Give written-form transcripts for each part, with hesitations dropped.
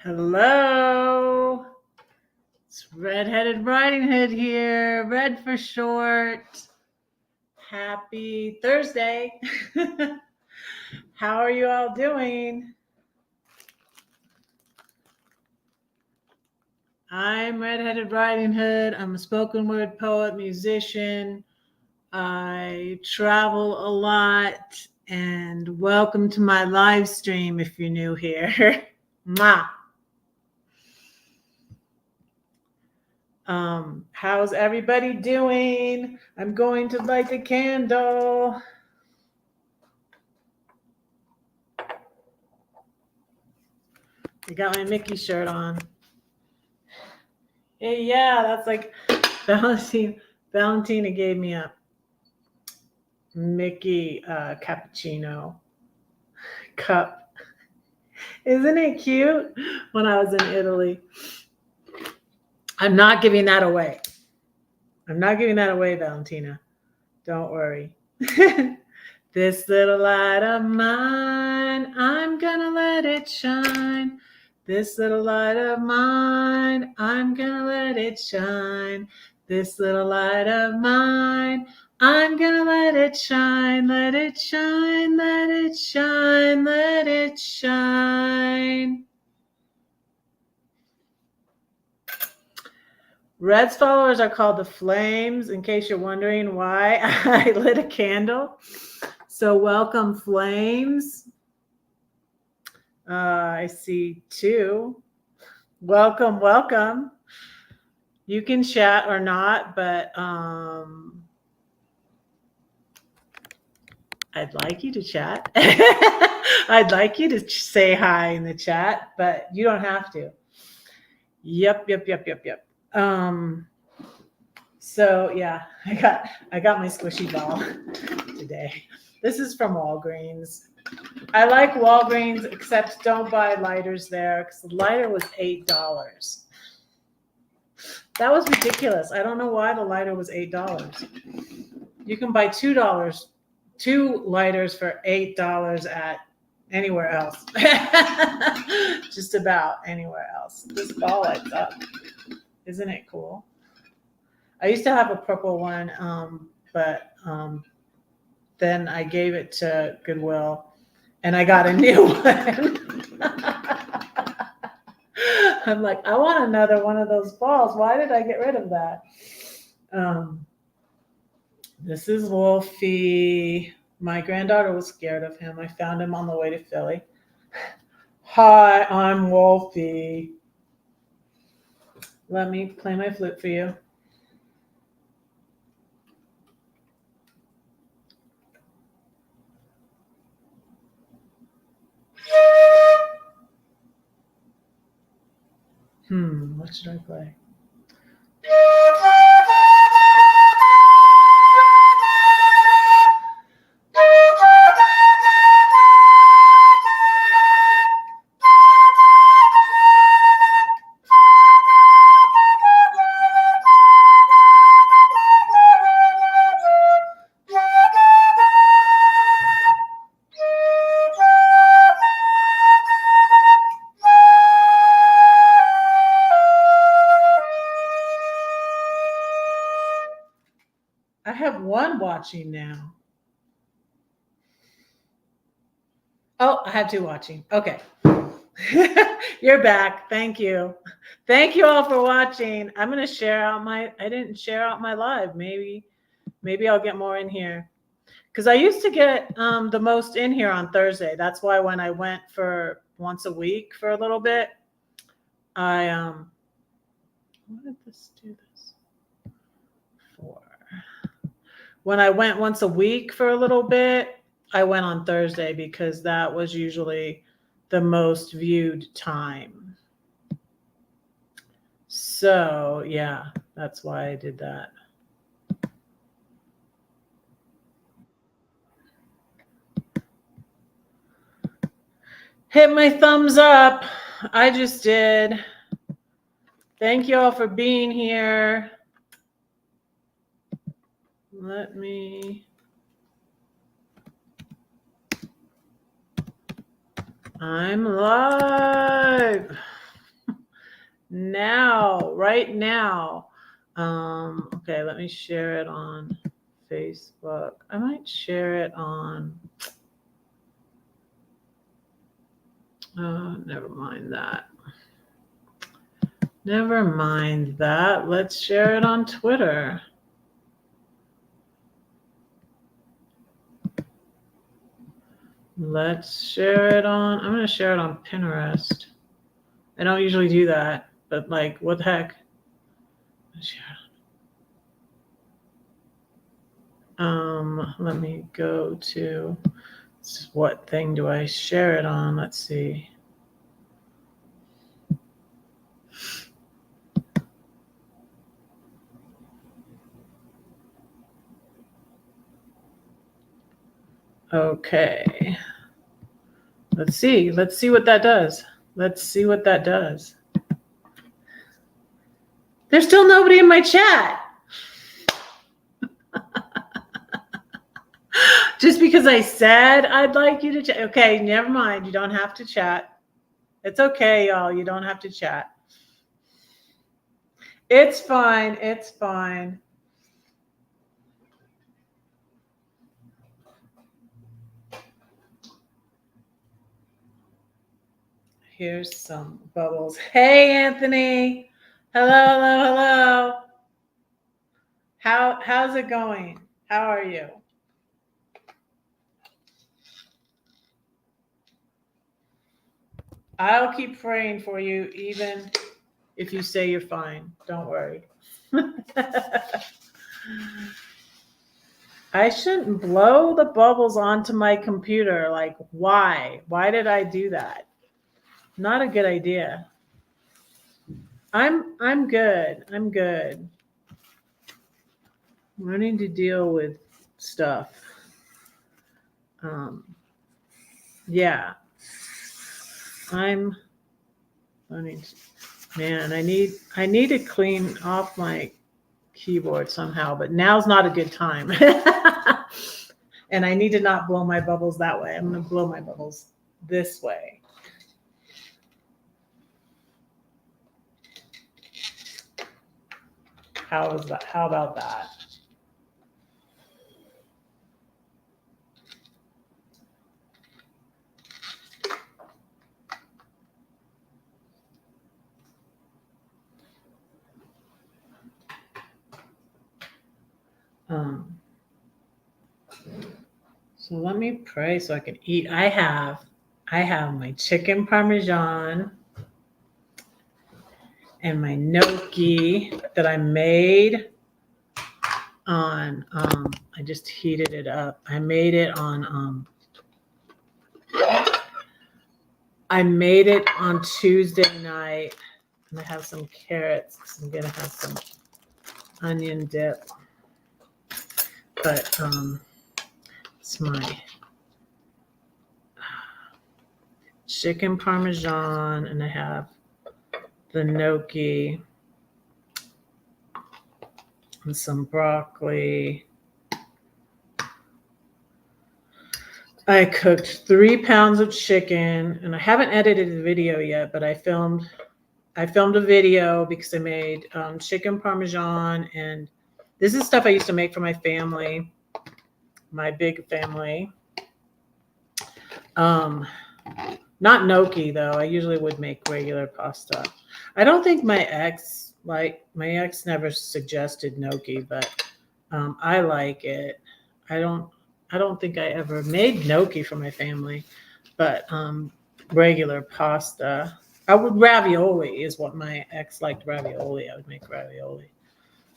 Hello. It's Redheaded Riding Hood here. Red for short. Happy Thursday. How are you all doing? I'm Redheaded Riding Hood. I'm a spoken word poet, musician. I travel a lot, and welcome to my live stream if you're new here. Mwah. How's everybody doing? I'm going to light the candle. I got my Mickey shirt on. Hey, yeah, that's like Valentina gave me a Mickey cappuccino cup. Isn't it cute? When I was in Italy. I'm not giving that away. I'm not giving that away, Valentina. Don't worry. This little light of mine, I'm gonna let it shine. This little light of mine, I'm gonna let it shine. This little light of mine, I'm gonna let it shine, let it shine, let it shine, let it shine. Red's followers are called the Flames, in case you're wondering why I lit a candle. So welcome, Flames. I see two. Welcome, welcome. You can chat or not, but I'd like you to chat. I'd like you to say hi in the chat, but you don't have to. Yep. So yeah, I got my squishy ball today. This is from Walgreens. I like Walgreens, except don't buy lighters there because the lighter was $8. That was ridiculous. I don't know why the lighter was $8. You can buy $2, 2 lighters for $8 at anywhere else. Just about anywhere else. This ball lights up. Isn't it cool? I used to have a purple one, but then I gave it to Goodwill and I got a new one. I'm like, I want another one of those balls. Why did I get rid of that? This is Wolfie. My granddaughter was scared of him. I found him on the way to Philly. Hi, I'm Wolfie. Let me play my flute for you. What should I play? I have one watching now. Oh, I have two watching. Okay. You're back. Thank you. Thank you all for watching. I'm going to share out I didn't share out my live. Maybe I'll get more in here. Because I used to get the most in here on Thursday. That's why when I went for once a week for a little bit, I what did this do this for? When I went once a week for a little bit, I went on Thursday because that was usually the most viewed time. So yeah, that's why I did that. Hit my thumbs up. I just did. Thank you all for being here. Let me. I'm live. now, right now. Okay, let me share it on Facebook. I might share it on, never mind that. Never mind that. Let's share it on Twitter. Let's share it on, I'm going to share it on Pinterest. I don't usually do that, but like, what the heck? Let me go to, what thing do I share it on? Let's see. Okay. Let's see. Let's see what that does. Let's see what that does. There's still nobody in my chat. Just because I said I'd like you to chat. Okay, never mind. You don't have to chat. It's okay, y'all. You don't have to chat. It's fine. It's fine. Here's some bubbles. Hey, Anthony. Hello, hello, hello. How's it going? How are you? I'll keep praying for you, even if you say you're fine. Don't worry. I shouldn't blow the bubbles onto my computer. Like, why? Why did I do that? Not a good idea. I'm good. I'm good. Learning to deal with stuff. Yeah. I'm learning. Man, I need to clean off my keyboard somehow, but now's not a good time. And I need to not blow my bubbles that way. I'm going to blow my bubbles this way. How is that? How about that? So let me pray so I can eat. I have my chicken parmesan and my gnocchi that I made on, I just heated it up. I made it on Tuesday night, and I have some carrots because I'm gonna have some onion dip. But it's my chicken parmesan, and I have the gnocchi and some broccoli. I cooked 3 pounds of chicken, and I haven't edited the video yet, but I filmed a video because I made chicken parmesan, and this is stuff I used to make for my family, my big family. Not gnocchi though. I usually would make regular pasta. I don't think my ex never suggested gnocchi, but I like it. I don't think I ever made gnocchi for my family, but regular pasta. Ravioli is what my ex liked. Ravioli. I would make ravioli.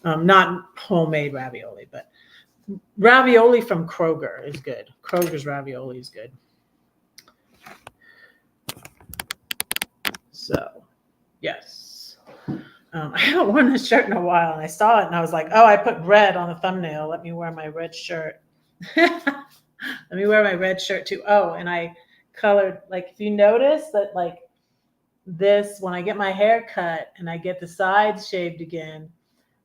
Not homemade ravioli, but ravioli from Kroger is good. Kroger's ravioli is good. So, yes. I haven't worn this shirt in a while, and I saw it, and I was like, oh, I put red on the thumbnail. Let me wear my red shirt. Let me wear my red shirt too. Oh, and I colored, like, if you notice that, like, this, when I get my hair cut and I get the sides shaved again,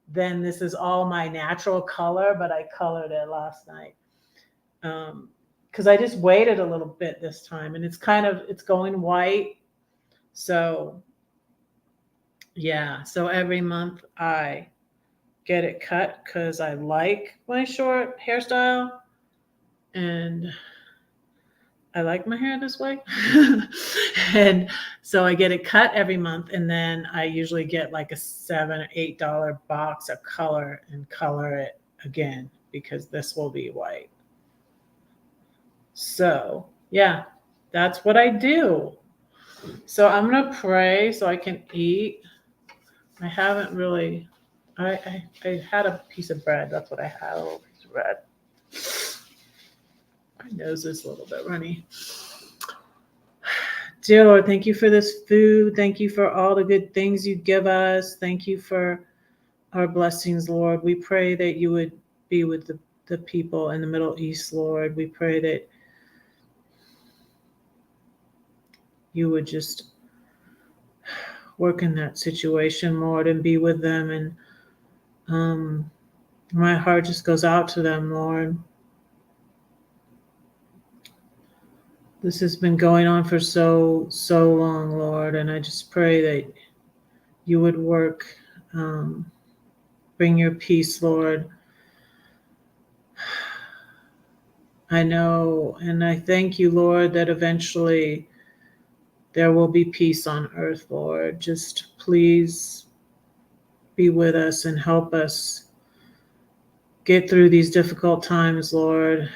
then this is all my natural color, but I colored it last night. Because I just waited a little bit this time, and it's going white. So yeah, so every month I get it cut because I like my short hairstyle and I like my hair this way. And so I get it cut every month, and then I usually get like a $7 or $8 box of color and color it again because this will be white. So yeah, that's what I do. So I'm gonna pray so I can eat. I haven't really. I had a piece of bread. That's what I had. A little piece of bread. My nose is a little bit runny. Dear Lord, thank you for this food. Thank you for all the good things you give us. Thank you for our blessings, Lord. We pray that you would be with the people in the Middle East, Lord. We pray that you would just work in that situation, Lord, and be with them. And my heart just goes out to them, Lord. This has been going on for so long, Lord, and I just pray that you would work, bring your peace, Lord. I know, and I thank you, Lord, that eventually there will be peace on earth, Lord. Just please be with us and help us get through these difficult times, Lord.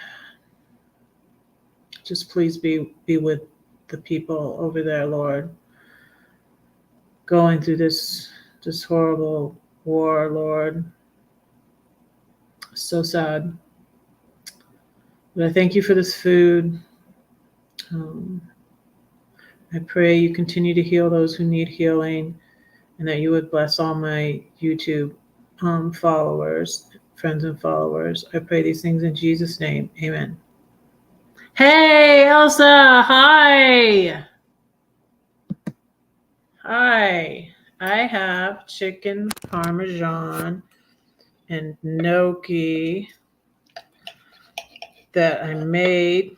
Just please be with the people over there, Lord, going through this horrible war, Lord. So sad. But I thank you for this food. I pray you continue to heal those who need healing, and that you would bless all my YouTube followers, friends and followers. I pray these things in Jesus' name. Amen. Hey, Elsa. Hi. Hi. I have chicken parmesan and gnocchi that I made.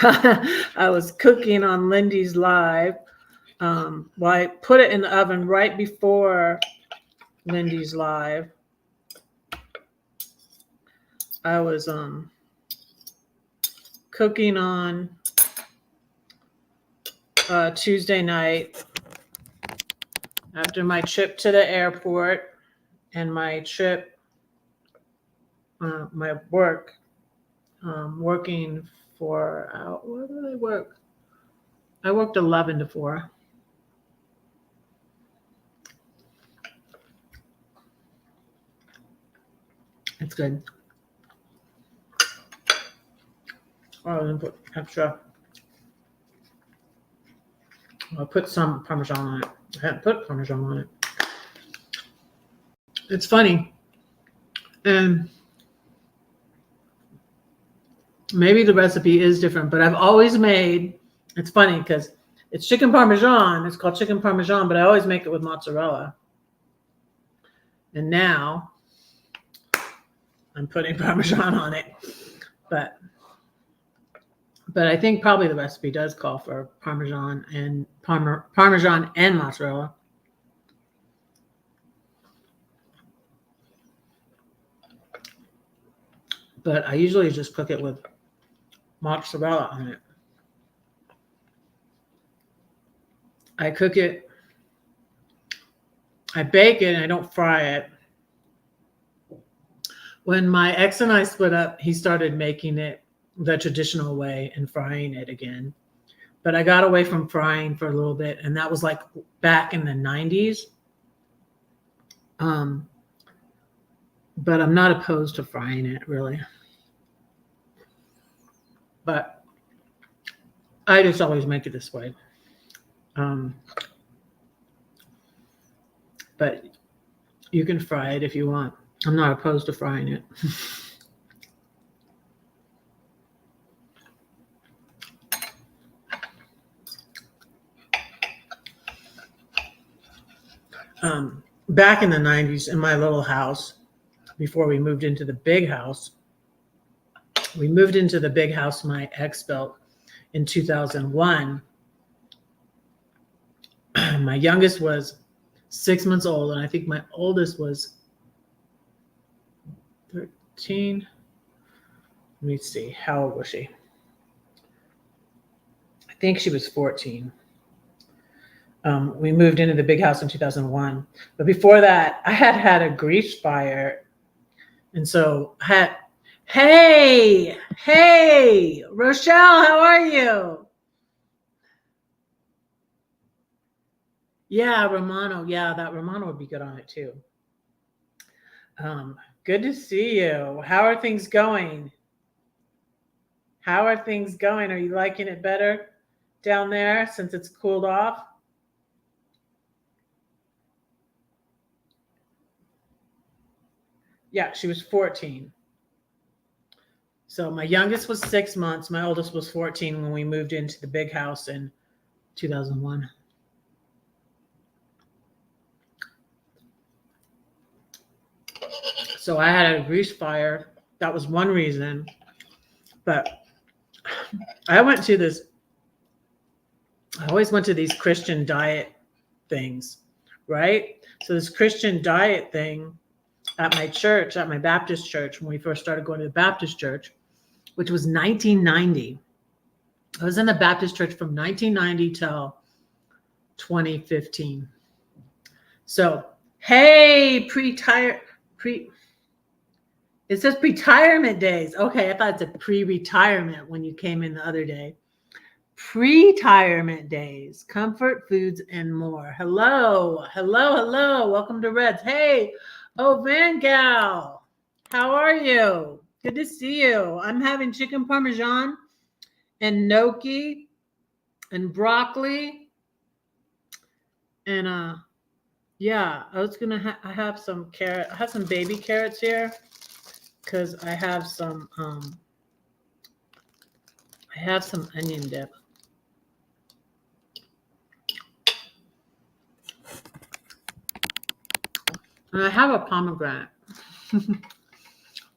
I was cooking on Lindy's Live. Well, I put it in the oven right before Lindy's Live. I was cooking on Tuesday night after my trip to the airport and my trip, my work, working for, where did I work? I worked 11 to 4. It's good. Oh, I'm gonna put extra. I'll put some Parmesan on it. I haven't put Parmesan on it. It's funny. And maybe the recipe is different, but I've always made, it's funny because it's chicken Parmesan. It's called chicken Parmesan, but I always make it with mozzarella. And now I'm putting Parmesan on it. But I think probably the recipe does call for Parmesan and Parmesan and mozzarella. But I usually just cook it with mozzarella on it. I cook it, I bake it, and I don't fry it. When my ex and I split up, he started making it the traditional way and frying it again. But I got away from frying for a little bit, and that was like back in the 90s. But I'm not opposed to frying it, really. But I just always make it this way. But you can fry it if you want. I'm not opposed to frying it. Back in the 90s, in my little house, before we moved into the big house, we moved into the big house my ex built in 2001. And my youngest was 6 months old, and I think my oldest was 13. Let me see. How old was she? I think she was 14. We moved into the big house in 2001. But before that, I had had a grease fire. And so I had, hey, Rochelle, how are you? Yeah, Romano. Yeah, that Romano would be good on it too. Good to see you. How are things going? How are things going? Are you liking it better down there since it's cooled off? Yeah, she was 14. So my youngest was 6 months. My oldest was 14 when we moved into the big house in 2001. So I had a grease fire. That was one reason. But I always went to these Christian diet things, right? So this Christian diet thing at my church, at my Baptist church, when we first started going to the Baptist church, which was 1990. I was in the Baptist church from 1990 till 2015. So, hey, it says pre-retirement days. Okay, I thought it's a pre-retirement when you came in the other day. Pre-retirement days, comfort foods, and more. Hello. Welcome to Reds. Hey, Van Gal, how are you? Good to see you. I'm having chicken parmesan and gnocchi and broccoli. And yeah, I was gonna I have some carrot. I have some baby carrots here because I have some onion dip. And I have a pomegranate.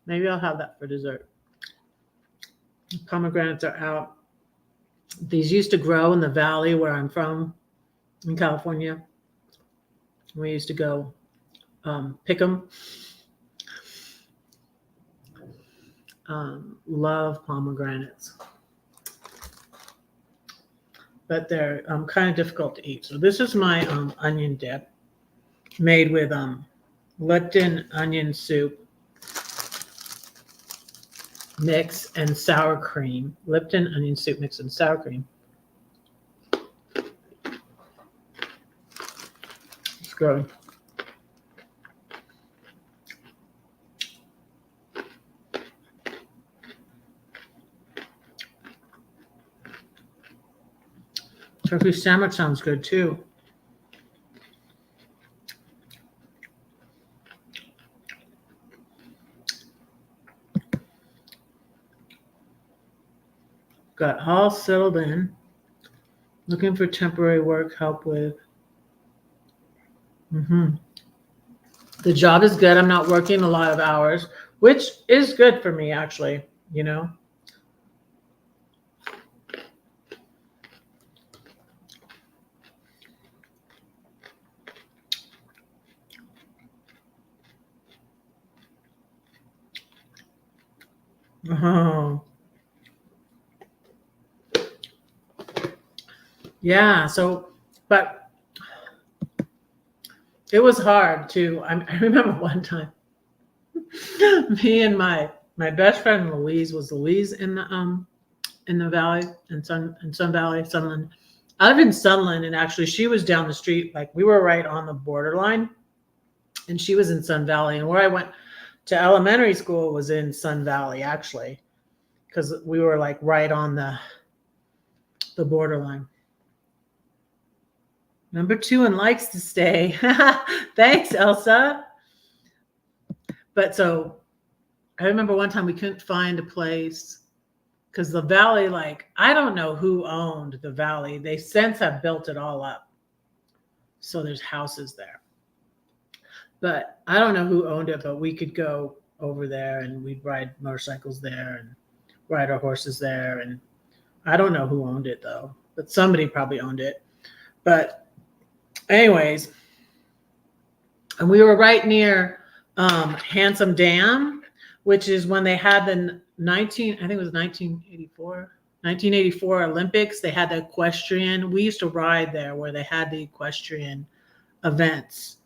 Maybe I'll have that for dessert. Pomegranates are out. These used to grow in the valley where I'm from in California. We used to go pick them. Love pomegranates. But they're kind of difficult to eat. So this is my onion dip made with Lipton onion soup mix and sour cream. Lipton onion soup mix and sour cream. It's good. Turkey sandwich sounds good too. Got all settled in. Looking for temporary work help with. The job is good. I'm not working a lot of hours, which is good for me, actually, you know. Oh. Yeah, so, but it was hard too. I remember one time, me and my best friend Louise in the valley in Sun Valley, Sunland. I live in Sunland, and actually she was down the street, like we were right on the borderline, and she was in Sun Valley, and where I went to elementary school was in Sun Valley actually, because we were like right on the borderline. Number 2 and likes to stay. Thanks, Elsa. But so I remember one time we couldn't find a place because the valley, like, I don't know who owned the valley. They since have built it all up. So there's houses there. But I don't know who owned it, but we could go over there and we'd ride motorcycles there and ride our horses there. And I don't know who owned it though, but somebody probably owned it. But anyways, and we were right near Handsome Dam, which is when they had the 19, I think it was 1984 Olympics. They had the equestrian. We used to ride there where they had the equestrian events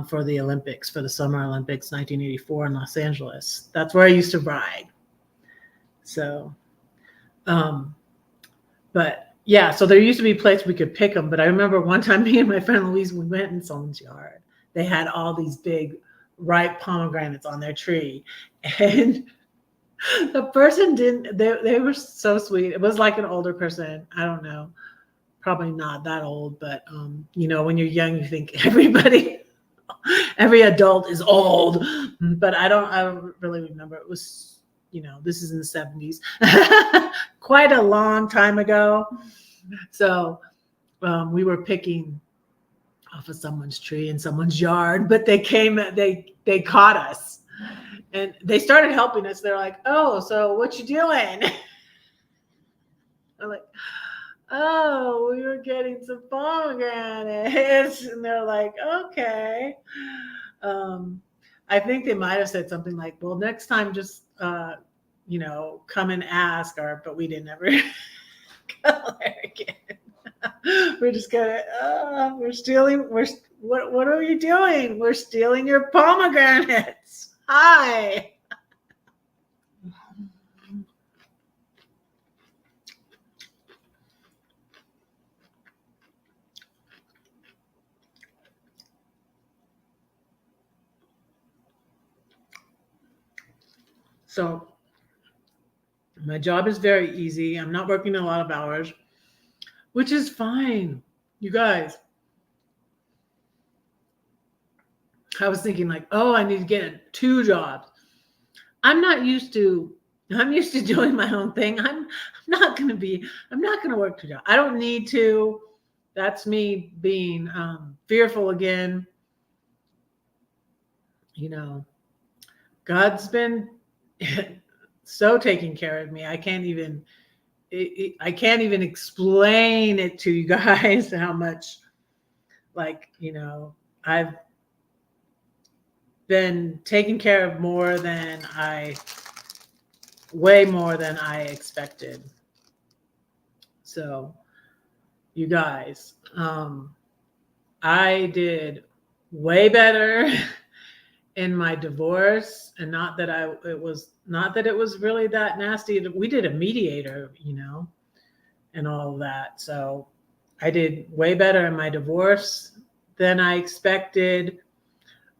for the Olympics, for the Summer Olympics, 1984 in Los Angeles. That's where I used to ride. So, but yeah, so there used to be a place we could pick them. But I remember one time me and my friend Louise, we went in someone's yard. They had all these big ripe pomegranates on their tree. And the person didn't, they were so sweet. It was like an older person. I don't know, probably not that old, but you know, when you're young, you think every adult is old. But I don't really remember. It was, you know, this is in the 70s, quite a long time ago. So we were picking off of someone's tree in someone's yard, but they caught us and they started helping us. They're like, "Oh, so what you doing?" I'm like, "Oh, we were getting some pomegranates." And they're like, "Okay." I think they might have said something like, "Well, next time just you know, come and ask," or but we didn't ever go there again. We're just gonna we're stealing, what are you doing? We're stealing your pomegranates. Hi. So my job is very easy. I'm not working a lot of hours, which is fine. You guys, I was thinking like, oh, I need to get 2 jobs. I'm used to doing my own thing. I'm not going to work 2 jobs. I don't need to. That's me being fearful again. You know, God's been so taking care of me. I can't even explain it to you guys how much, like, you know, I've been taken care of way more than I expected. So you guys, I did way better in my divorce, and not that it was really that nasty. We did a mediator, you know, and all of that. So I did way better in my divorce than I expected.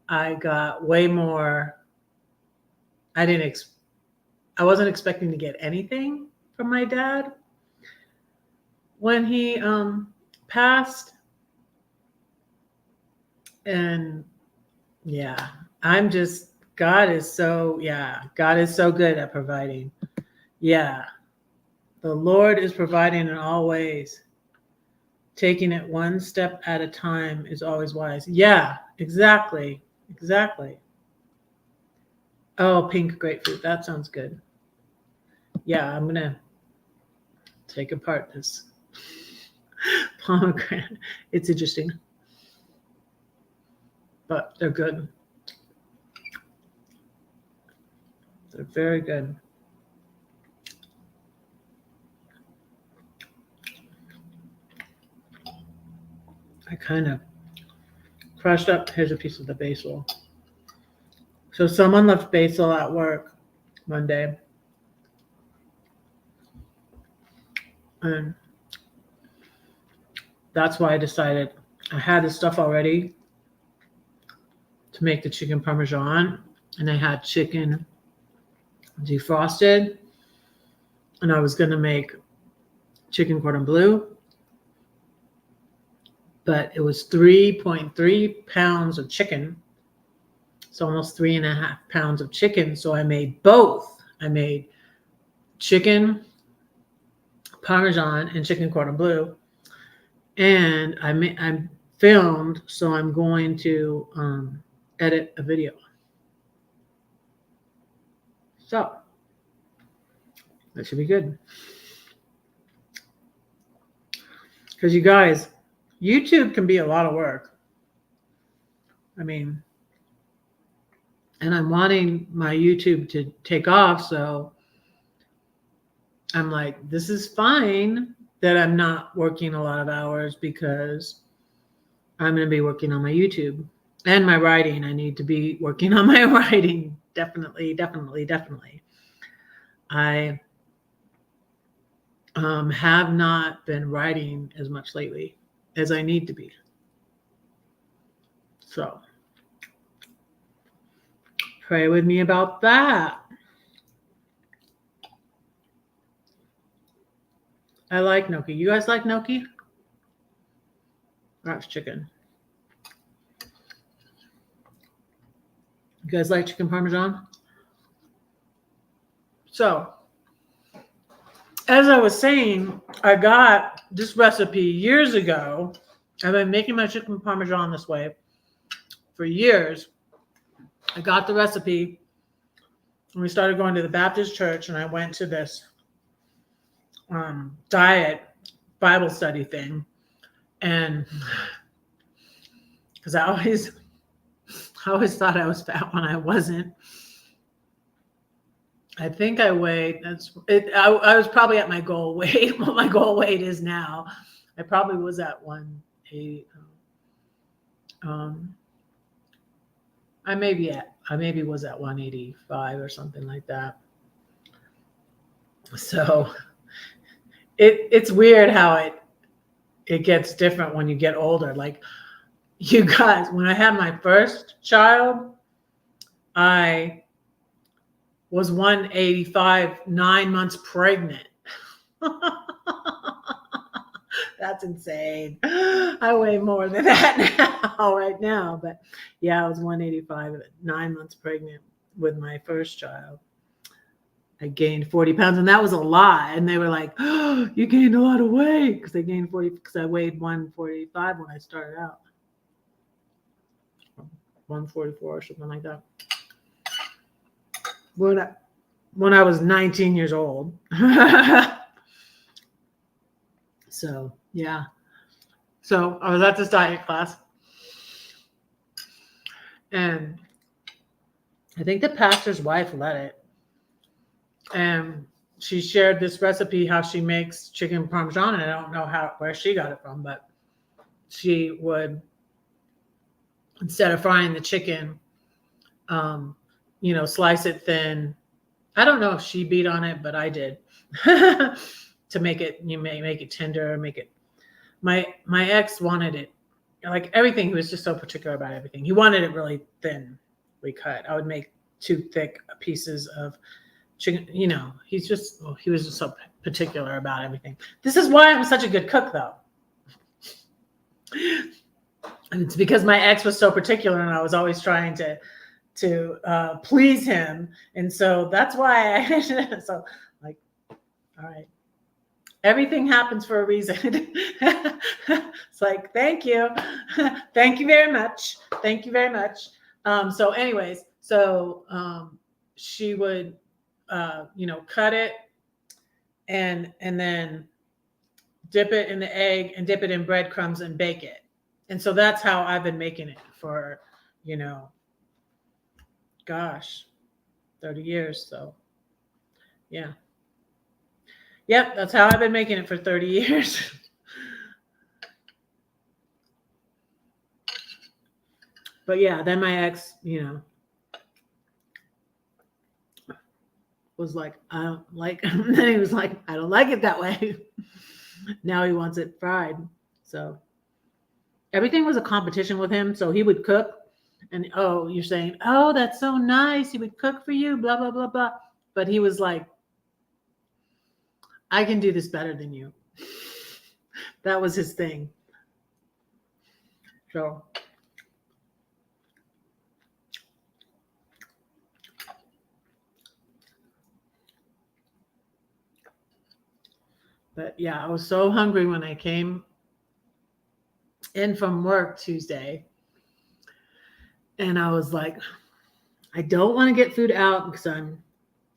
I got way more. I wasn't expecting to get anything from my dad when he passed. And yeah, God is so good at providing. Yeah. The Lord is providing in all ways. Taking it one step at a time is always wise. Yeah, exactly. Exactly. Oh, pink grapefruit. That sounds good. Yeah, I'm going to take apart this pomegranate. It's interesting, but they're good. They're very good. I kind of crushed up. Here's a piece of the basil. So someone left basil at work Monday. And that's why I decided I had the stuff already to make the chicken parmesan. And I had chicken defrosted. And I was going to make chicken cordon bleu. But it was 3.3 pounds of chicken. So almost 3.5 pounds of chicken. So I made both. I made chicken parmesan and chicken cordon bleu. And I'm filmed, so I'm going to edit a video. So that should be good. Because you guys, YouTube can be a lot of work. I mean, and I'm wanting my YouTube to take off. So I'm like, this is fine that I'm not working a lot of hours because I'm going to be working on my YouTube and my writing. I need to be working on my writing. Definitely. I have not been writing as much lately as I need to be. So pray with me about that. I like gnocchi. You guys like gnocchi? That's chicken. You guys like chicken parmesan? So, as I was saying, I got this recipe years ago. I've been making my chicken parmesan this way for years. I got the recipe when we started going to the Baptist church, and I went to this diet Bible study thing. And because I always thought I was fat when I wasn't. I think I weighed, I was probably at my goal weight, what my goal weight is now. I probably was at 180. I maybe was at 185 or something like that. So it's weird how it gets different when you get older. Like, you guys, when I had my first child, I was 185, 9 months pregnant. That's insane. I weigh more than that now, right now. But yeah, I was 185, 9 months pregnant with my first child. I gained 40 pounds, and that was a lot. And they were like, oh, you gained a lot of weight, because I gained 40, because I weighed 145 when I started out. 144 or something like that. When I was 19 years old. So, yeah. So I was at this diet class, and I think the pastor's wife led it. And she shared this recipe, how she makes chicken parmesan. And I don't know where she got it from, but she would, instead of frying the chicken, slice it thin. I don't know if she beat on it, but I did. To make it, you may make it tender, make it. My ex wanted it, like everything. He was just so particular about everything. He wanted it really thinly cut. I would make too thick pieces of chicken. He was just so particular about everything. This is why I'm such a good cook, though. And it's because my ex was so particular, and I was always trying to please him. And so that's why all right. Everything happens for a reason. It's like, thank you. Thank you very much. Thank you very much. So anyways, she would, cut it and then dip it in the egg and dip it in breadcrumbs and bake it. And so that's how I've been making it for, 30 years. So yeah. Yep, that's how I've been making it for 30 years. But yeah, then my ex, was like, I don't like, and then he was like, I don't like it that way. Now he wants it fried. So everything was a competition with him. So he would cook, and you're saying, oh, that's so nice. He would cook for you, blah, blah, blah, blah. But he was like, I can do this better than you. That was his thing. So but yeah, I was so hungry when I came in from work Tuesday. And I was like, I don't want to get food out because I'm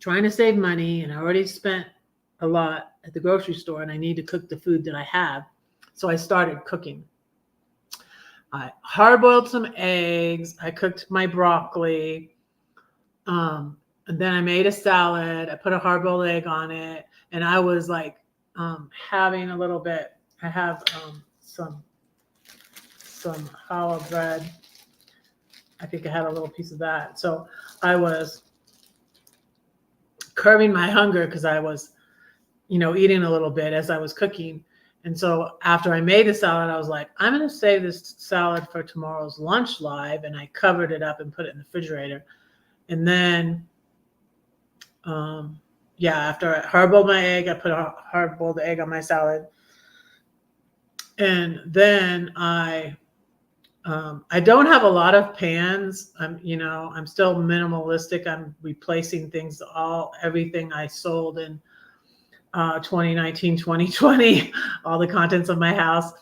trying to save money, and I already spent a lot at the grocery store, and I need to cook the food that I have. So I started cooking. I hard-boiled some eggs. I cooked my broccoli. And then I made a salad. I put a hard-boiled egg on it. And I was like having a little bit. I have some challah bread. I think I had a little piece of that. So I was curbing my hunger because I was, eating a little bit as I was cooking. And so after I made the salad, I was like, I'm going to save this salad for tomorrow's lunch live. And I covered it up and put it in the refrigerator. And then, after I hard-boiled my egg, I put a hard-boiled egg on my salad. And then I don't have a lot of pans. I'm still minimalistic. I'm replacing everything I sold in 2019, 2020, all the contents of my house.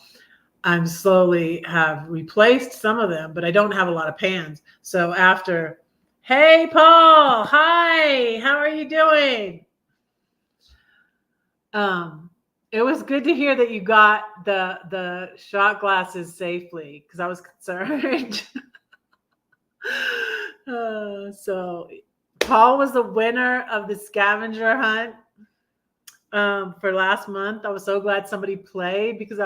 I'm slowly have replaced some of them, but I don't have a lot of pans. So after, hey, Paul, hi, how are you doing? It was good to hear that you got the shot glasses safely because I was concerned. So Paul was the winner of the scavenger hunt for last month. I was so glad somebody played because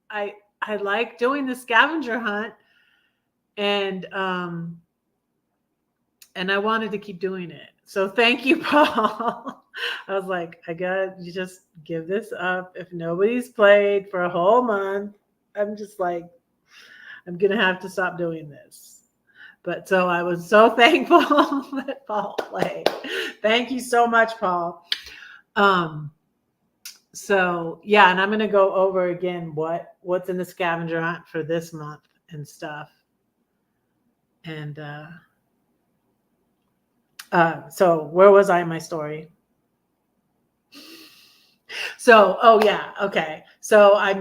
I like doing the scavenger hunt, and I wanted to keep doing it. So thank you, Paul. I was like, you just give this up. If nobody's played for a whole month, I'm just like, I'm going to have to stop doing this. But so I was so thankful that Paul played. Thank you so much, Paul. So yeah, and I'm going to go over again what's in the scavenger hunt for this month and stuff. And so where was I in my story? So, okay. So I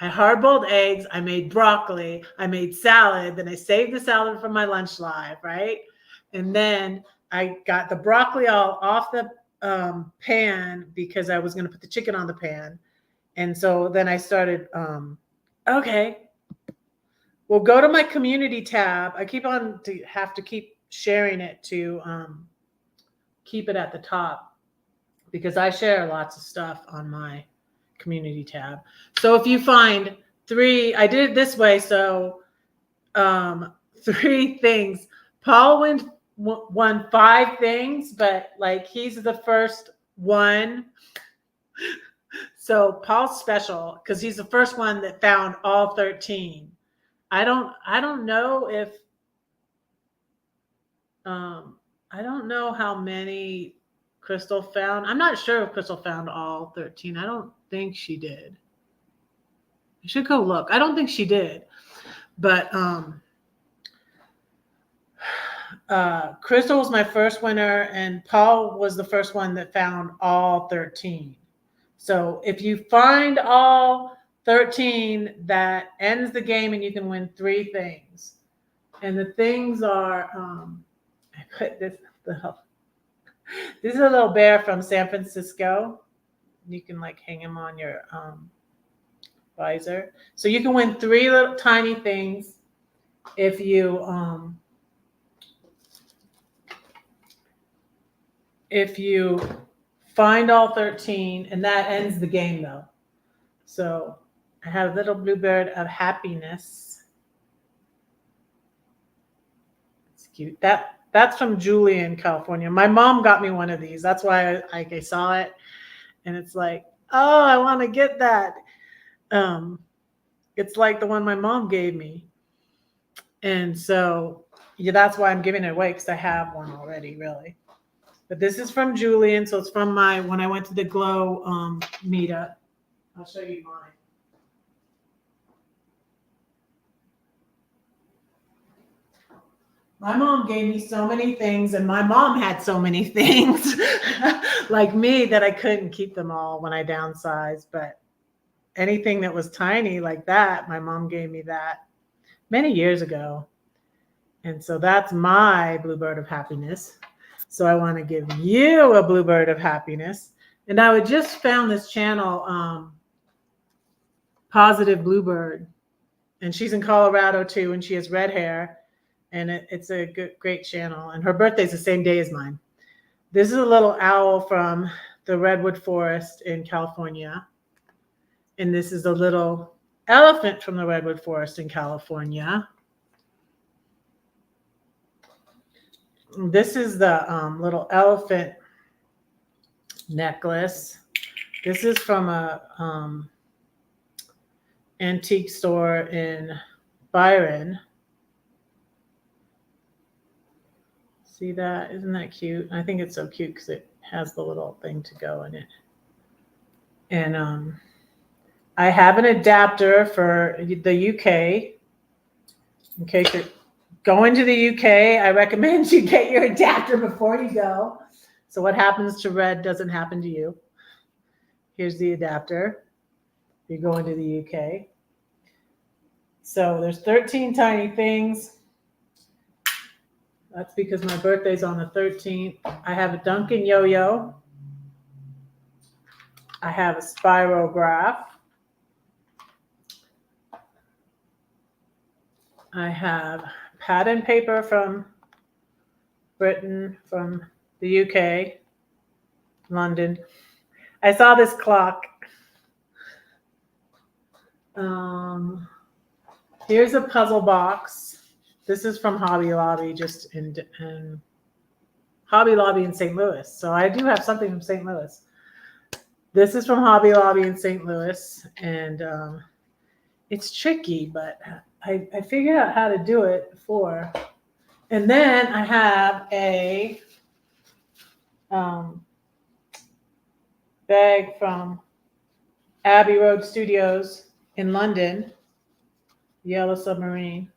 hard-boiled eggs, I made broccoli, I made salad, then I saved the salad for my lunch live, right? And then I got the broccoli all off the pan because I was going to put the chicken on the pan. And so then I started, okay, we'll go to my community tab. I have to keep sharing it to keep it at the top because I share lots of stuff on my community tab. So if you find I did it this way. So 3 things. Paul won 5 things, but like he's the first one. So Paul's special because he's the first one that found all 13. I don't know if I don't know how many Crystal found. I'm not sure if Crystal found all 13. I don't think she did. You should go look. I don't think she did. But Crystal was my first winner, and Paul was the first one that found all 13. So if you find all 13, that ends the game, and you can win 3 things. And the things are, I put this is a little bear from San Francisco. You can like hang him on your visor. So you can win 3 little tiny things if you find all 13, and that ends the game though. So I have Little Bluebird of Happiness. It's cute. That's from Julian, California. My mom got me one of these. That's why I saw it. And it's like, oh, I want to get that. It's like the one my mom gave me. And so, yeah, that's why I'm giving it away because I have one already, really. But this is from Julian. So it's from when I went to the Glow meetup. I'll show you mine. My mom gave me so many things, and my mom had so many things like me that I couldn't keep them all when I downsized. But anything that was tiny like that, my mom gave me that many years ago. And so that's my Bluebird of Happiness. So I want to give you a Bluebird of Happiness. And I just found this channel. Positive Bluebird. And she's in Colorado too, and she has red hair. And it's a great channel. And her birthday's the same day as mine. This is a little owl from the redwood forest in California. And this is a little elephant from the redwood forest in California. This is the little elephant necklace. This is from a antique store in Byron. See that? Isn't that cute? I think it's so cute because it has the little thing to go in it. And I have an adapter for the UK. In case you're going to the UK, I recommend you get your adapter before you go. So what happens to red doesn't happen to you. Here's the adapter. You're going to the UK. So there's 13 tiny things. That's because my birthday's on the 13th. I have a Duncan yo-yo. I have a spirograph. I have pad and paper from Britain, from the UK, London. I saw this clock. Here's a puzzle box. This is from Hobby Lobby, just in Hobby Lobby in St. Louis. So I do have something from St. Louis. This is from Hobby Lobby in St. Louis, and it's tricky, but I figured out how to do it before. And then I have a bag from Abbey Road Studios in London, Yellow Submarine.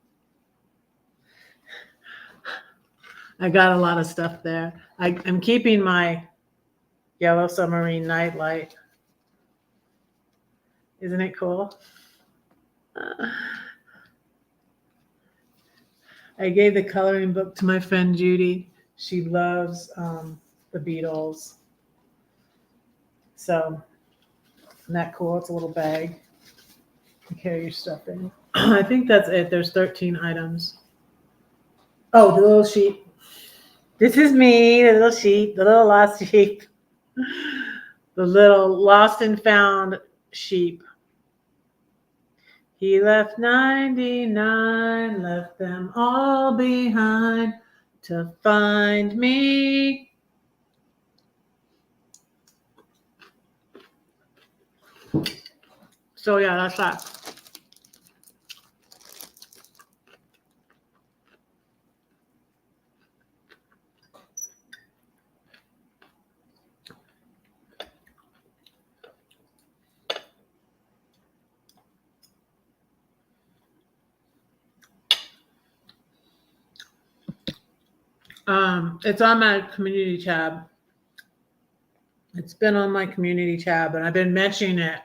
I got a lot of stuff there. I'm keeping my Yellow Submarine nightlight. Isn't it cool? I gave the coloring book to my friend Judy. She loves the Beatles. So, isn't that cool? It's a little bag to carry your stuff in. I think that's it. There's 13 items. Oh, the little sheep. This is me, the little sheep, the little lost sheep. The little lost and found sheep. He left 99, left them all behind to find me. So yeah, that's that. It's on my community tab. It's been on my community tab, and I've been mentioning it.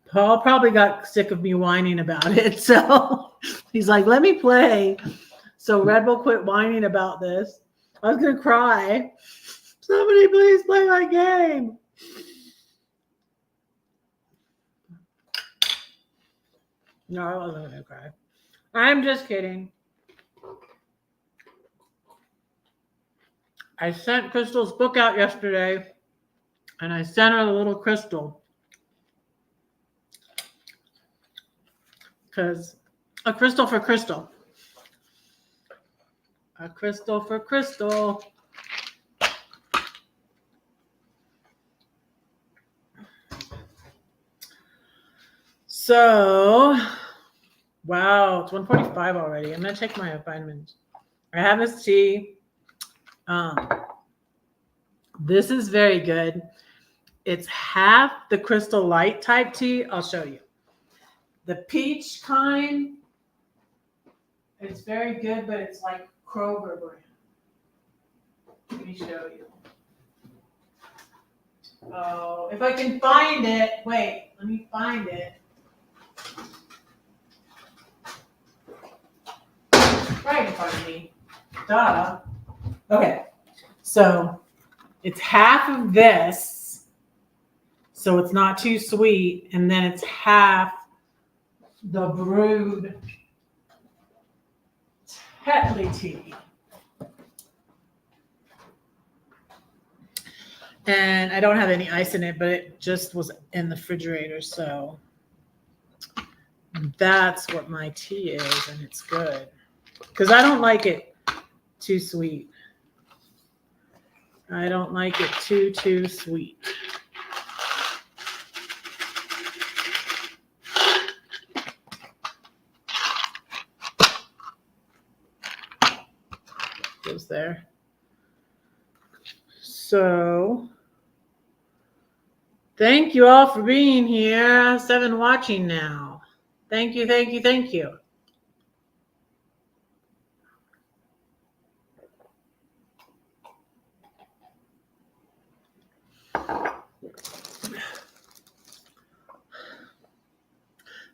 Paul probably got sick of me whining about it, so he's like, let me play. So Red will quit whining about this. I was gonna cry. Somebody please play my game. No, I wasn't gonna cry. I'm just kidding. I sent Crystal's book out yesterday, and I sent her a little crystal. Because a crystal for Crystal. A crystal for Crystal. So, wow, it's 1:45 already. I'm going to take my vitamins. I have this tea. This is very good. It's half the Crystal Light type tea. I'll show you. The peach kind, it's very good, but it's like Kroger brand. Let me show you. Oh, if I can find it. Wait, let me find it. Right in front of me. Duh. Okay, so it's half of this so it's not too sweet, and then it's half the brewed Tetley tea. And I don't have any ice in it, but it just was in the refrigerator, so that's what my tea is, and it's good. Because I don't like it too sweet. I don't like it too sweet. Goes there. So thank you all for being here. 7 watching now. Thank you, thank you, thank you.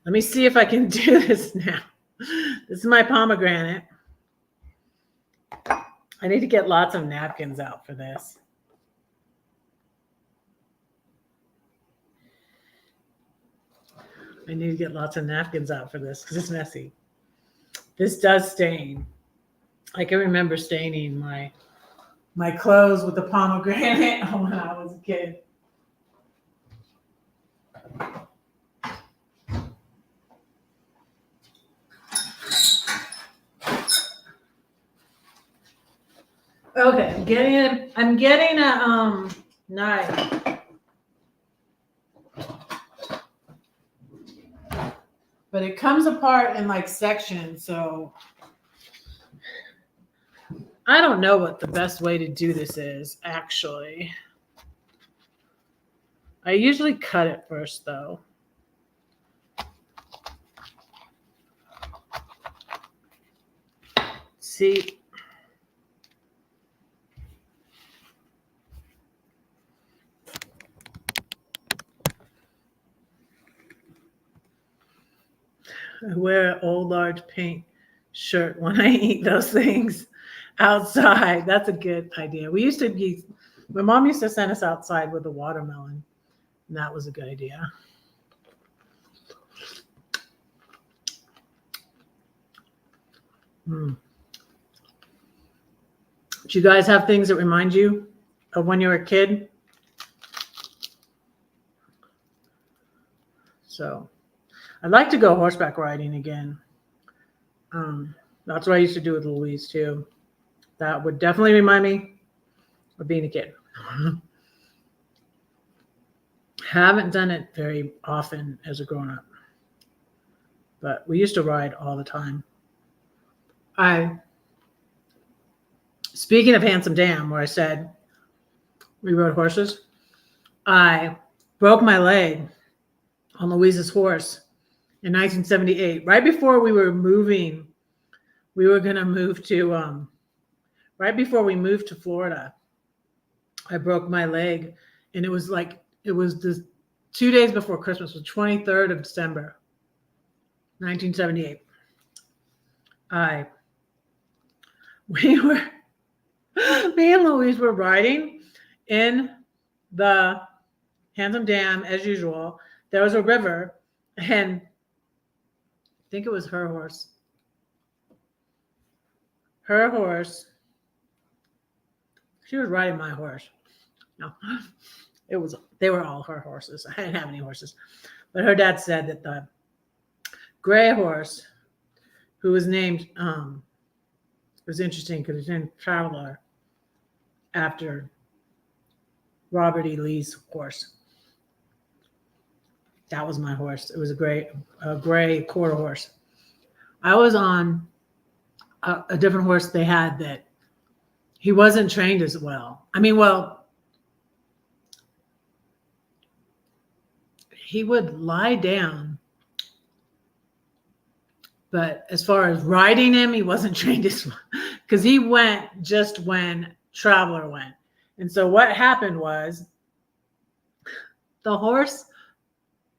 Let me see if I can do this now. This is my pomegranate. I need to get lots of napkins out for this. I need to get lots of napkins out for this because it's messy. This does stain. I can remember staining my clothes with the pomegranate when I was a kid. Okay, I'm getting a knife. But it comes apart in like sections, so I don't know what the best way to do this is, actually. I usually cut it first, though. See? I wear an old large pink shirt when I eat those things outside. That's a good idea. My mom used to send us outside with a watermelon, and that was a good idea. Do you guys have things that remind you of when you were a kid? So I'd like to go horseback riding again. That's what I used to do with Louise too. That would definitely remind me of being a kid. Haven't done it very often as a grown-up, but we used to ride all the time. Speaking of Handsome Dam, where I said we rode horses, I broke my leg on Louise's horse in 1978, right before we were moving. We were going to move to, right before we moved to Florida, I broke my leg, and it was the 2 days before Christmas, the 23rd of December, 1978. Me and Louise were riding in the Handsome Dam as usual. There was a river, and I think it was her horse. Her horse. She was riding my horse. No, they were all her horses. I didn't have any horses. But her dad said that the gray horse, who was named, was interesting because it's named Traveler after Robert E. Lee's horse. That was my horse. It was a gray quarter horse. I was on a different horse they had that he wasn't trained as well. He would lie down, but as far as riding him, he wasn't trained as well because he went just when Traveler went. And so what happened was the horse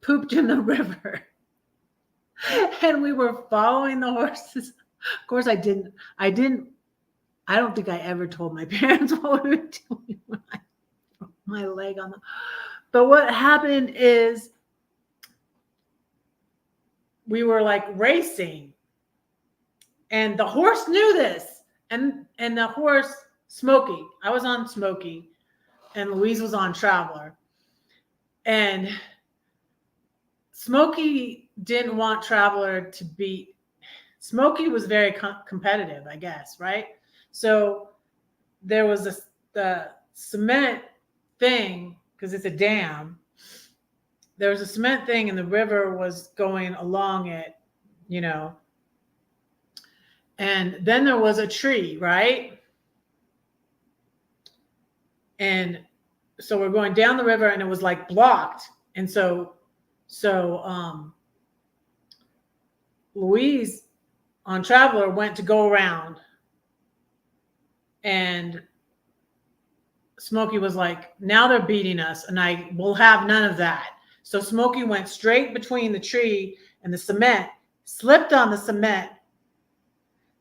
pooped in the river and we were following the horses. Of course, I don't think I ever told my parents what we were doing when I broke my leg on them. But what happened is we were like racing, and the horse knew this, and the horse, Smokey, I was on Smokey, and Louise was on Traveler, and Smokey didn't want Traveler to beat. Smokey was very competitive, I guess, right? So there was the cement thing, because it's a dam. There was a cement thing, and the river was going along it, you know. And then there was a tree, right? And so we're going down the river, and it was like blocked. And so Louise on Traveler went to go around, and Smokey was like, now they're beating us, and I will have none of that. So Smokey went straight between the tree and the cement, slipped on the cement,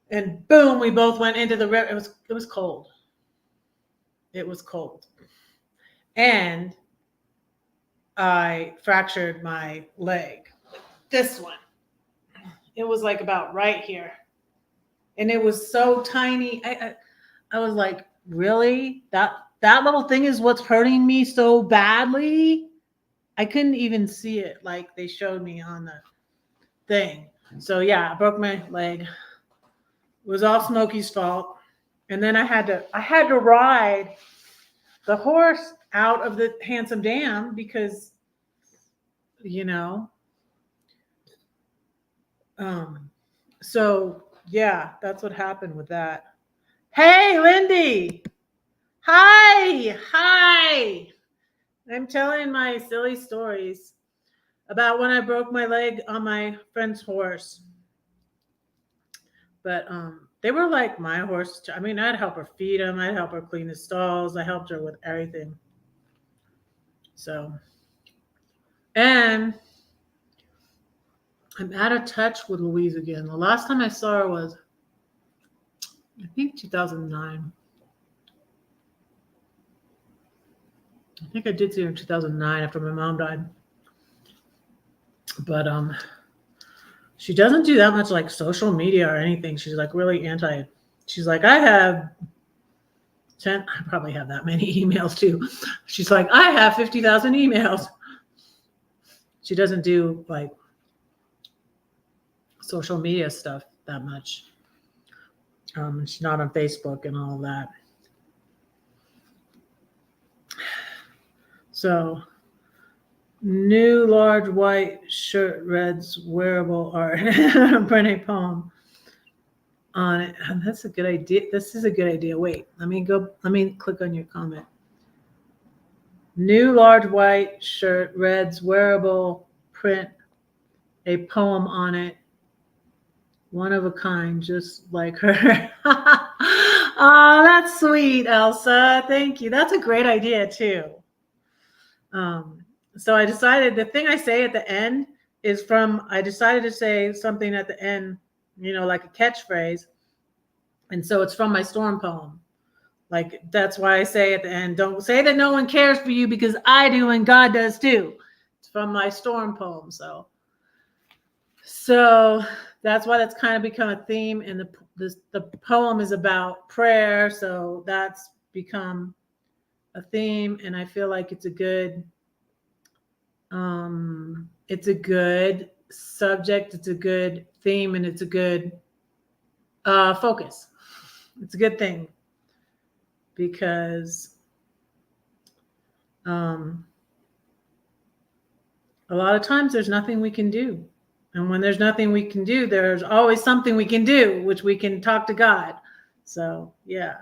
and boom, we both went into the river. It was cold. It was cold. And I fractured my leg. This one. It was like about right here. And it was so tiny. I was like, really? That little thing is what's hurting me so badly? I couldn't even see it like they showed me on the thing. So yeah, I broke my leg. It was all Smokey's fault. And then I had to ride the horse out of the Handsome Dam because, you know. So yeah, that's what happened with that. Hey, Lindy. Hi. I'm telling my silly stories about when I broke my leg on my friend's horse. But they were like my horse. I mean, I'd help her feed him. I'd help her clean the stalls. I helped her with everything. So, and I'm out of touch with Louise again. The last time I saw her was, I think, 2009. I think I did see her in 2009 after my mom died. But she doesn't do that much like social media or anything. She's like really anti. She's like, I have 10, I probably have that many emails too. She's like, I have 50,000 emails. She doesn't do like social media stuff that much. She's not on Facebook and all that. So, new large white shirt reds wearable art. Print a poem on it. And that's a good idea. This is a good idea. Wait, let me click on your comment. New large white shirt reds wearable, print a poem on it. One of a kind, just like her. Oh, that's sweet, Elsa. Thank you. That's a great idea too. So I decided the thing I say at the end is I decided to say something at the end, like a catchphrase. And so it's from my storm poem. Like, that's why I say at the end, don't say that no one cares for you because I do and God does too. It's from my storm poem. So that's why that's kind of become a theme. And the poem is about prayer. So that's become a theme. And I feel like it's a good subject. It's a good theme, and it's a good focus. It's a good thing because a lot of times there's nothing we can do. And when there's nothing we can do, there's always something we can do, which we can talk to God. So, yeah.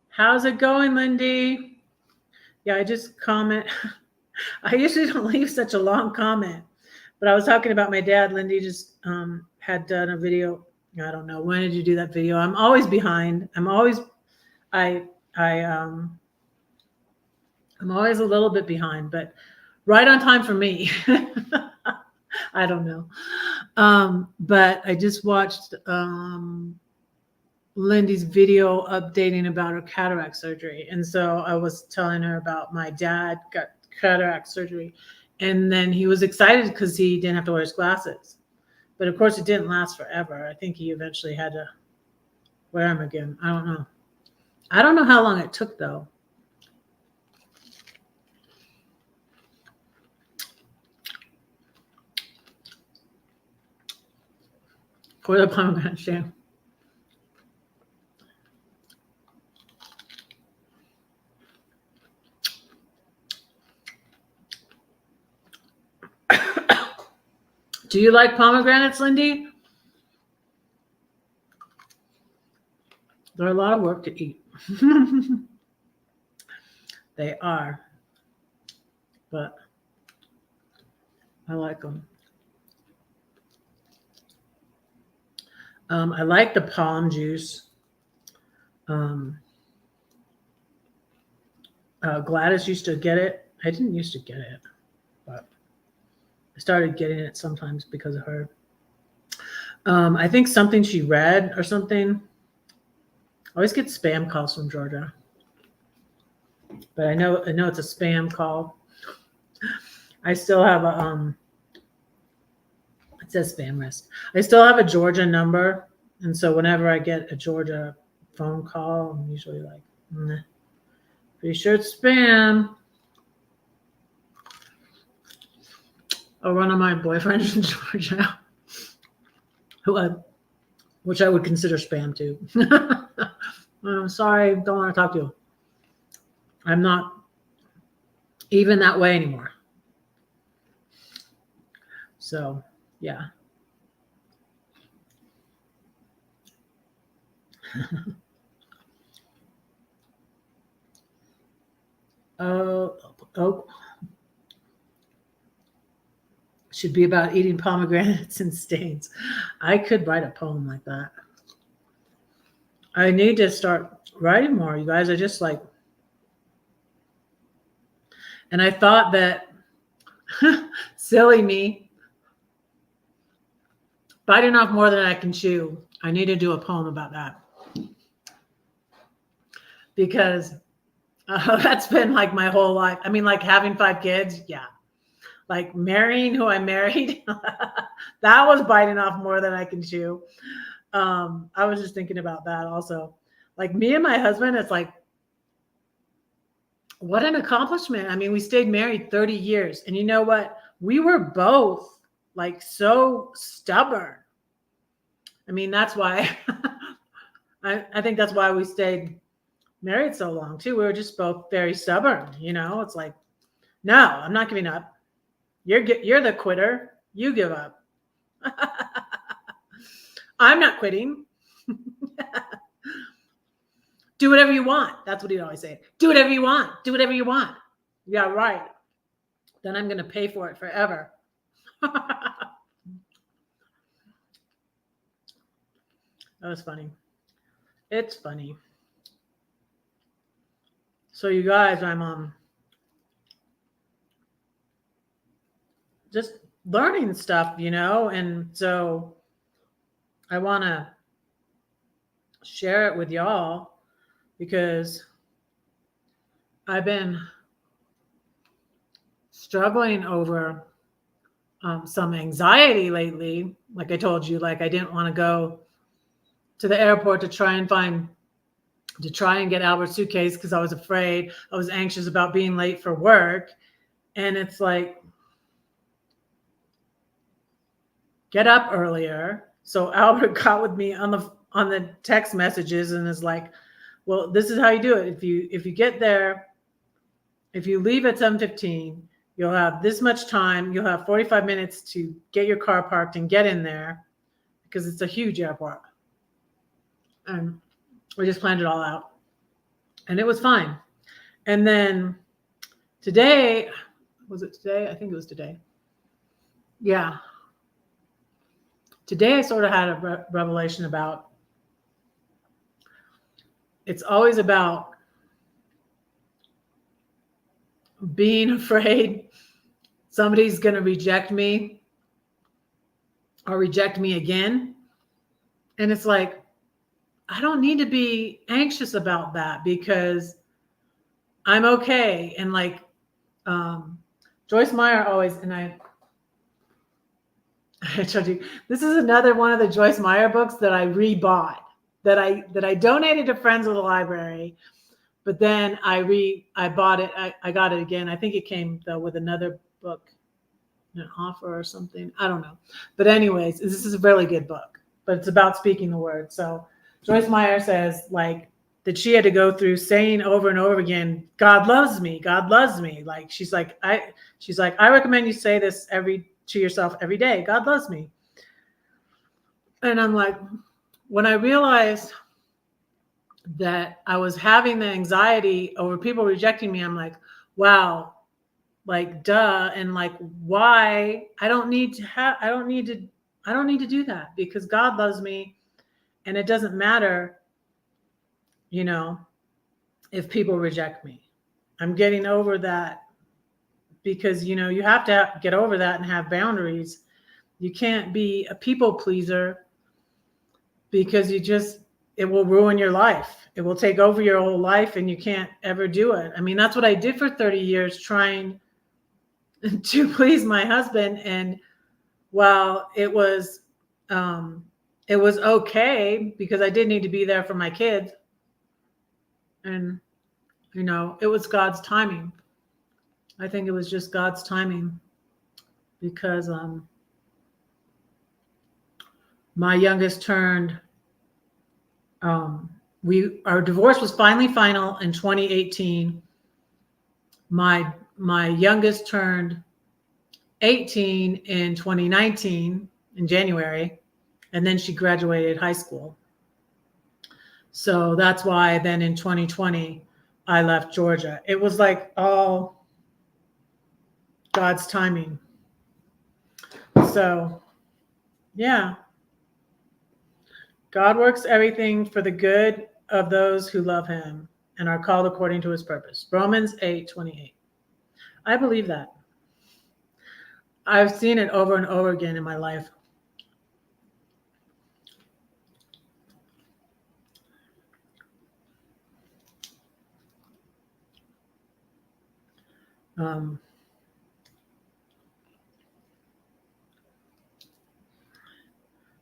How's it going, Lindy? Yeah, I just comment. I usually don't leave such a long comment, but I was talking about my dad. Lindy just had done a video. I don't know, when did you do that video? I'm always behind. I'm always a little bit behind, but right on time for me. I don't know. But I just watched Lindy's video updating about her cataract surgery. And so I was telling her about my dad got cataract surgery. And then he was excited because he didn't have to wear his glasses. But of course, it didn't last forever. I think he eventually had to wear them again. I don't know. I don't know how long it took, though. For the pomegranate jam. Do you like pomegranates, Lindy? They're a lot of work to eat. They are. But I like them. I like the palm juice. Gladys used to get it. I didn't used to get it, but I started getting it sometimes because of her. I think something she read or something. I always get spam calls from Georgia, but I know it's a spam call. I still have a it says spam risk. I still have a Georgia number, and so whenever I get a Georgia phone call, I'm usually like, pretty sure it's spam. Or one of my boyfriends in Georgia, which I would consider spam too. I'm sorry, don't want to talk to you. I'm not even that way anymore. So, yeah. Oh, should be about eating pomegranates and stains. I could write a poem like that. I need to start writing more, you guys. I just like, and I thought that, silly me, biting off more than I can chew. I need to do a poem about that. Because that's been like my whole life. I mean, like having 5 kids, yeah. Like marrying who I married, that was biting off more than I can chew. I was just thinking about that also. Like me and my husband, it's like, what an accomplishment. I mean, we stayed married 30 years. And you know what? We were both like so stubborn. I mean, that's why I think that's why we stayed married so long too. We were just both very stubborn. It's like, no, I'm not giving up. You're the quitter. You give up. I'm not quitting. Do whatever you want. That's what he'd always say. Do whatever you want. Do whatever you want. Yeah, right. Then I'm going to pay for it forever. That was funny. It's funny. So you guys, I'm just learning stuff, and so I want to share it with y'all because I've been struggling over some anxiety lately. Like I told you, like I didn't want to go to the airport to try and get Albert's suitcase because I was afraid. I was anxious about being late for work. And it's like, get up earlier. So Albert got with me on the text messages and is like, well, this is how you do it. If you get there, if you leave at 7:15, you'll have this much time. You'll have 45 minutes to get your car parked and get in there because it's a huge airport. And we just planned it all out. And it was fine. And then today, was it today? I think it was today. Yeah. Today I sort of had a revelation about it's always about being afraid somebody's going to reject me or reject me again. And it's like, I don't need to be anxious about that because I'm okay. And like Joyce Meyer always, and I told you, this is another one of the Joyce Meyer books that I rebought, that I donated to friends of the library, but then I bought it. I got it again. I think it came though with another book, an offer or something. I don't know. But anyways, this is a really good book, but it's about speaking the word. So Joyce Meyer says like that she had to go through saying over and over again, God loves me. God loves me. Like she's like, I recommend you say this to yourself every day. God loves me. And I'm like, when I realized that I was having the anxiety over people rejecting me, I'm like, wow, like duh. And like, why? I don't need to do that because God loves me. And it doesn't matter, if people reject me. I'm getting over that because, you have to get over that and have boundaries. You can't be a people pleaser because it will ruin your life. It will take over your whole life and you can't ever do it. I mean, that's what I did for 30 years trying to please my husband. And while it was okay because I did need to be there for my kids. And, it was God's timing. I think it was just God's timing because my youngest turned, our divorce was finally final in 2018. My youngest turned 18 in 2019 in January, and then she graduated high school. So that's why then in 2020, I left Georgia. It was like all God's timing. So, yeah. God works everything for the good of those who love him and are called according to his purpose. Romans 8:28. I believe that. I've seen it over and over again in my life.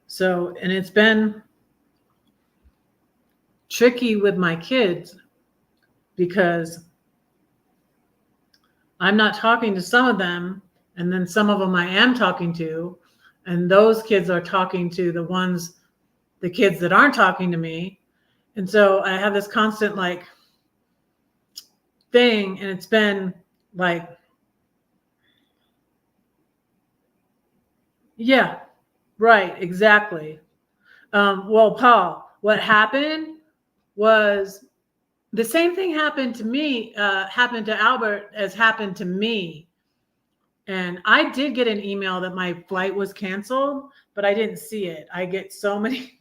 So, and it's been tricky with my kids because I'm not talking to some of them, and then some of them I am talking to, and those kids are talking to the kids that aren't talking to me. And so I have this constant like thing, and it's been like, yeah, right, exactly. Well, Paul, what happened was the same thing happened to me, happened to Albert as happened to me. And I did get an email that my flight was canceled, but I didn't see it. I get so many.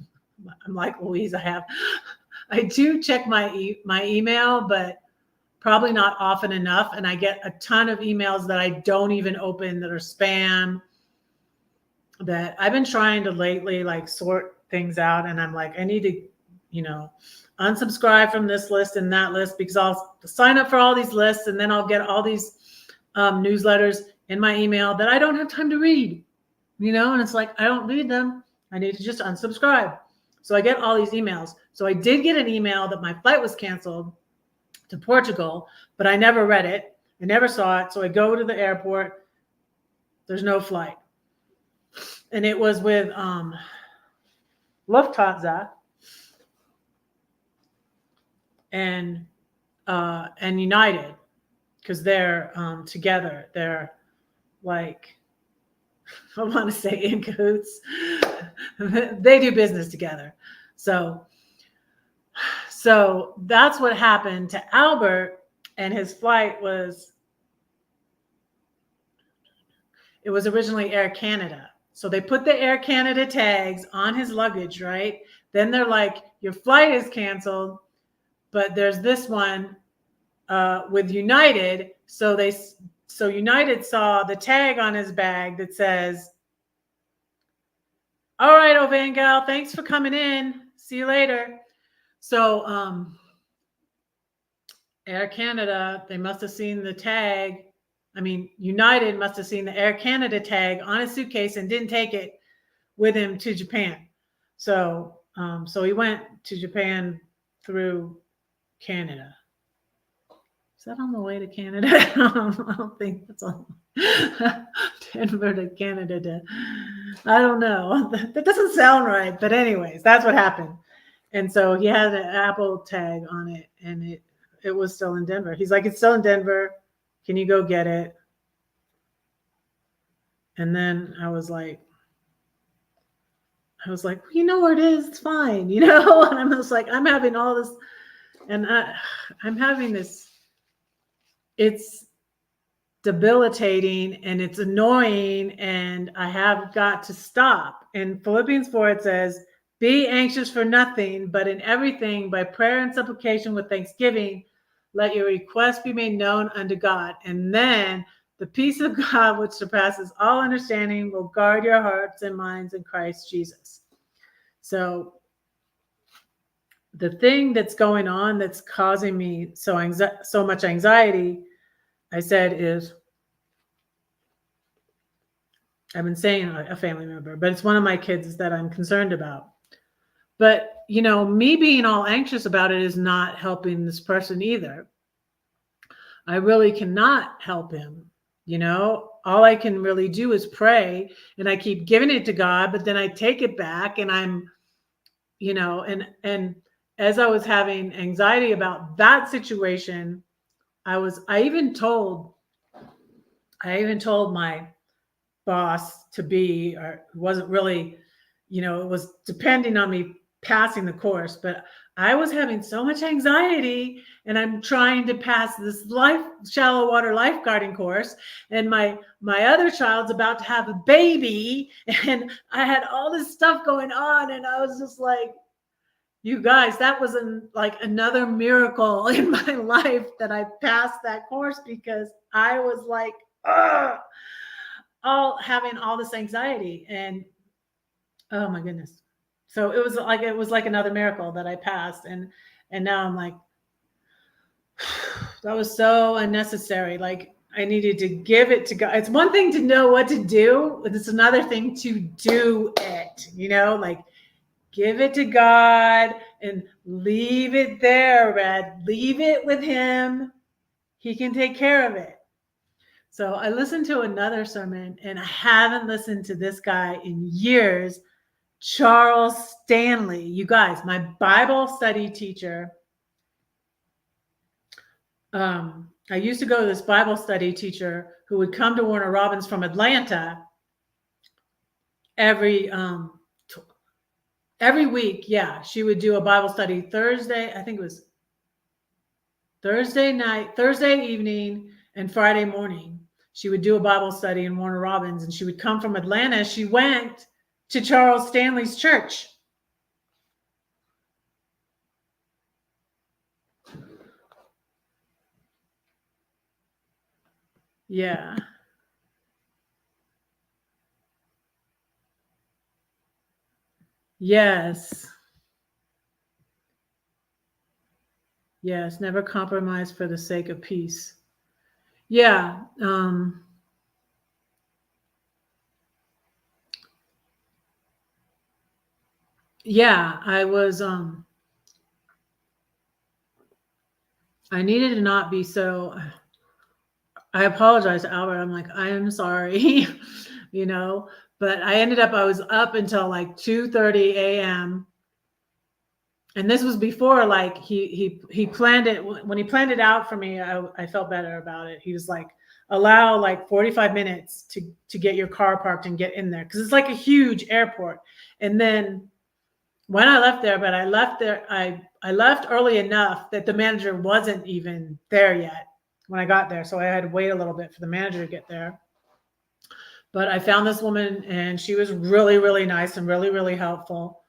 I'm like Louise. I do check my email, but probably not often enough. And I get a ton of emails that I don't even open that are spam. That I've been trying to lately like sort things out, and I'm like, I need to, unsubscribe from this list and that list because I'll sign up for all these lists and then I'll get all these newsletters in my email that I don't have time to read, and it's like, I don't read them. I need to just unsubscribe. So I get all these emails. So I did get an email that my flight was canceled to Portugal, but I never read it. I never saw it. So I go to the airport. There's no flight. And it was with Lufthansa and United, because they're together. They're like, I want to say in cahoots. They do business together. So that's what happened to Albert, and his flight was originally Air Canada. So they put the Air Canada tags on his luggage, right? Then they're like, your flight is canceled, but there's this one with United. So they so United saw the tag on his bag that says, "All right, Ovangal, thanks for coming in. See you later." So Air Canada, they must have seen the tag. I mean, United must have seen the Air Canada tag on his suitcase and didn't take it with him to Japan. So so he went to Japan through Canada. Is that on the way to Canada? I don't think that's on Denver to Canada. I don't know. That doesn't sound right. But anyways, that's what happened. And so he had an Apple tag on it, and it was still in Denver. He's like, "It's still in Denver. Can you go get it?" And then I was like, "You know where it is. It's fine." And I was like, I'm having all this, and I'm having this. It's debilitating and it's annoying, and I have got to stop. In Philippians 4, it says, "Be anxious for nothing, but in everything by prayer and supplication with thanksgiving, let your requests be made known unto God. And then the peace of God, which surpasses all understanding, will guard your hearts and minds in Christ Jesus." So the thing that's going on that's causing me so much anxiety, I said, is, I've been saying a family member, but it's one of my kids that I'm concerned about. But, me being all anxious about it is not helping this person either. I really cannot help him. All I can really do is pray, and I keep giving it to God, but then I take it back, and I'm, and as I was having anxiety about that situation, I even told my boss to be, or it wasn't really, it was depending on me passing the course, but I was having so much anxiety, and I'm trying to pass this shallow water lifeguarding course, and my other child's about to have a baby, and I had all this stuff going on, and I was just like, you guys, that was like another miracle in my life that I passed that course, because I was like, having all this anxiety, and oh my goodness. So it was like another miracle that I passed, and now I'm like, that was so unnecessary. Like, I needed to give it to God. It's one thing to know what to do, but it's another thing to do it, like, give it to God and leave it there, Red. Leave it with him. He can take care of it. So I listened to another sermon, and I haven't listened to this guy in years, Charles Stanley. You guys, my Bible study teacher. I used to go to this Bible study teacher who would come to Warner Robins from Atlanta every week. Yeah, she would do a Bible study Thursday. I think it was Thursday night, Thursday evening, and Friday morning. She would do a Bible study in Warner Robins, and she would come from Atlanta. She went to Charles Stanley's church. Yeah. Yes. Yes. Never compromise for the sake of peace. Yeah. Yeah, I was, I needed to not be so, I apologize to Albert. I'm like, I am sorry, but I was up until like 2:30 a.m. And this was before, like, he planned it. When he planned it out for me, I felt better about it. He was like, allow like 45 minutes to get your car parked and get in there, because it's like a huge airport. And then when I left there, but I left there, I left early enough that the manager wasn't even there yet when I got there. So I had to wait a little bit for the manager to get there. But I found this woman, and she was really, really nice and really, really helpful.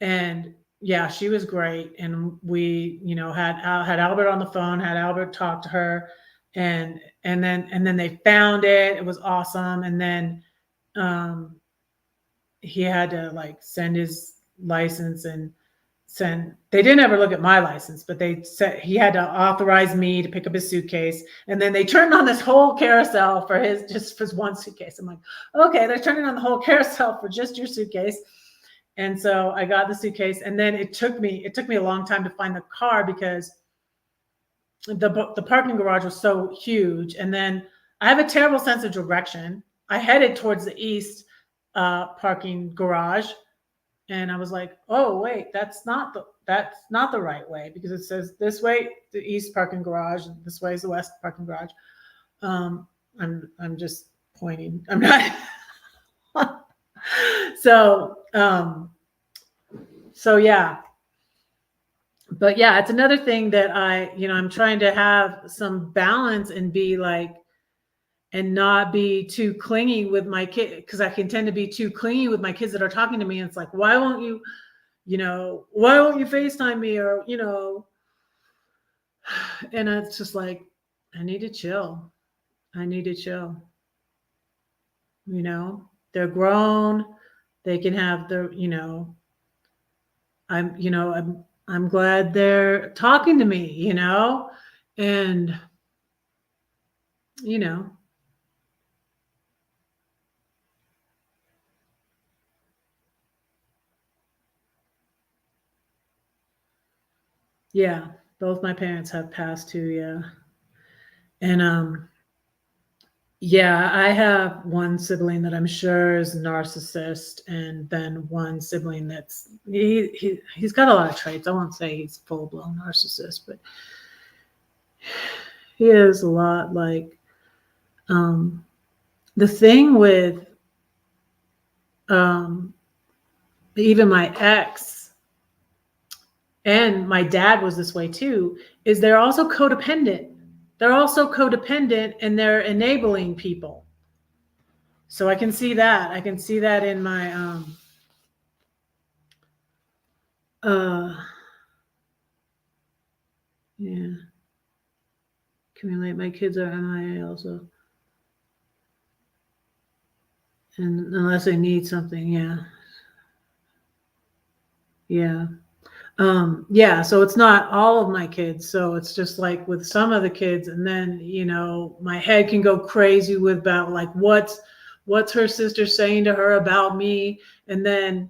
And yeah, she was great. And we, had Albert on the phone, had Albert talk to her, and then they found it. It was awesome. And then um, he had to like send his license and send. They didn't ever look at my license, but they said he had to authorize me to pick up his suitcase. And then they turned on this whole carousel for his one suitcase. I'm like, okay, they're turning on the whole carousel for just your suitcase. And so I got the suitcase, and then it took me a long time to find the car because the parking garage was so huge. And then I have a terrible sense of direction. I headed towards the east parking garage, and I was like, oh wait, that's not the right way, because it says this way the east parking garage, and this way is the west parking garage. I'm just pointing. I'm not. So yeah. But yeah, it's another thing that I'm trying to have some balance and be like, and not be too clingy with my kid, because I can tend to be too clingy with my kids that are talking to me. And it's like, why won't you FaceTime me, or, and it's just like, I need to chill. They're grown. They can have their, I'm glad they're talking to me, and, yeah, both my parents have passed too. Yeah. And, yeah, I have one sibling that I'm sure is a narcissist, and then one sibling that's he's got a lot of traits. I won't say he's full blown narcissist, but he is a lot like the thing with even my ex, and my dad was this way too, is they're also codependent. And they're enabling people. So I can see that. I can see that in my yeah. Accumulate, my kids are MIA also. And unless they need something, yeah. Yeah. Yeah, so it's not all of my kids. So it's just like with some of the kids, and then, my head can go crazy with about like what's her sister saying to her about me. And then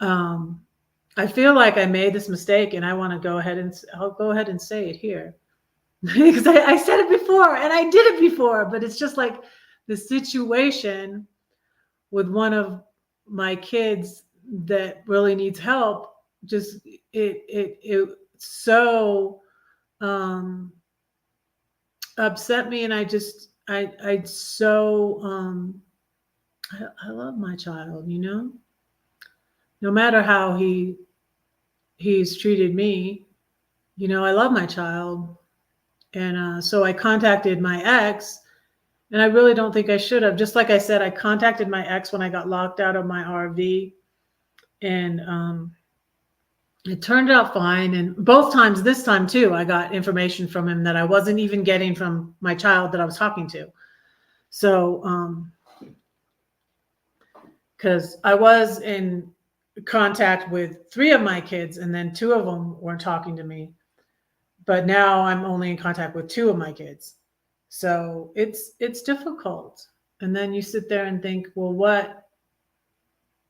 I feel like I made this mistake, and I want to I'll go ahead and say it here. Because I said it before, and I did it before, but it's just like the situation with one of my kids that really needs help. Just it so upset me, and I love my child, no matter how he's treated me, I love my child. And so I contacted my ex, and I really don't think I should have. Just like I said, I contacted my ex when I got locked out of my RV, and it turned out fine. And both times, this time too, I got information from him that I wasn't even getting from my child that I was talking to. So, because I was in contact with 3 of my kids, and then 2 of them weren't talking to me. But now I'm only in contact with 2 of my kids. So it's difficult. And then you sit there and think, well,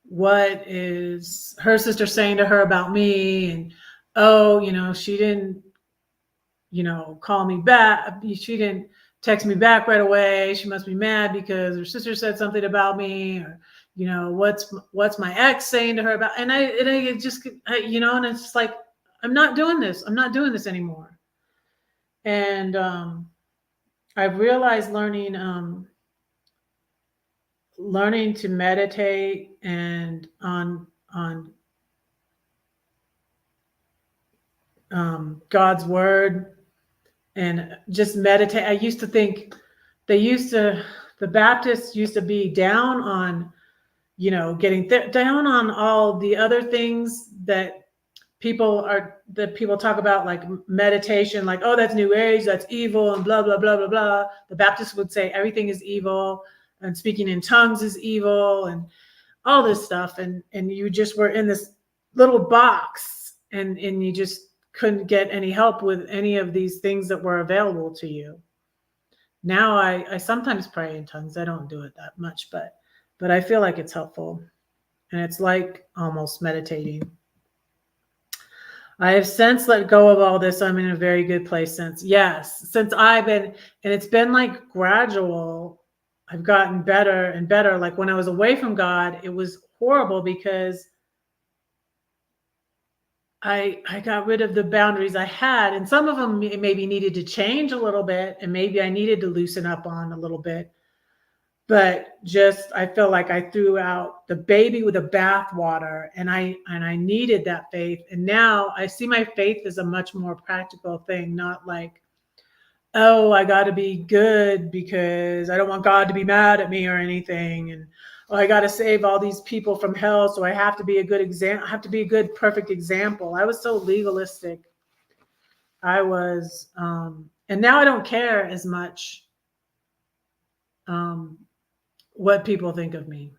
what is her sister saying to her about me? And, oh, she didn't, call me back. She didn't text me back right away. She must be mad because her sister said something about me, or, what's my ex saying to her about, and I just, and it's just like, I'm not doing this. I'm not doing this anymore. And I've realized learning to meditate and on God's word, and just meditate. I used to think the Baptists used to be down on, getting down on all the other things that people talk about like meditation, like, oh, that's new age, that's evil, and blah, blah, blah, blah, blah. The Baptists would say everything is evil and speaking in tongues is evil and all this stuff. And you just were in this little box and you just couldn't get any help with any of these things that were available to you. Now I sometimes pray in tongues. I don't do it that much, but I feel like it's helpful. And it's like almost meditating. I have since let go of all this. I'm in a very good place since. Yes, since I've been, and it's been like gradual. I've gotten better and better. Like when I was away from God, it was horrible because I got rid of the boundaries I had, and some of them maybe needed to change a little bit, and maybe I needed to loosen up on a little bit. But just, I feel like I threw out the baby with the bathwater, and I needed that faith. And now I see my faith as a much more practical thing, not like, oh, I got to be good because I don't want God to be mad at me or anything. And oh, I got to save all these people from hell, so I have to be a good example. I have to be a good, perfect example. I was so legalistic. I was, and now I don't care as much what people think of me,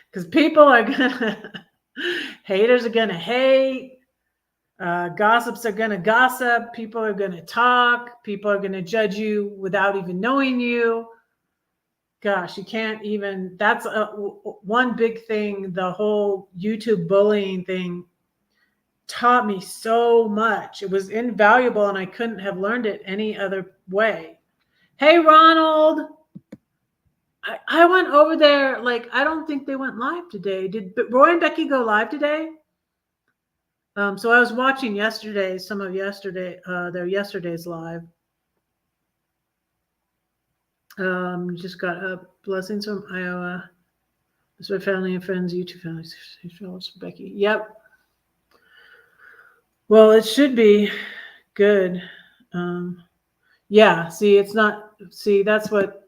because people are gonna, haters are gonna hate, gossips are gonna gossip, people are gonna talk, people are gonna judge you without even knowing you. Gosh, you can't even, that's one big thing. The whole YouTube bullying thing taught me so much. It was invaluable, and I couldn't have learned it any other way. Hey, Ronald. I went over there, like, I don't think they went live today. Did Roy and Becky go live today? So I was watching yesterday, their yesterday's live. Just got up. Blessings from Iowa. That's my family and friends, YouTube family. Becky. Yep. Well, it should be good. Yeah, see, it's not, see, that's what,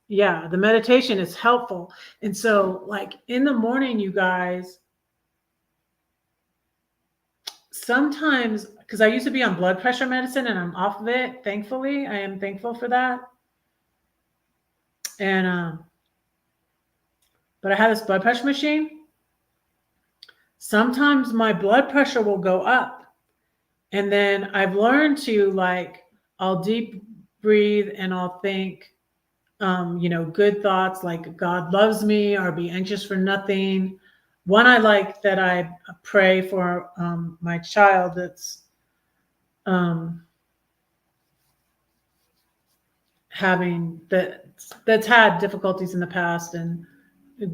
yeah, the meditation is helpful. And so, like, in the morning, you guys, sometimes, because I used to be on blood pressure medicine and I'm off of it, thankfully. I am thankful for that. And, but I have this blood pressure machine. Sometimes my blood pressure will go up. And then I've learned to, like, I'll deep breathe and I'll think, good thoughts like God loves me, or be anxious for nothing. One I like that I pray for my child that's that's had difficulties in the past and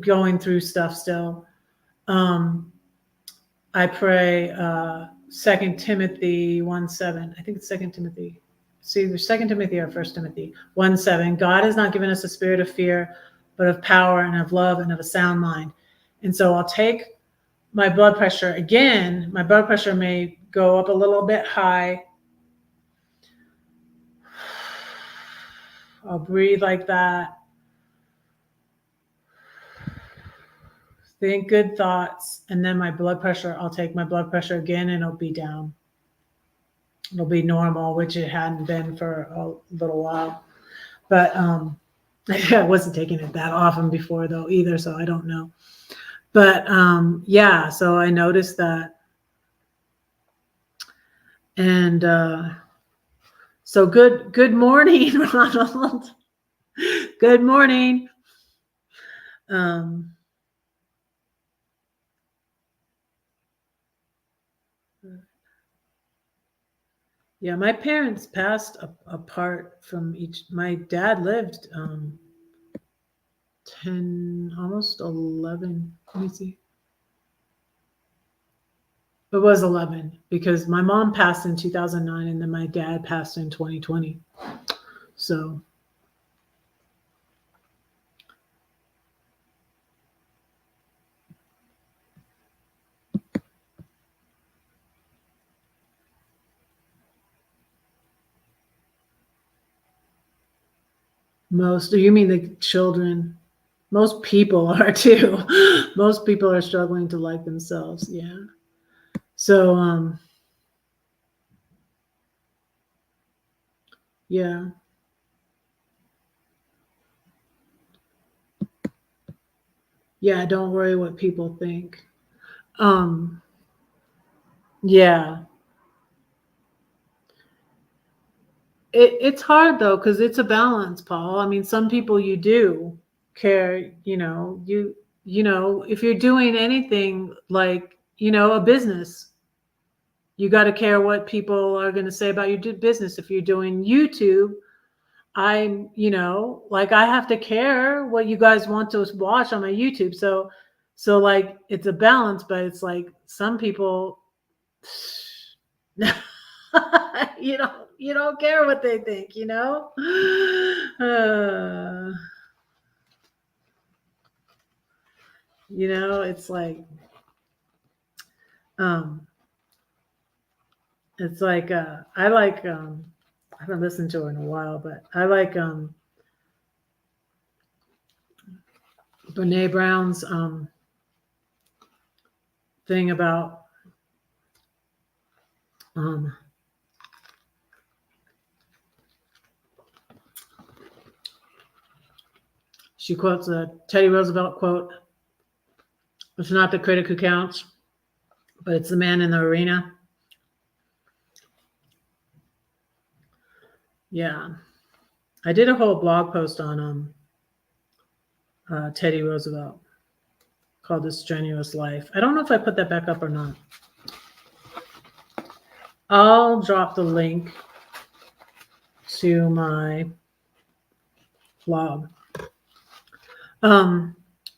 going through stuff still. I pray 2 Timothy 1:7. I think it's 2 Timothy. See, either 2 Timothy or 1 Timothy 1:7. God has not given us a spirit of fear, but of power and of love and of a sound mind. And so I'll take my blood pressure again. My blood pressure may go up a little bit high. I'll breathe like that. Think good thoughts. And then my blood pressure, I'll take my blood pressure again and it'll be down. It'll be normal, which it hadn't been for a little while. But I wasn't taking it that often before though either, so I don't know. But yeah, so I noticed that. And so good morning, Ronald. Good morning. Yeah, my parents passed apart from each. My dad lived 10, almost 11. Let me see. It was 11 because my mom passed in 2009 and then my dad passed in 2020. So. Most, you mean the children? Most people are too. Most people are struggling to like themselves. Yeah. So, yeah. Yeah, don't worry what people think. Um, yeah. It's hard though, because it's a balance, Paul. I mean, some people you do care, if you're doing anything like, a business, you got to care what people are going to say about your business. If you're doing YouTube, like I have to care what you guys want to watch on my YouTube. So like it's a balance, but it's like some people you don't care what they think, Uh, it's like um it's like I like I haven't listened to her in a while, but I like Brene Brown's thing about um she quotes a Teddy Roosevelt quote. It's not the critic who counts, but it's the man in the arena. Yeah. I did a whole blog post on Teddy Roosevelt called The Strenuous Life. I don't know if I put that back up or not. I'll drop the link to my blog.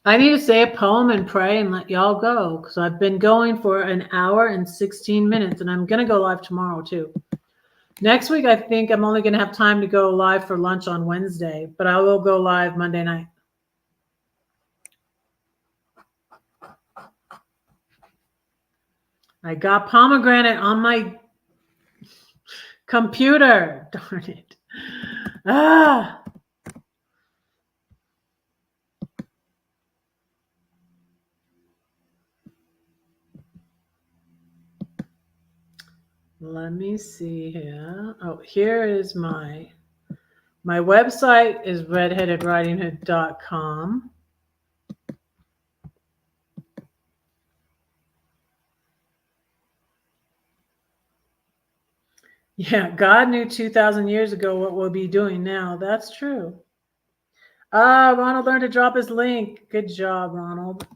I need to say a poem and pray and let y'all go because I've been going for an hour and 16 minutes and I'm going to go live tomorrow too. Next week, I think I'm only going to have time to go live for lunch on Wednesday, but I will go live Monday night. I got pomegranate on my computer. Darn it. Ah. Let me see here. Oh, here is my website is redheadedridinghood.com. Yeah, God knew 2,000 years ago what we'll be doing now. That's true. Ronald learned to drop his link. Good job, Ronald.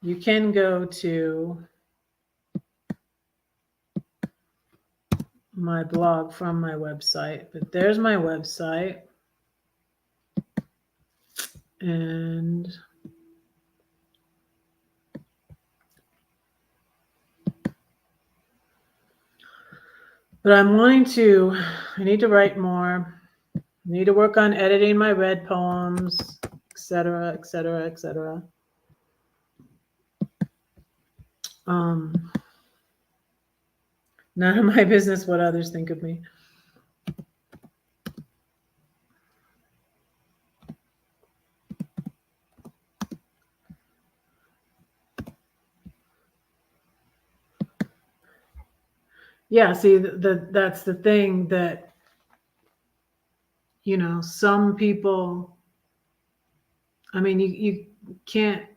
You can go to my blog from my website, but there's my website. And but I need to write more. I need to work on editing my red poems, etc., etc., etc. None of my business what others think of me. Yeah, see, that's the thing that, some people, I mean, you can't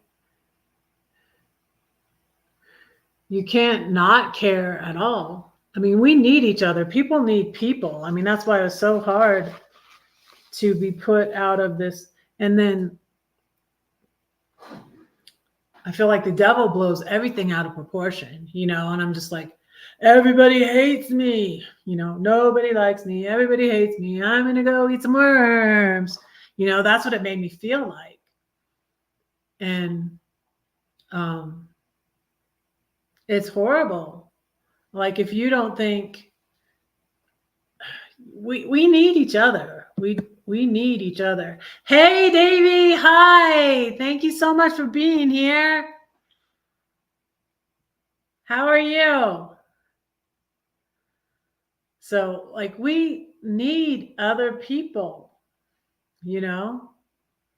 not care at all. I mean, we need each other. People need people. I mean, that's why it was so hard to be put out of this. And then I feel like the devil blows everything out of proportion, and I'm just like, everybody hates me, nobody likes me, everybody hates me, I'm gonna go eat some worms, that's what it made me feel like. And it's horrible. Like, if you don't think we need each other, we need each other. Hey, Davey, hi, thank you so much for being here. How are you? So, like, we need other people. you know?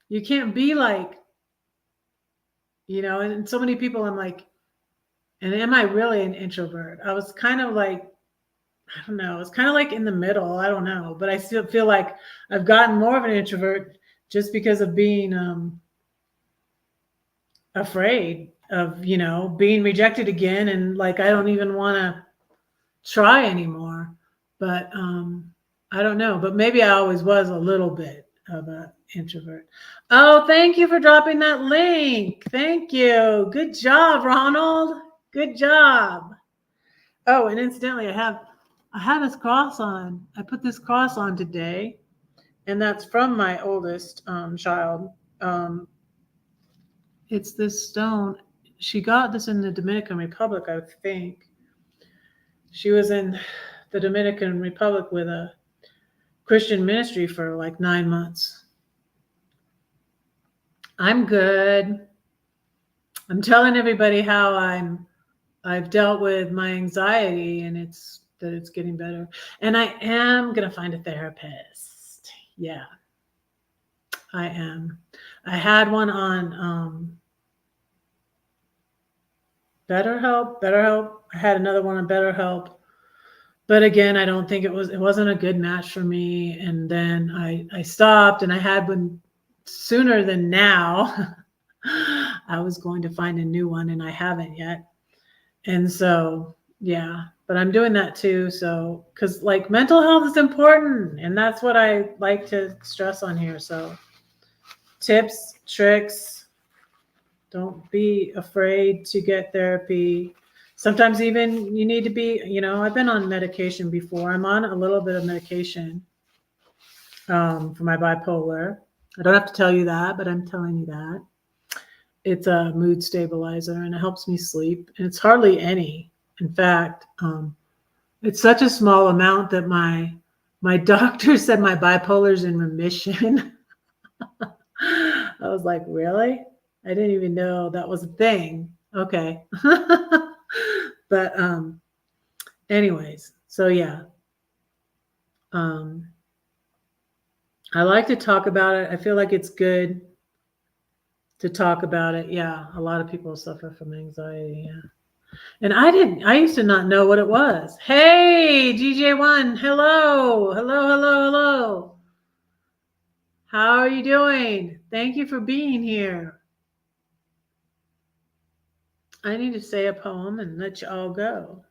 You can't be like, and so many people I'm like, and am I really an introvert? I was kind of like, I don't know, it's kind of like in the middle. I don't know, but I still feel like I've gotten more of an introvert just because of being afraid of, being rejected again, and like I don't even want to try anymore. But I don't know, but maybe I always was a little bit of an introvert. Oh, thank you for dropping that link. Thank you. Good job, Ronald. Good job. Oh, and incidentally, I have this cross on. I put this cross on today, and that's from my oldest child. Um, it's this stone. She got this in the Dominican Republic, I think. She was in the Dominican Republic with a Christian ministry for like 9 months. I'm good. I'm telling everybody how I've dealt with my anxiety, and it's getting better. And I am gonna find a therapist. Yeah, I am. I had one on BetterHelp. I had another one on BetterHelp. But again, I don't think it wasn't a good match for me. And then I stopped, and I had one sooner than now. I was going to find a new one, and I haven't yet. And so, yeah, but I'm doing that too. So, because like mental health is important, and that's what I like to stress on here. So, tips, tricks, don't be afraid to get therapy. Sometimes even you need to be, I've been on medication before. I'm on a little bit of medication for my bipolar. I don't have to tell you that, but I'm telling you that. It's a mood stabilizer, and it helps me sleep. And it's hardly any. In fact, it's such a small amount that my doctor said my bipolar's in remission. I was like, really? I didn't even know that was a thing. Okay. But anyways, so yeah. I like to talk about it. I feel like it's good to talk about it. Yeah, a lot of people suffer from anxiety. Yeah. And I used to not know what it was. Hey, DJ1, hello, hello, hello, hello. How are you doing? Thank you for being here. I need to say a poem and let you all go.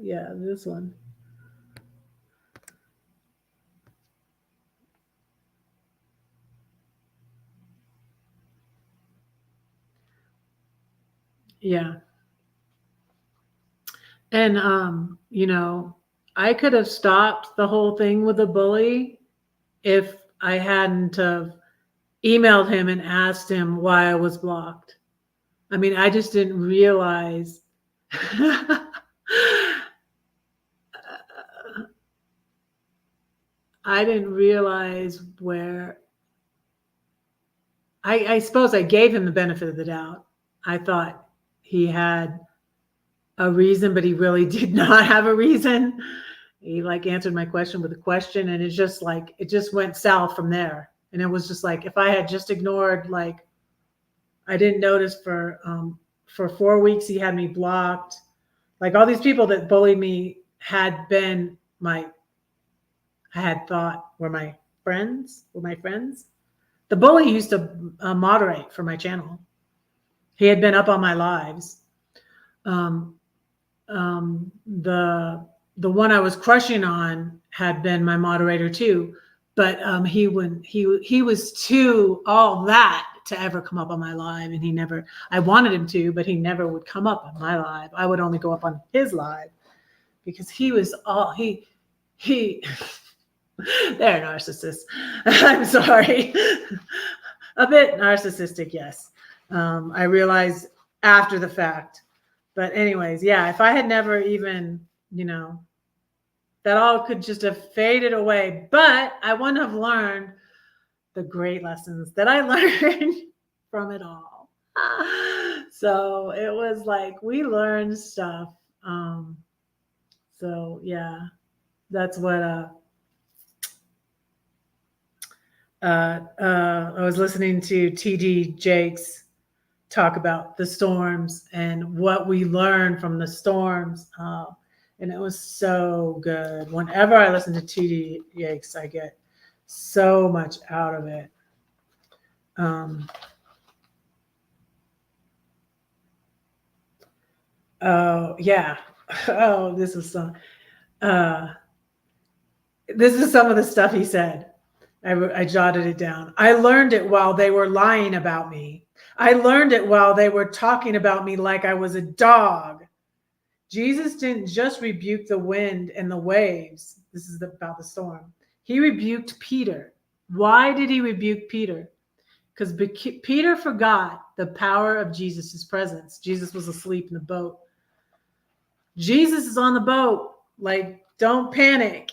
Yeah, this one. Yeah. And I could have stopped the whole thing with the bully if I hadn't have emailed him and asked him why I was blocked. I mean, I just didn't realize. I didn't realize where. I suppose I gave him the benefit of the doubt. I thought he had a reason, but he really did not have a reason. He like answered my question with a question, and it's just like it just went south from there. And it was just like if I had just ignored, like I didn't notice for 4 weeks he had me blocked. Like all these people that bullied me had been I had thought were my friends. The bully used to moderate for my channel. He had been up on my lives. Um, the one I was crushing on had been my moderator too, but he was too all that to ever come up on my live, and he never. I wanted him to, but he never would come up on my live. I would only go up on his live because he was all he. They're narcissists. I'm sorry. A bit narcissistic, yes. I realized after the fact. But anyways, yeah, if I had never even, that all could just have faded away. But I wouldn't have learned the great lessons that I learned from it all. So it was like we learned stuff. So yeah, that's what I was listening to TD Jakes talk about the storms and what we learned from the storms. And it was so good. Whenever I listen to TD Jakes, I get so much out of it. Oh yeah. Oh, this is some. This is some of the stuff he said. I jotted it down. I learned it while they were lying about me. I learned it while they were talking about me like I was a dog. Jesus didn't just rebuke the wind and the waves. This is about the storm. He rebuked Peter. Why did he rebuke Peter? Because Peter forgot the power of Jesus' presence. Jesus was asleep in the boat. Jesus is on the boat. Like, don't panic.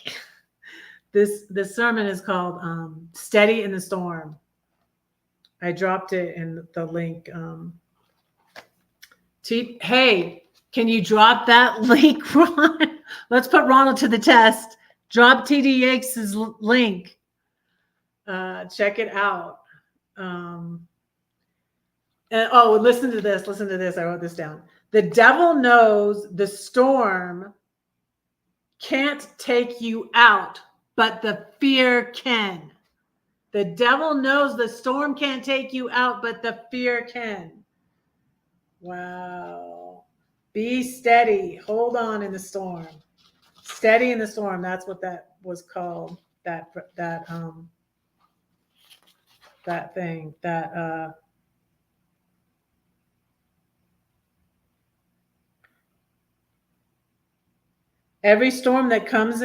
This sermon is called Steady in the Storm. I dropped it in the link. Hey, can you drop that link, Ron? Let's put Ronald to the test. Drop TD Yakes' link. Check it out. And listen to this. Listen to this. I wrote this down. The devil knows the storm can't take you out, but the fear can. The devil knows the storm can't take you out, but the fear can. Wow. Be steady. Hold on in the storm. Steady in the storm. That's what that was called. That thing. Every storm that comes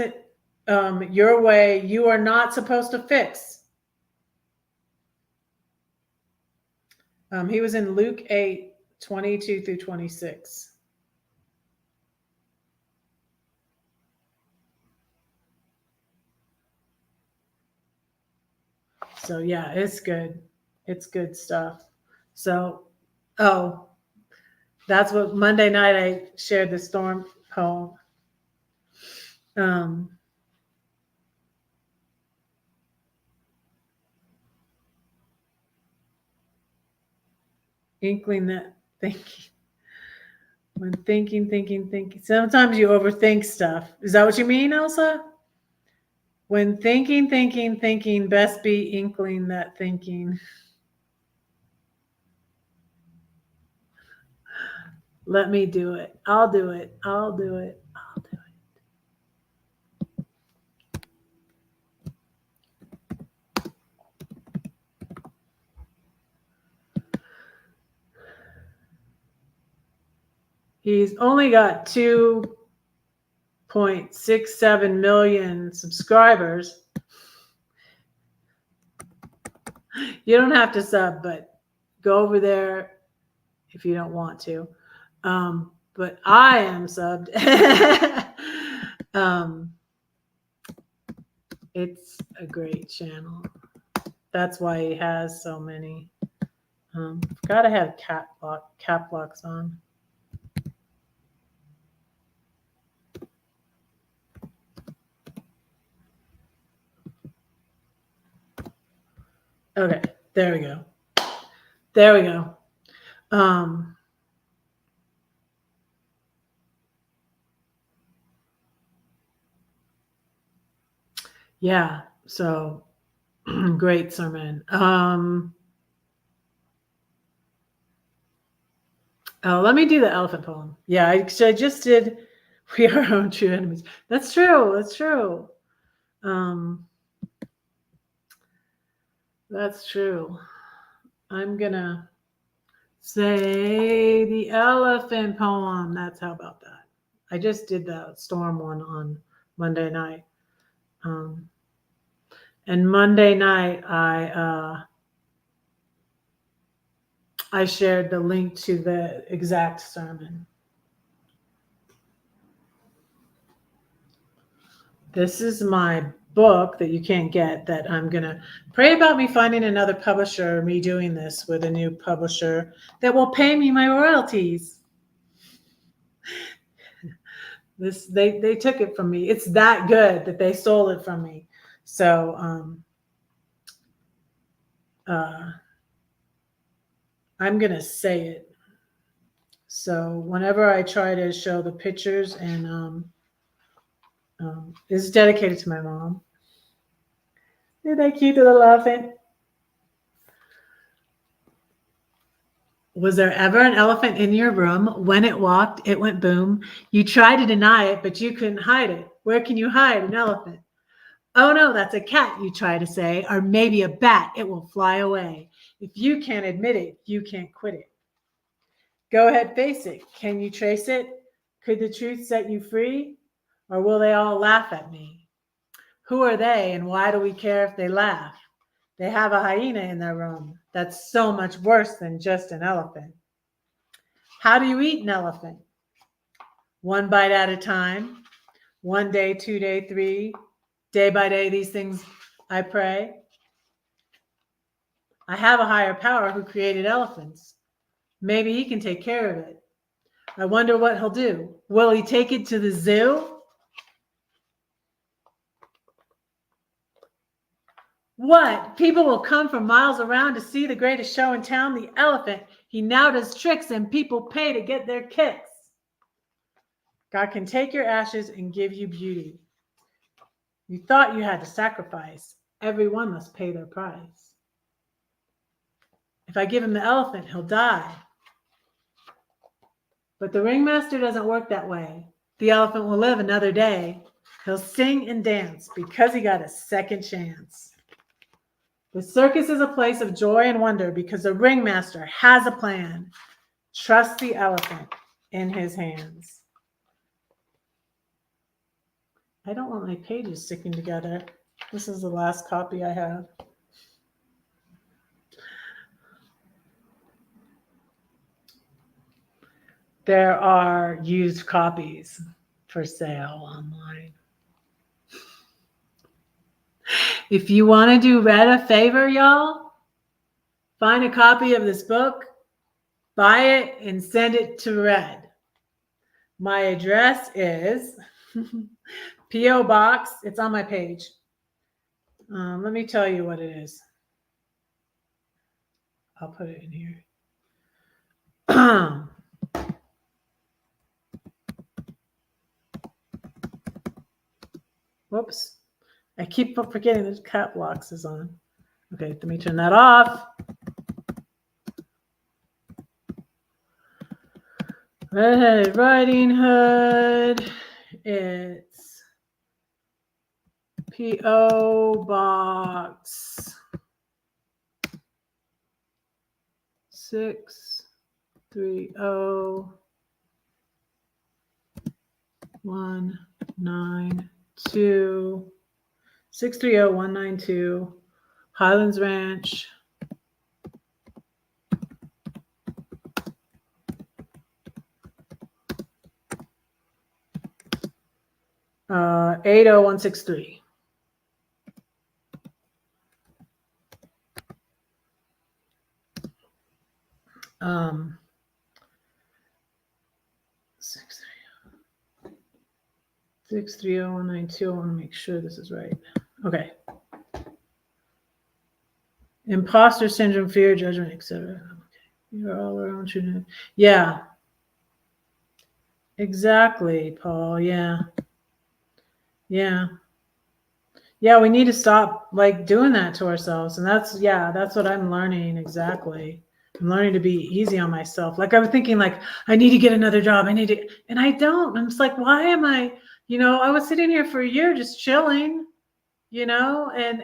your way, you are not supposed to fix. He was in Luke 8, 22 through 26. So yeah, it's good. It's good stuff. So, that's what Monday night I shared the storm poem. Inkling that thinking. When thinking. Sometimes you overthink stuff. Is that what you mean, Elsa? When thinking, best be inkling that thinking. Let me do it. I'll do it. He's only got 2.67 million subscribers. You don't have to sub, but go over there if you don't want to. But I am subbed. It's a great channel. That's why he has so many. Gotta have cap locks on. Okay, there we go. Yeah, so great sermon. Let me do the elephant poem. Yeah, I just did We Are Our Own True Enemies. That's true. That's true. I'm gonna say the elephant poem. How about that? I just did the storm one on Monday night. And Monday night I shared the link to the exact sermon. This is my book that you can't get that I'm going to pray about me finding another publisher, me doing this with a new publisher that will pay me my royalties. They took it from me. It's that good that they stole it from me. So I'm going to say it. So whenever I try to show the pictures, and this is dedicated to my mom. Isn't that cute little elephant? Was there ever an elephant in your room? When it walked, it went boom. You tried to deny it, but you couldn't hide it. Where can you hide an elephant? Oh no, that's a cat, you try to say, or maybe a bat. It will fly away. If you can't admit it, you can't quit it. Go ahead, face it. Can you trace it? Could the truth set you free? Or will they all laugh at me? Who are they, and why do we care if they laugh? They have a hyena in their room. That's so much worse than just an elephant. How do you eat an elephant? One bite at a time. 1 day, 2 day, 3. Day by day, these things I pray. I have a higher power who created elephants. Maybe he can take care of it. I wonder what he'll do. Will he take it to the zoo? What? People will come from miles around to see the greatest show in town, the elephant. He now does tricks and people pay to get their kicks. God can take your ashes and give you beauty. You thought you had to sacrifice. Everyone must pay their price. If I give him the elephant, he'll die. But the ringmaster doesn't work that way. The elephant will live another day. He'll sing and dance because he got a second chance. The circus is a place of joy and wonder because the ringmaster has a plan. Trust the elephant in his hands. I don't want my pages sticking together. This is the last copy I have. There are used copies for sale online. If you want to do Red a favor, y'all, find a copy of this book, buy it, and send it to Red. My address is P.O. Box. It's on my page. Let me tell you what it is. I'll put it in here. Whoops. I keep forgetting the cap locks is on. Okay, let me turn that off. Red Riding Hood. It's P.O. Box 630-192 Highlands Ranch, uh, 80163. Um, 630-192. I want to make sure this is right. Okay. Imposter syndrome, fear, judgment, etc. Okay. You're all around true. Yeah. Exactly, Paul. Yeah. Yeah. Yeah, we need to stop like doing that to ourselves. And that's what I'm learning. Exactly. I'm learning to be easy on myself. Like I was thinking like, I need to get another job. And I don't. I'm just like, why am I, I was sitting here for a year just chilling, and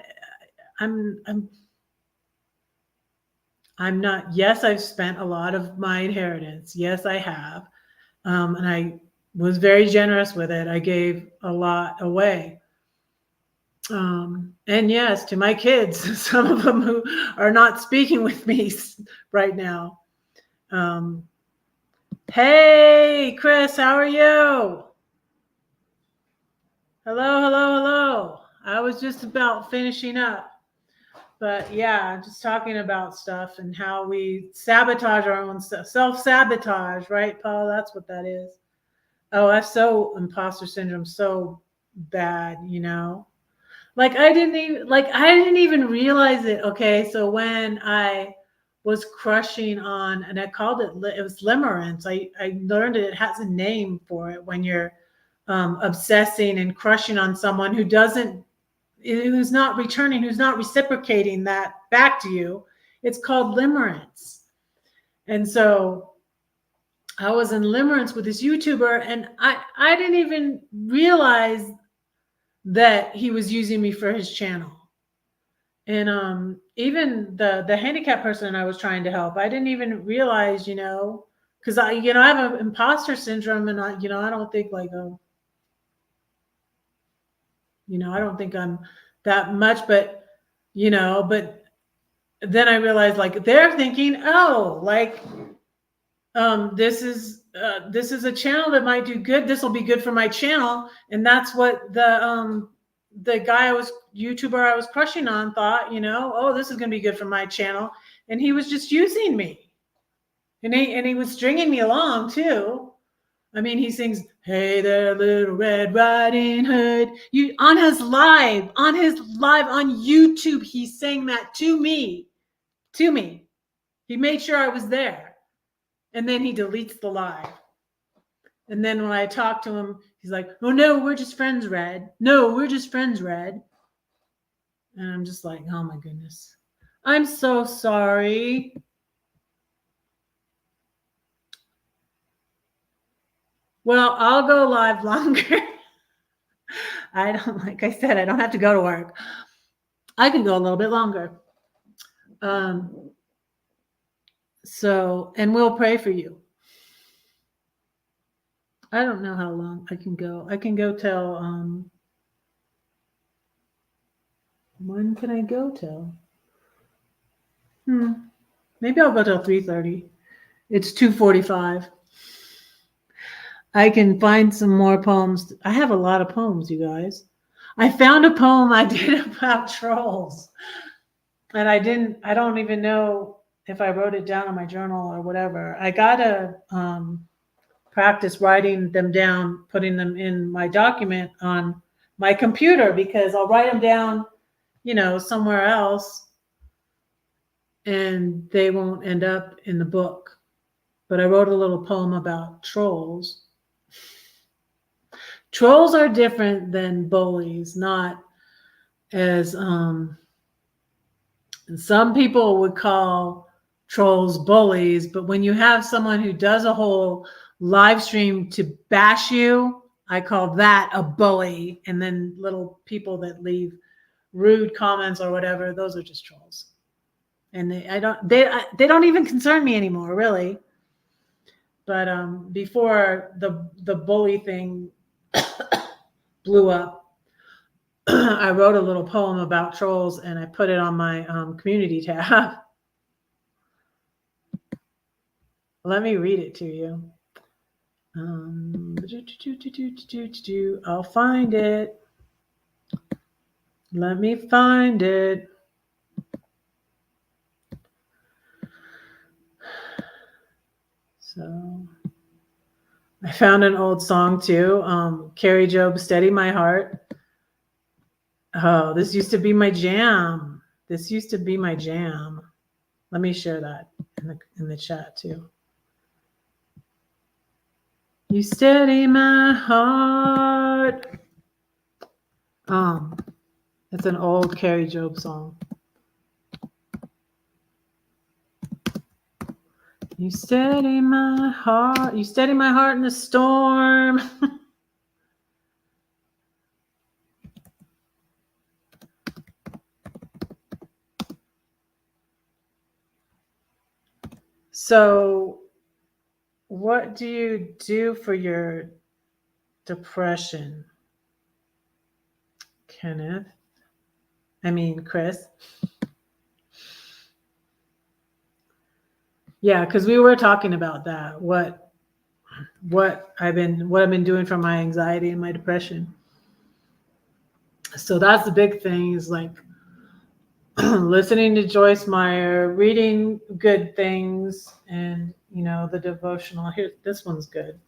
I'm not, yes, I've spent a lot of my inheritance. Yes, I have. And I was very generous with it. I gave a lot away. And yes, to my kids, some of them who are not speaking with me right now. Hey, Chris, how are you? Hello. I was just about finishing up. But yeah, just talking about stuff and how we sabotage our own stuff. Self-sabotage, right, Paul? That's what that is. Oh, that's so imposter syndrome, so bad, you know? I didn't even realize it. Okay, so when I was crushing on, and I called it was limerence. I learned it has a name for it when you're obsessing and crushing on someone who's not returning, who's not reciprocating that back to you. It's called limerence. And so I was in limerence with this YouTuber, and I didn't even realize that he was using me for his channel. And even the handicapped person I was trying to help, I didn't even realize, because I have an imposter syndrome, and I don't think like, I don't think I'm that much, but but then I realized like they're thinking, oh, like this is a channel that might do good. This will be good for my channel, and that's what the YouTuber I was crushing on thought. Oh, this is gonna be good for my channel, and he was just using me, and he was stringing me along too. I mean, he sings, "Hey there, little Red Riding Hood." On his live on YouTube, he sang that to me. He made sure I was there, and then he deletes the live. And then when I talk to him, he's like, "Oh no, we're just friends, Red. No, we're just friends, Red." And I'm just like, "Oh my goodness, I'm so sorry." Well, I'll go live longer. Like I said, I don't have to go to work. I can go a little bit longer. And we'll pray for you. I don't know how long I can go. I can go till, when can I go till? Maybe I'll go till 3:30. It's 2:45. I can find some more poems. I have a lot of poems, you guys. I found a poem I did about trolls. And I don't even know if I wrote it down in my journal or whatever. I gotta practice writing them down, putting them in my document on my computer, because I'll write them down, somewhere else, and they won't end up in the book. But I wrote a little poem about trolls. Trolls are different than bullies, not as some people would call trolls bullies, but when you have someone who does a whole live stream to bash you, I call that a bully. And then little people that leave rude comments or whatever, those are just trolls. And they don't even concern me anymore, really. But before the bully thing blew up, I wrote a little poem about trolls, and I put it on my community tab. Let me read it to you. I'll find it. Let me find it. So I found an old song too. Carrie Job, "Steady My Heart." Oh, this used to be my jam. Let me share that in the chat too. You steady my heart. It's an old Carrie Job song. You steady my heart. You steady my heart in the storm. So, what do you do for your depression, Kenneth? Chris. Yeah, because we were talking about that. What I've been doing for my anxiety and my depression. So that's the big thing, is like listening to Joyce Meyer, reading good things, and the devotional. Here, this one's good.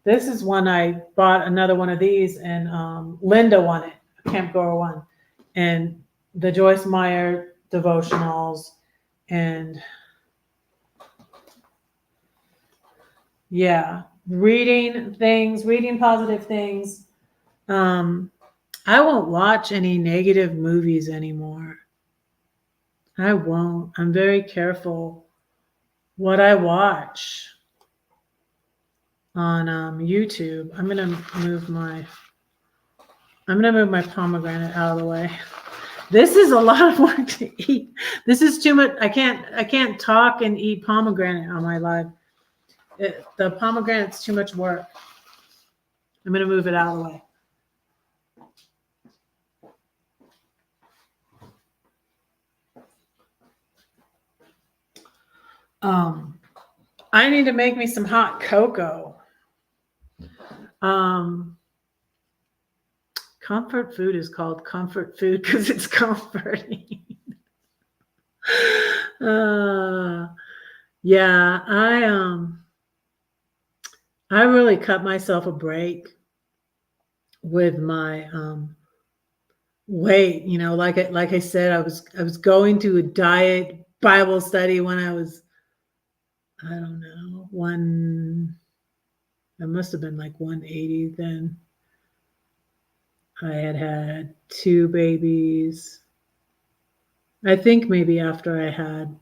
This is one I bought, another one of these, and Linda won it, Camp Goer one, and the Joyce Meyer devotionals, and yeah, reading positive things. I won't watch any negative movies anymore. I won't. I'm very careful what I watch on YouTube. I'm gonna move my pomegranate out of the way. This is a lot of work to eat. This is too much. I can't talk and eat pomegranate on my live. The pomegranate's too much work. I'm gonna move it out of the way. I need to make me some hot cocoa. Comfort food is called comfort food because it's comforting. Yeah, I really cut myself a break with my weight. Like I said, I was going to a diet Bible study when I was, I don't know, I must have been like 180 then. I had 2 babies. I think maybe after I had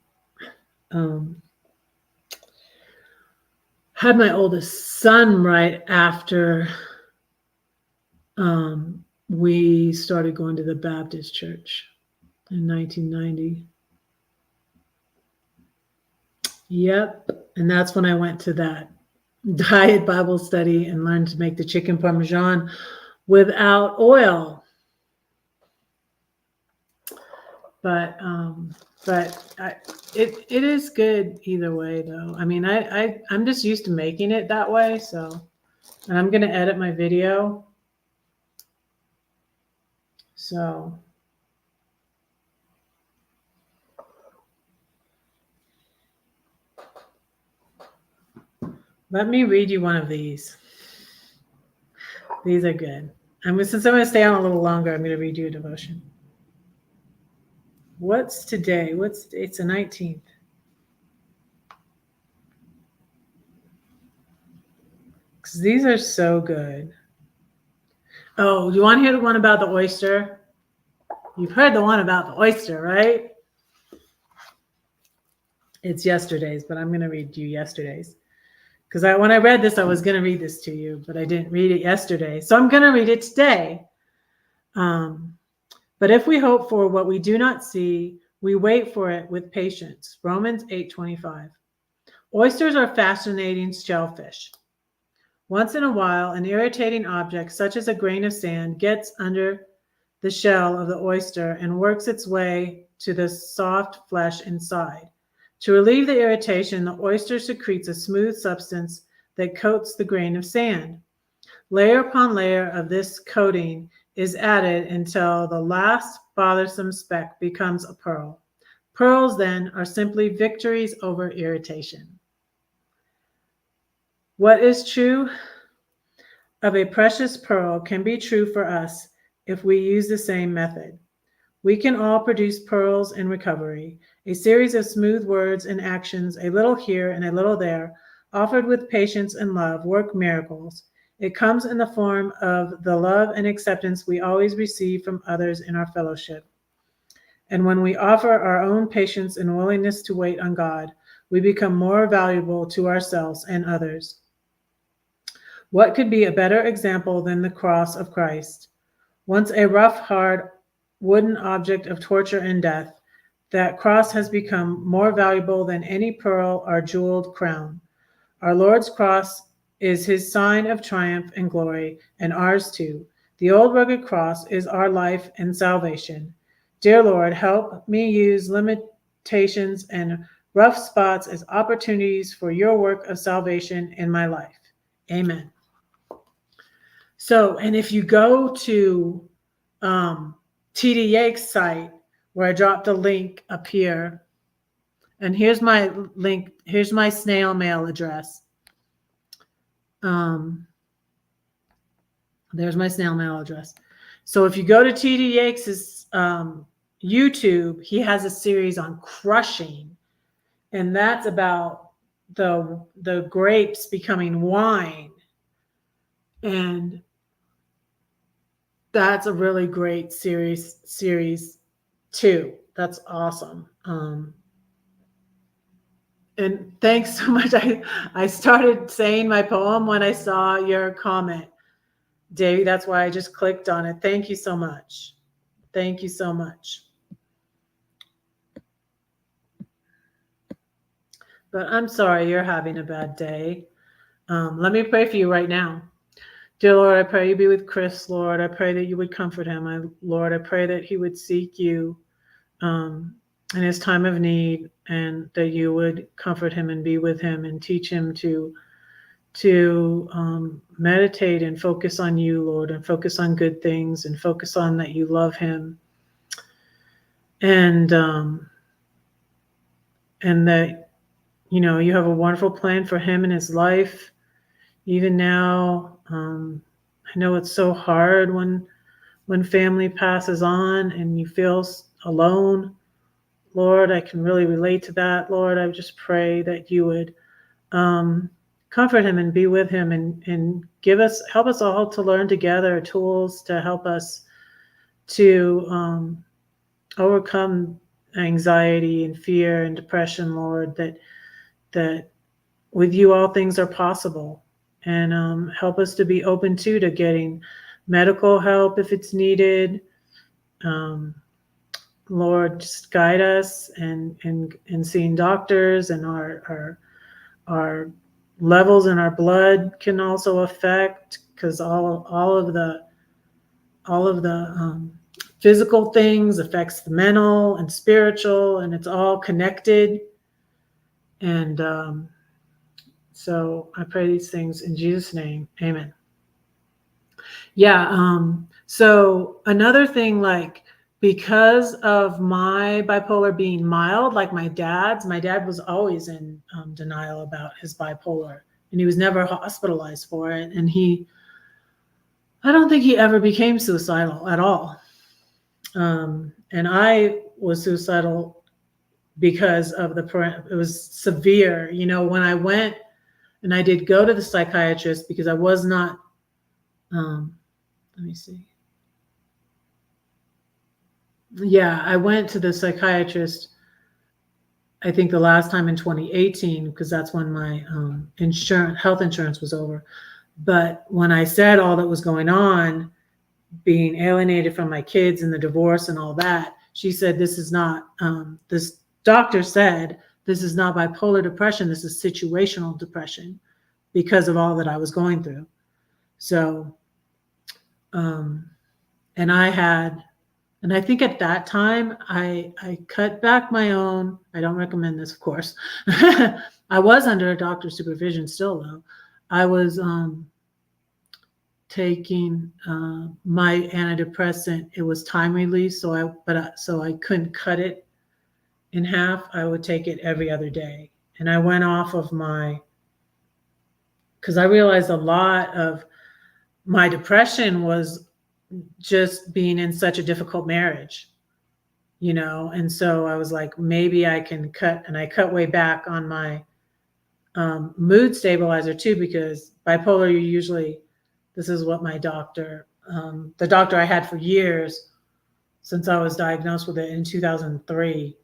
my oldest son, right after we started going to the Baptist church in 1990. Yep. And that's when I went to that diet Bible study and learned to make the chicken parmesan without oil. But it is good either way, though. I mean, I'm just used to making it that way. So, and I'm going to edit my video. So, let me read you one of these. These are good. Since I'm going to stay on a little longer, I'm going to read you a devotion. What's today? It's the 19th. Because these are so good. Oh, you want to hear the one about the oyster? You've heard the one about the oyster, right? It's yesterday's, but I'm going to read you yesterday's. Because when I read this, I was going to read this to you, but I didn't read it yesterday. So I'm going to read it today. But if we hope for what we do not see, we wait for it with patience. Romans 8:25. Oysters are fascinating shellfish. Once in a while, an irritating object, such as a grain of sand, gets under the shell of the oyster and works its way to the soft flesh inside. To relieve the irritation, the oyster secretes a smooth substance that coats the grain of sand. Layer upon layer of this coating is added until the last bothersome speck becomes a pearl. Pearls, then, are simply victories over irritation. What is true of a precious pearl can be true for us if we use the same method. We can all produce pearls in recovery, a series of smooth words and actions, a little here and a little there, offered with patience and love, work miracles. It comes in the form of the love and acceptance we always receive from others in our fellowship. And when we offer our own patience and willingness to wait on God, we become more valuable to ourselves and others. What could be a better example than the cross of Christ? Once a rough, hard, wooden object of torture and death, that cross has become more valuable than any pearl or jeweled crown. Our Lord's cross is his sign of triumph and glory, and ours too. The old rugged cross is our life and salvation. Dear Lord, help me use limitations and rough spots as opportunities for your work of salvation in my life. Amen. So, and if you go to TD Yakes site, where I dropped a link up here. And here's my link. Here's my snail mail address. There's my snail mail address. So if you go to TD Yakes' YouTube, he has a series on crushing, and that's about the grapes becoming wine. And that's a really great series too. That's awesome. And thanks so much. I started saying my poem when I saw your comment, Davey. That's why I just clicked on it. Thank you so much. Thank you so much. But I'm sorry you're having a bad day. Let me pray for you right now. Dear Lord, I pray you be with Chris, Lord. I pray that you would comfort him. Lord, I pray that he would seek you in his time of need, and that you would comfort him and be with him and teach him to meditate and focus on you, Lord, and focus on good things, and focus on that you love him, and that, you know, you have a wonderful plan for him and his life. Even now, I know it's so hard when family passes on and you feel alone. Lord, I can really relate to that. Lord, I just pray that you would comfort him and be with him, and help us all to learn together tools to help us to overcome anxiety and fear and depression, Lord, that with you all things are possible. And help us to be open to getting medical help if it's needed. Lord, just guide us and seeing doctors, and our levels in our blood can also affect, because all of the physical things affects the mental and spiritual, and it's all connected. And so I pray these things in Jesus' name. Amen. Yeah. So another thing, like, because of my bipolar being mild, like my dad was always in denial about his bipolar, and he was never hospitalized for it. And I don't think he ever became suicidal at all. And I was suicidal because of it was severe. You know, when I went, and I did go to the psychiatrist, because I was not, let me see. Yeah, I went to the psychiatrist, I think the last time in 2018, because that's when my health insurance was over. But when I said all that was going on, being alienated from my kids and the divorce and all that, she said, this is not, this doctor said, this is not bipolar depression, this is situational depression, because of all that I was going through. So, and I think at that time, I cut back my own, I don't recommend this, of course. I was under a doctor's supervision still, though. I was taking my antidepressant. It was time release, so I couldn't cut it in half. I would take it every other day. And I went off of because I realized a lot of my depression was just being in such a difficult marriage, you know? And so I was like, maybe I can cut, and I cut way back on my mood stabilizer too, because bipolar, this is what my doctor, the doctor I had for years, since I was diagnosed with it in 2003,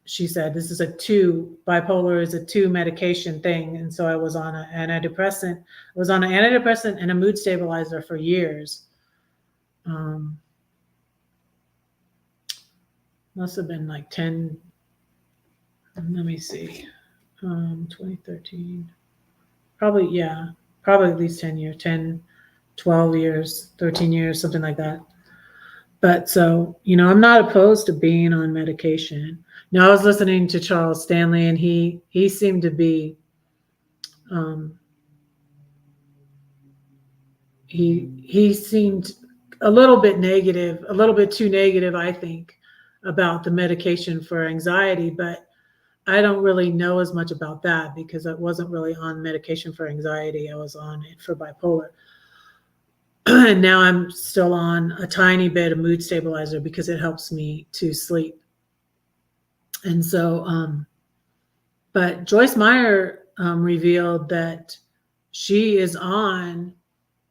she said, bipolar is a 2 medication thing. And so I was on an antidepressant. I was on an antidepressant and a mood stabilizer for years. Must have been like 10, let me see, 2013, probably at least 10 years, 10, 12 years, 13 years, something like that. But so, you know, I'm not opposed to being on medication. Now, I was listening to Charles Stanley, and he seemed to be, he seemed a little bit negative, a little bit too negative, I think, about the medication for anxiety, but I don't really know as much about that because I wasn't really on medication for anxiety. I was on it for bipolar. And now I'm still on a tiny bit of mood stabilizer because it helps me to sleep. And so, but Joyce Meyer revealed that she is on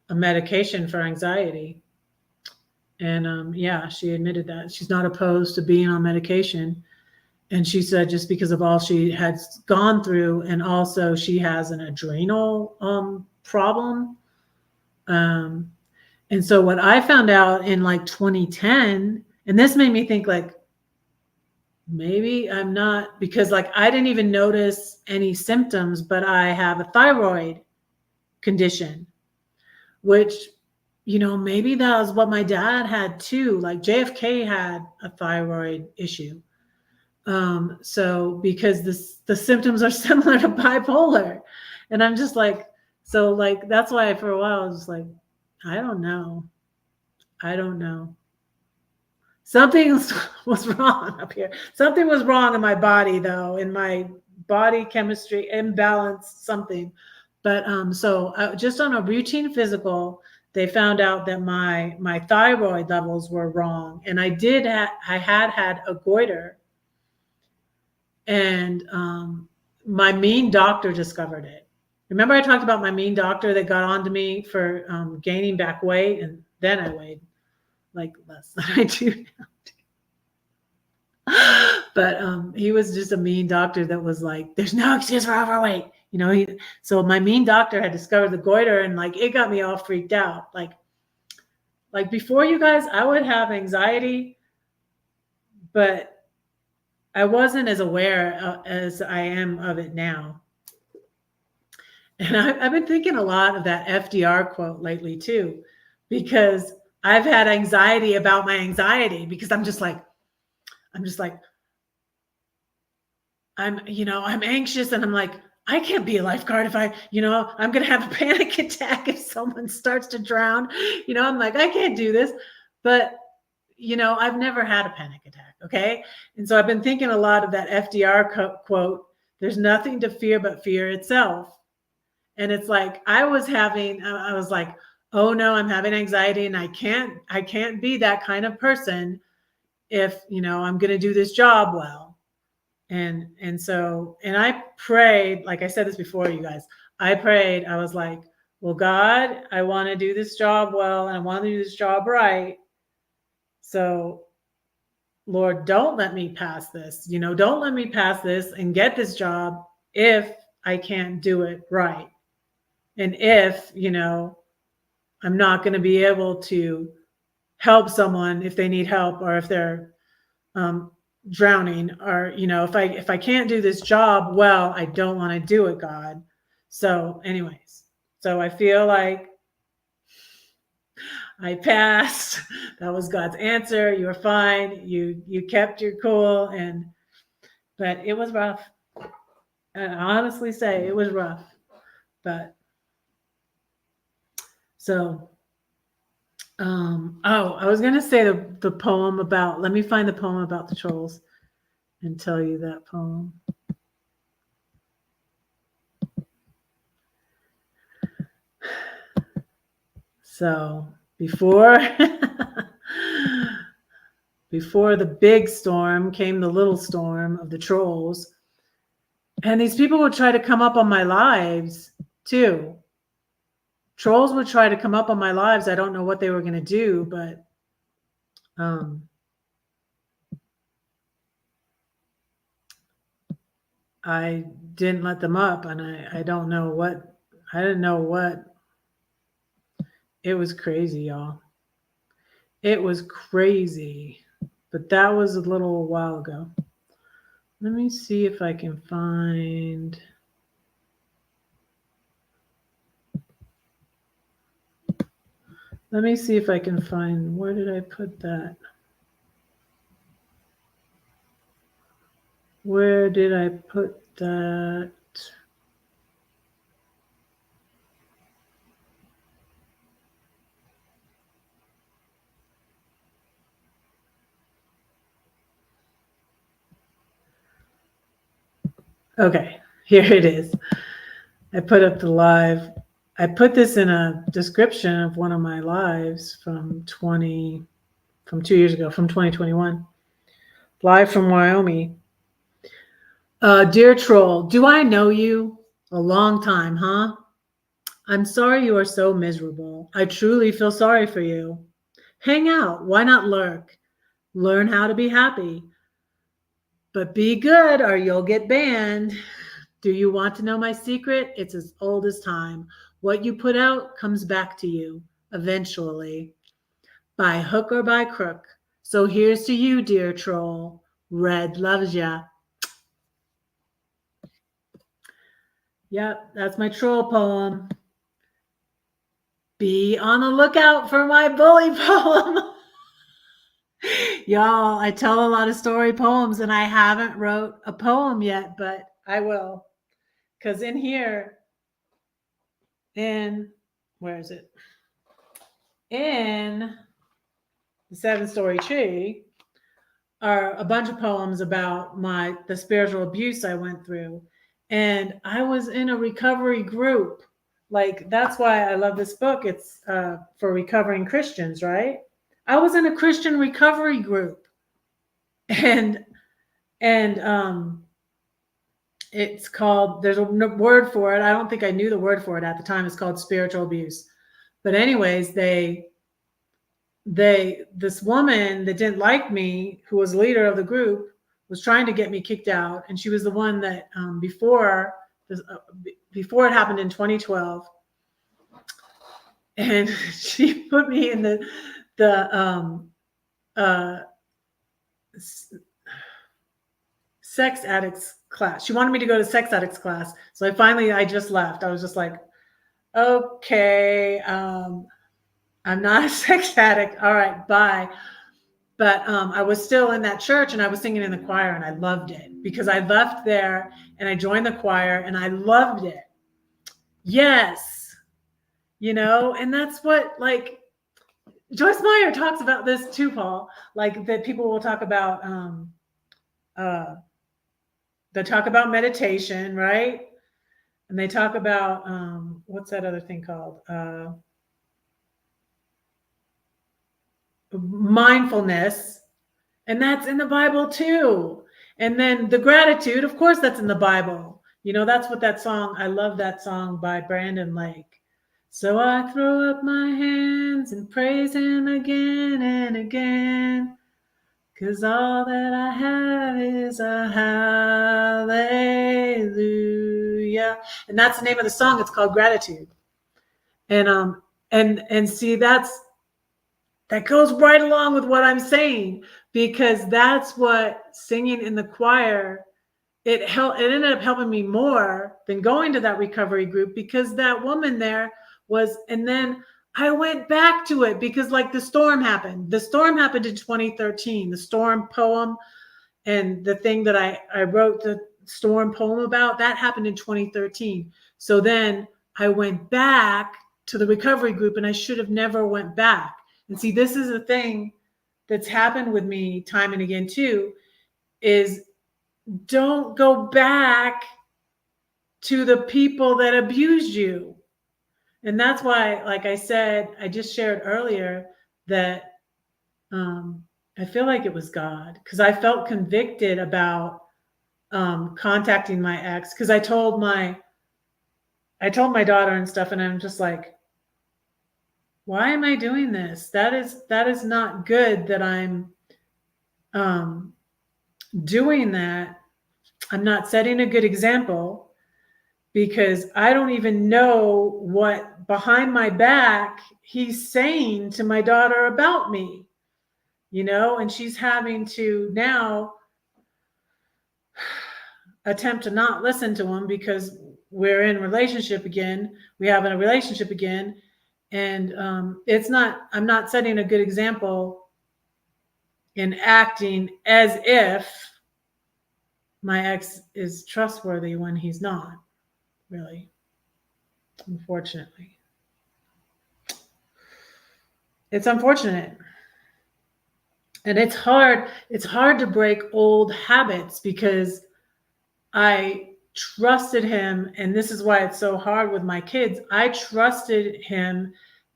a medication for anxiety. And yeah, she admitted that she's not opposed to being on medication. And she said just because of all she had gone through, and also she has an adrenal problem. And so what I found out in like 2010, and this made me think like, maybe I'm not, because like I didn't even notice any symptoms, but I have a thyroid condition, which, you know, maybe that was what my dad had too. Like JFK had a thyroid issue. So because the symptoms are similar to bipolar. And I'm just like, so like, that's why for a while I was just like, I don't know. I don't know. Something was wrong up here. Something was wrong in my body, though, in my body chemistry, imbalance, something. But so just on a routine physical, they found out that my thyroid levels were wrong, and I had a goiter, and my mean doctor discovered it. Remember, I talked about my mean doctor that got onto me for gaining back weight, and then I weighed like less than I do now. But he was just a mean doctor that was like, there's no excuse for overweight. You know, so my mean doctor had discovered the goiter, and like it got me all freaked out. Like before, you guys, I would have anxiety, but I wasn't as aware as I am of it now. And I've been thinking a lot of that FDR quote lately too, because I've had anxiety about my anxiety, because I'm just like, I'm anxious, and I'm like, I can't be a lifeguard if I'm going to have a panic attack if someone starts to drown. I'm like, I can't do this. But, I've never had a panic attack. Okay. And so I've been thinking a lot of that FDR quote, there's nothing to fear but fear itself. And it's like, I was like, oh no, I'm having anxiety, and I can't be that kind of person if, I'm going to do this job well. And so I prayed, like I said this before, you guys, I prayed, I was like, well, God, I want to do this job well, and I want to do this job right. So Lord, don't let me pass this, don't let me pass this and get this job if I can't do it right. And if, I'm not going to be able to help someone if they need help, or if they're drowning, or if I can't do this job well, I don't want to do it, God. So anyways, so I feel like I passed. That was God's answer. You were fine. You kept your cool. But it was rough. I honestly say it was rough. But so I was gonna say the poem about, let me find the poem about the trolls and tell you that poem. So before the big storm came the little storm of the trolls. And these people would try to come up on my lives too. Trolls would try to come up on my lives. I don't know what they were going to do, but I didn't let them up, and I don't know what, I didn't know what. It was crazy, y'all. It was crazy, but that was a little while ago. Let me see if I can find. Let me see if I can find, where did I put that? Where did I put that? Okay, here it is. I put up the live. I put this in a description of one of my lives from 2 years ago, from 2021. Live from Wyoming. Dear troll, do I know you? A long time, huh? I'm sorry you are so miserable. I truly feel sorry for you. Hang out. Why not lurk? Learn how to be happy. But be good or you'll get banned. Do you want to know my secret? It's as old as time. What you put out comes back to you eventually, by hook or by crook. So here's to you, dear troll. Red loves ya. Yep, that's my troll poem. Be on the lookout for my bully poem. Y'all, I tell a lot of story poems and I haven't wrote a poem yet, but I will. Because in here, where is it? In the 7-Story Tree are a bunch of poems about the spiritual abuse I went through. And I was in a recovery group. Like, that's why I love this book. It's for recovering Christians, right? I was in a Christian recovery group. And it's called, there's a word for it. I don't think I knew the word for it at the time. It's called spiritual abuse. But anyways, this woman that didn't like me, who was leader of the group, was trying to get me kicked out. And she was the one that before it happened in 2012. And she put me in the sex addicts class. She wanted me to go to sex addicts class. So I just left. I was just like, okay, I'm not a sex addict. All right, bye. But I was still in that church and I was singing in the choir and I loved it because I left there and I joined the choir and I loved it. Yes. And that's what, like, Joyce Meyer talks about this too, Paul, like that people will talk about, they talk about meditation, right? And they talk about, what's that other thing called? Mindfulness. And that's in the Bible too. And then the gratitude, of course, that's in the Bible. That's what that song, I love that song by Brandon Lake. So I throw up my hands and praise him again and again, 'cause all that I have is a hallelujah. And that's the name of the song. It's called Gratitude. And see, that goes right along with what I'm saying, because that's what singing in the choir, it ended up helping me more than going to that recovery group, because that woman there was, and then I went back to it because, like, the storm happened. The storm happened in 2013, the storm poem, and the thing that I wrote the storm poem about, that happened in 2013. So then I went back to the recovery group and I should have never went back. And see, this is a thing that's happened with me time and again too, is don't go back to the people that abused you. And that's why, like I said, I just shared earlier that I feel like it was God, because I felt convicted about contacting my ex, because I told my daughter and stuff, and I'm just like, why am I doing this? That is not good that I'm doing that. I'm not setting a good example, because I don't even know what behind my back he's saying to my daughter about me, and she's having to now attempt to not listen to him because we're in relationship again. We have a relationship again. And I'm not setting a good example in acting as if my ex is trustworthy when he's not, really, unfortunately. It's unfortunate. And it's hard to break old habits, because I trusted him, and this is why it's so hard with my kids. I trusted him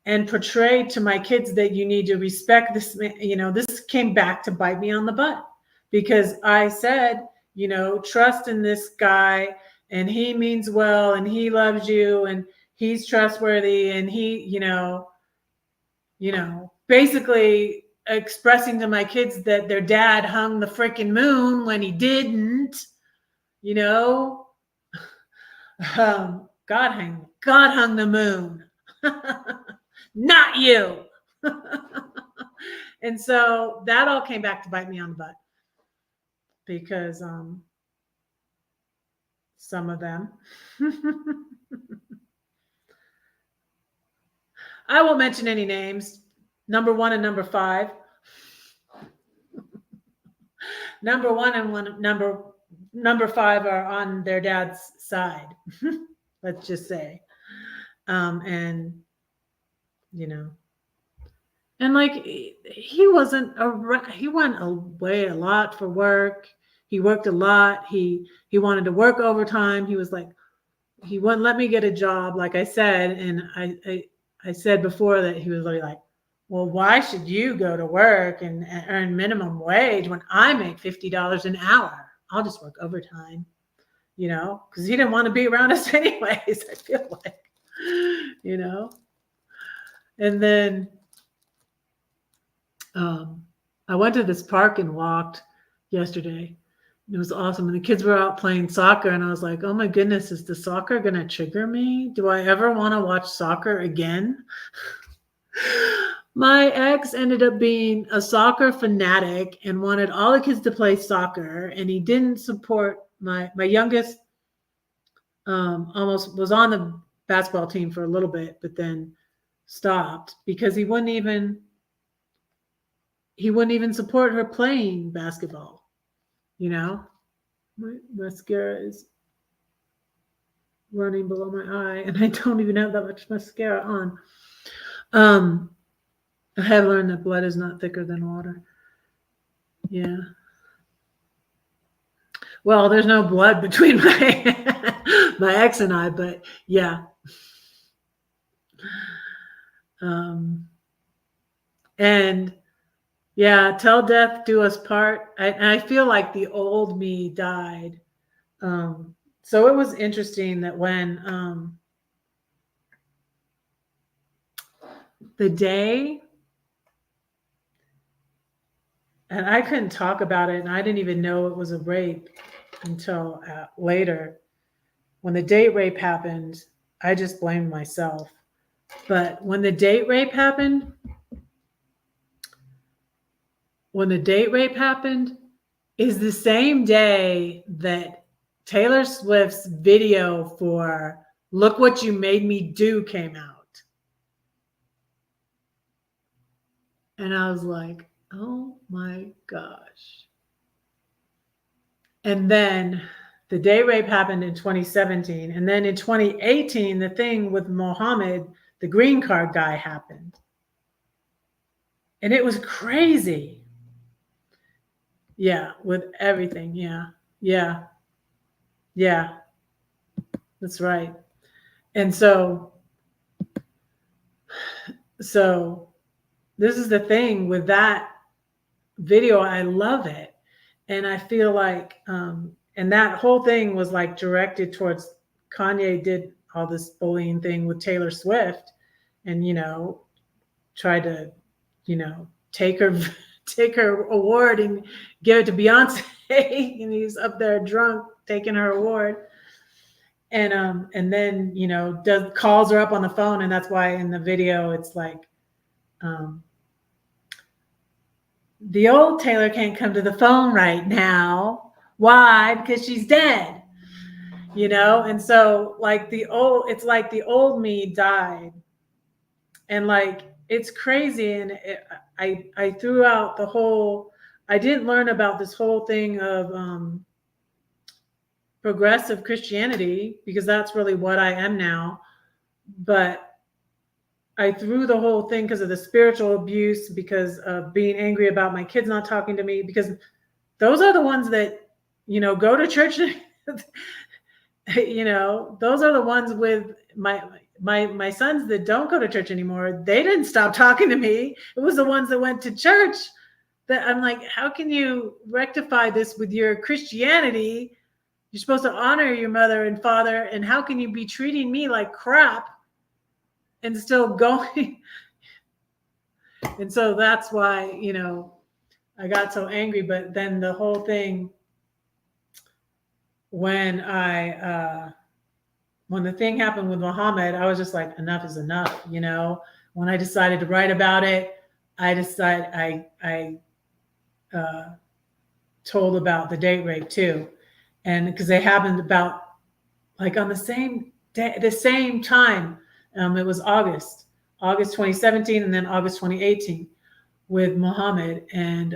and portrayed to my kids that you need to respect this. This came back to bite me on the butt because I said, trust in this guy, and he means well, and he loves you, and he's trustworthy, and he, basically expressing to my kids that their dad hung the freaking moon when he didn't, God hung the moon, not you. And so that all came back to bite me on the butt because some of them, I won't mention any names. Number 1 and number 5. Number 1 and number 5 are on their dad's side. Let's just say, and like he went away a lot for work. He worked a lot. He wanted to work overtime. He was like, he wouldn't let me get a job, like I said, and I said before that he was really like, well, why should you go to work and earn minimum wage when I make $50 an hour? I'll just work overtime, because he didn't want to be around us anyways, I feel like, And then I went to this park and walked yesterday. It was awesome. And the kids were out playing soccer. And I was like, oh my goodness, is the soccer going to trigger me? Do I ever want to watch soccer again? My ex ended up being a soccer fanatic and wanted all the kids to play soccer. And he didn't support my youngest, almost was on the basketball team for a little bit, but then stopped because he wouldn't even support her playing basketball. My mascara is running below my eye, and I don't even have that much mascara on. I have learned that blood is not thicker than water. Yeah. Well, there's no blood between my ex and I, but yeah. And yeah, till death do us part. I feel like the old me died. So it was interesting that when the day, and I couldn't talk about it, and I didn't even know it was a rape until later. When the date rape happened, I just blamed myself. But when the date rape happened is the same day that Taylor Swift's video for Look What You Made Me Do came out. And I was like, oh my gosh. And then the date rape happened in 2017. And then in 2018, the thing with Mohammed, the green card guy, happened. And it was crazy. Yeah, with everything. Yeah. That's right. And so this is the thing with that video. I love it. And I feel like, and that whole thing was like directed towards Kanye did all this bullying thing with Taylor Swift and, tried to, take her award and give it to Beyonce. And he's up there drunk taking her award. And then, calls her up on the phone. And that's why in the video, it's like, the old Taylor can't come to the phone right now. Why? Because she's dead, And so like it's like the old me died. And like, it's crazy. And I threw out I didn't learn about this whole thing of progressive Christianity because that's really what I am now. But I threw the whole thing because of the spiritual abuse, because of being angry about my kids not talking to me, because those are the ones that, go to church. You know, those are the ones with my sons that don't go to church anymore. They didn't stop talking to me. It was the ones that went to church that I'm like, how can you rectify this with your Christianity? You're supposed to honor your mother and father, and how can you be treating me like crap and still going? And so that's why, you know, I got so angry. But then the whole thing, when the thing happened with Muhammad, I was just like, enough is enough. You know, when I decided to write about it, I told about the date rape too, and because they happened about like on the same day, the same time. It was August 2017, and then August 2018 with Muhammad, and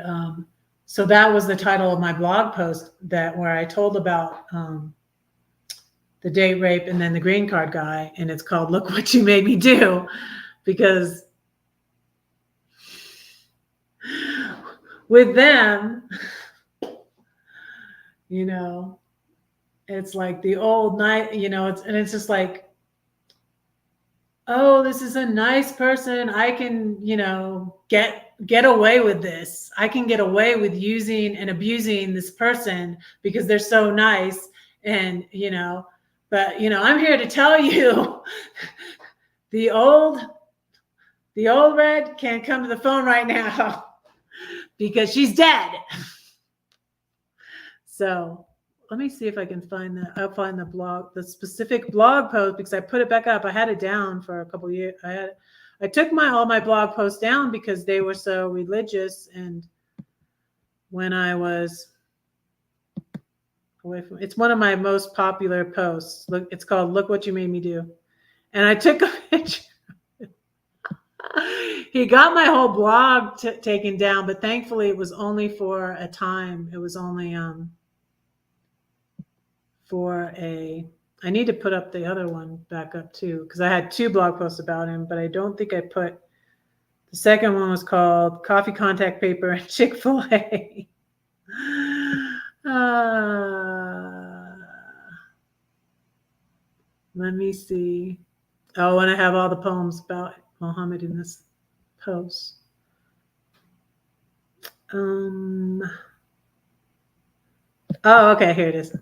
so that was the title of my blog post where I told about the date rape and then the green card guy, and it's called "Look What You Made Me Do," because with them, you know, it's like the old night, you know, it's just like, oh, this is a nice person. I can, you know, get away with this. I can get away with using and abusing this person because they're so nice. And, you know, but, you know, I'm here to tell you the old Red can't come to the phone right now because she's dead. So let me see if I can find that. I'll find the specific blog post, because I put it back up. I had it down for a couple of years. I took all my blog posts down because they were so religious. And when I was away from, it's one of my most popular posts. Look, it's called "Look What You Made Me Do," and I took a picture. He got my whole blog taken down, but thankfully it was only for a time. It was only I need to put up the other one back up too, because I had 2 blog posts about him, but I don't think I put, the second one was called "Coffee Contact Paper and Chick-fil-A." Let me see. Oh, and I have all the poems about Muhammad in this post. Oh, okay, here it is.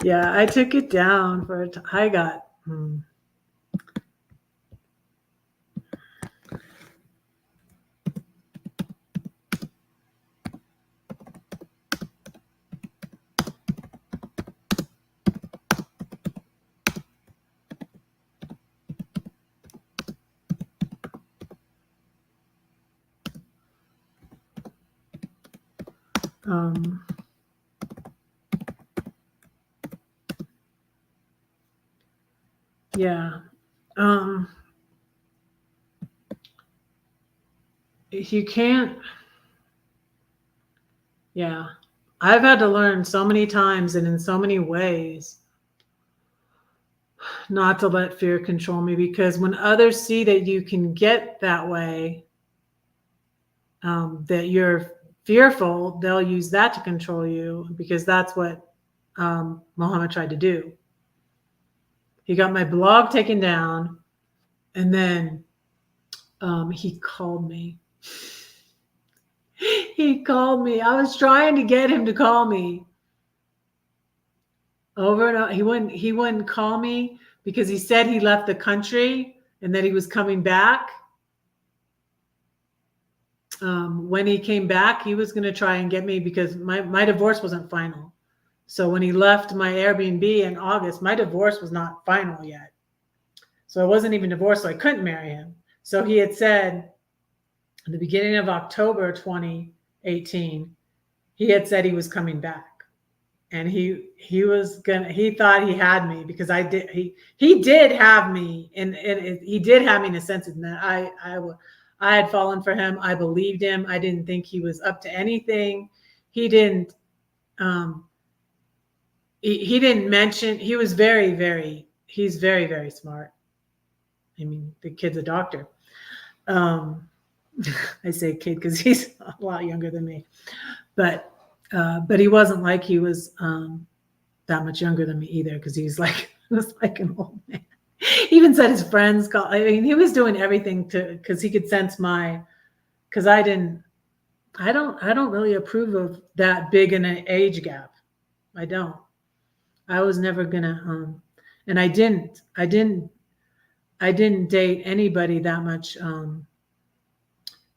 Yeah, I took it down for I got. Yeah. You can't. Yeah. I've had to learn so many times and in so many ways not to let fear control me, because when others see that you can get that way, that you're fearful, they'll use that to control you, because that's what Muhammad tried to do. He got my blog taken down, and then he called me. He called me. I was trying to get him to call me over and over. He wouldn't call me because he said he left the country and that he was coming back. When he came back, he was going to try and get me because my divorce wasn't final. So when he left my Airbnb in August, my divorce was not final yet. So I wasn't even divorced, so I couldn't marry him. So he had said at the beginning of October 2018, he had said he was coming back. And he thought he had me because he did have me, and he did have me in a sense in that I had fallen for him. I believed him. I didn't think he was up to anything. He didn't he didn't mention, he's very, very smart. I mean, the kid's a doctor. I say kid because he's a lot younger than me, but he wasn't like he was that much younger than me either, because he's like, was like an old man. He even said his friends called. I mean, he was doing everything because he could sense because I don't really approve of that big an age gap. I don't. I was never gonna, and I didn't date anybody that much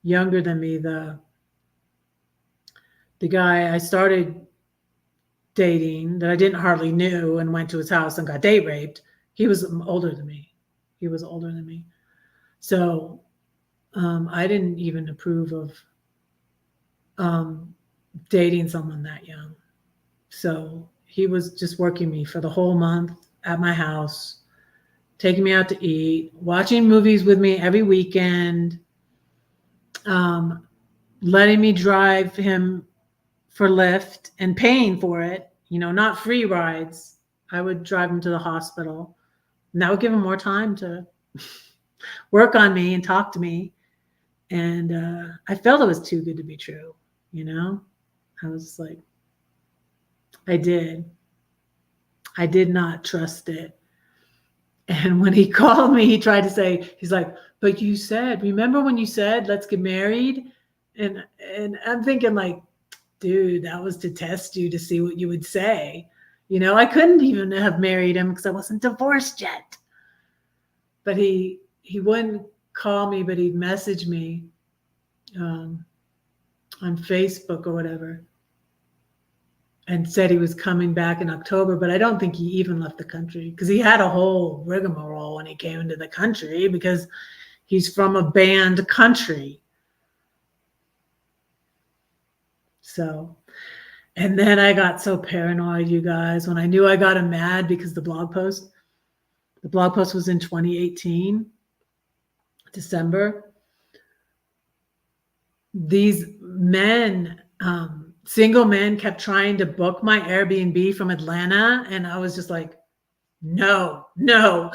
younger than me. The guy I started dating that I didn't hardly knew and went to his house and got date raped, he was older than me. So I didn't even approve of dating someone that young. So he was just working me for the whole month at my house, taking me out to eat, watching movies with me every weekend, letting me drive him for Lyft and paying for it, not free rides. I would drive him to the hospital, and that would give him more time to work on me and talk to me. And I felt it was too good to be true. I was like, I did not trust it. And when he called me, he tried to say, he's like, but remember when you said, let's get married? And I'm thinking like, dude, that was to test you to see what you would say. I couldn't even have married him because I wasn't divorced yet. But he wouldn't call me, but he'd message me on Facebook or whatever, and said he was coming back in October, but I don't think he even left the country, because he had a whole rigmarole when he came into the country, because he's from a banned country. So, and then I got so paranoid, you guys, when I knew I got him mad because the blog post was in 2018, December. These men, single men, kept trying to book my Airbnb from Atlanta. And I was just like, no. And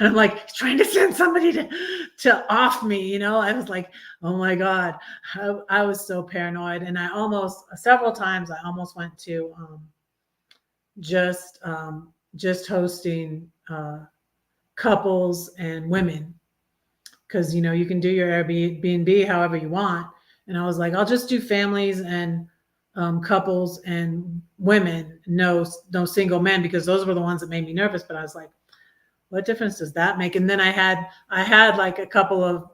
I'm like, he's trying to send somebody to off me. I was like, oh my God, I was so paranoid. And several times I almost went to just hosting couples and women, because you can do your Airbnb however you want. And I was like, I'll just do families and couples and women, no single men, because those were the ones that made me nervous. But I was like, what difference does that make? And then I had like a couple of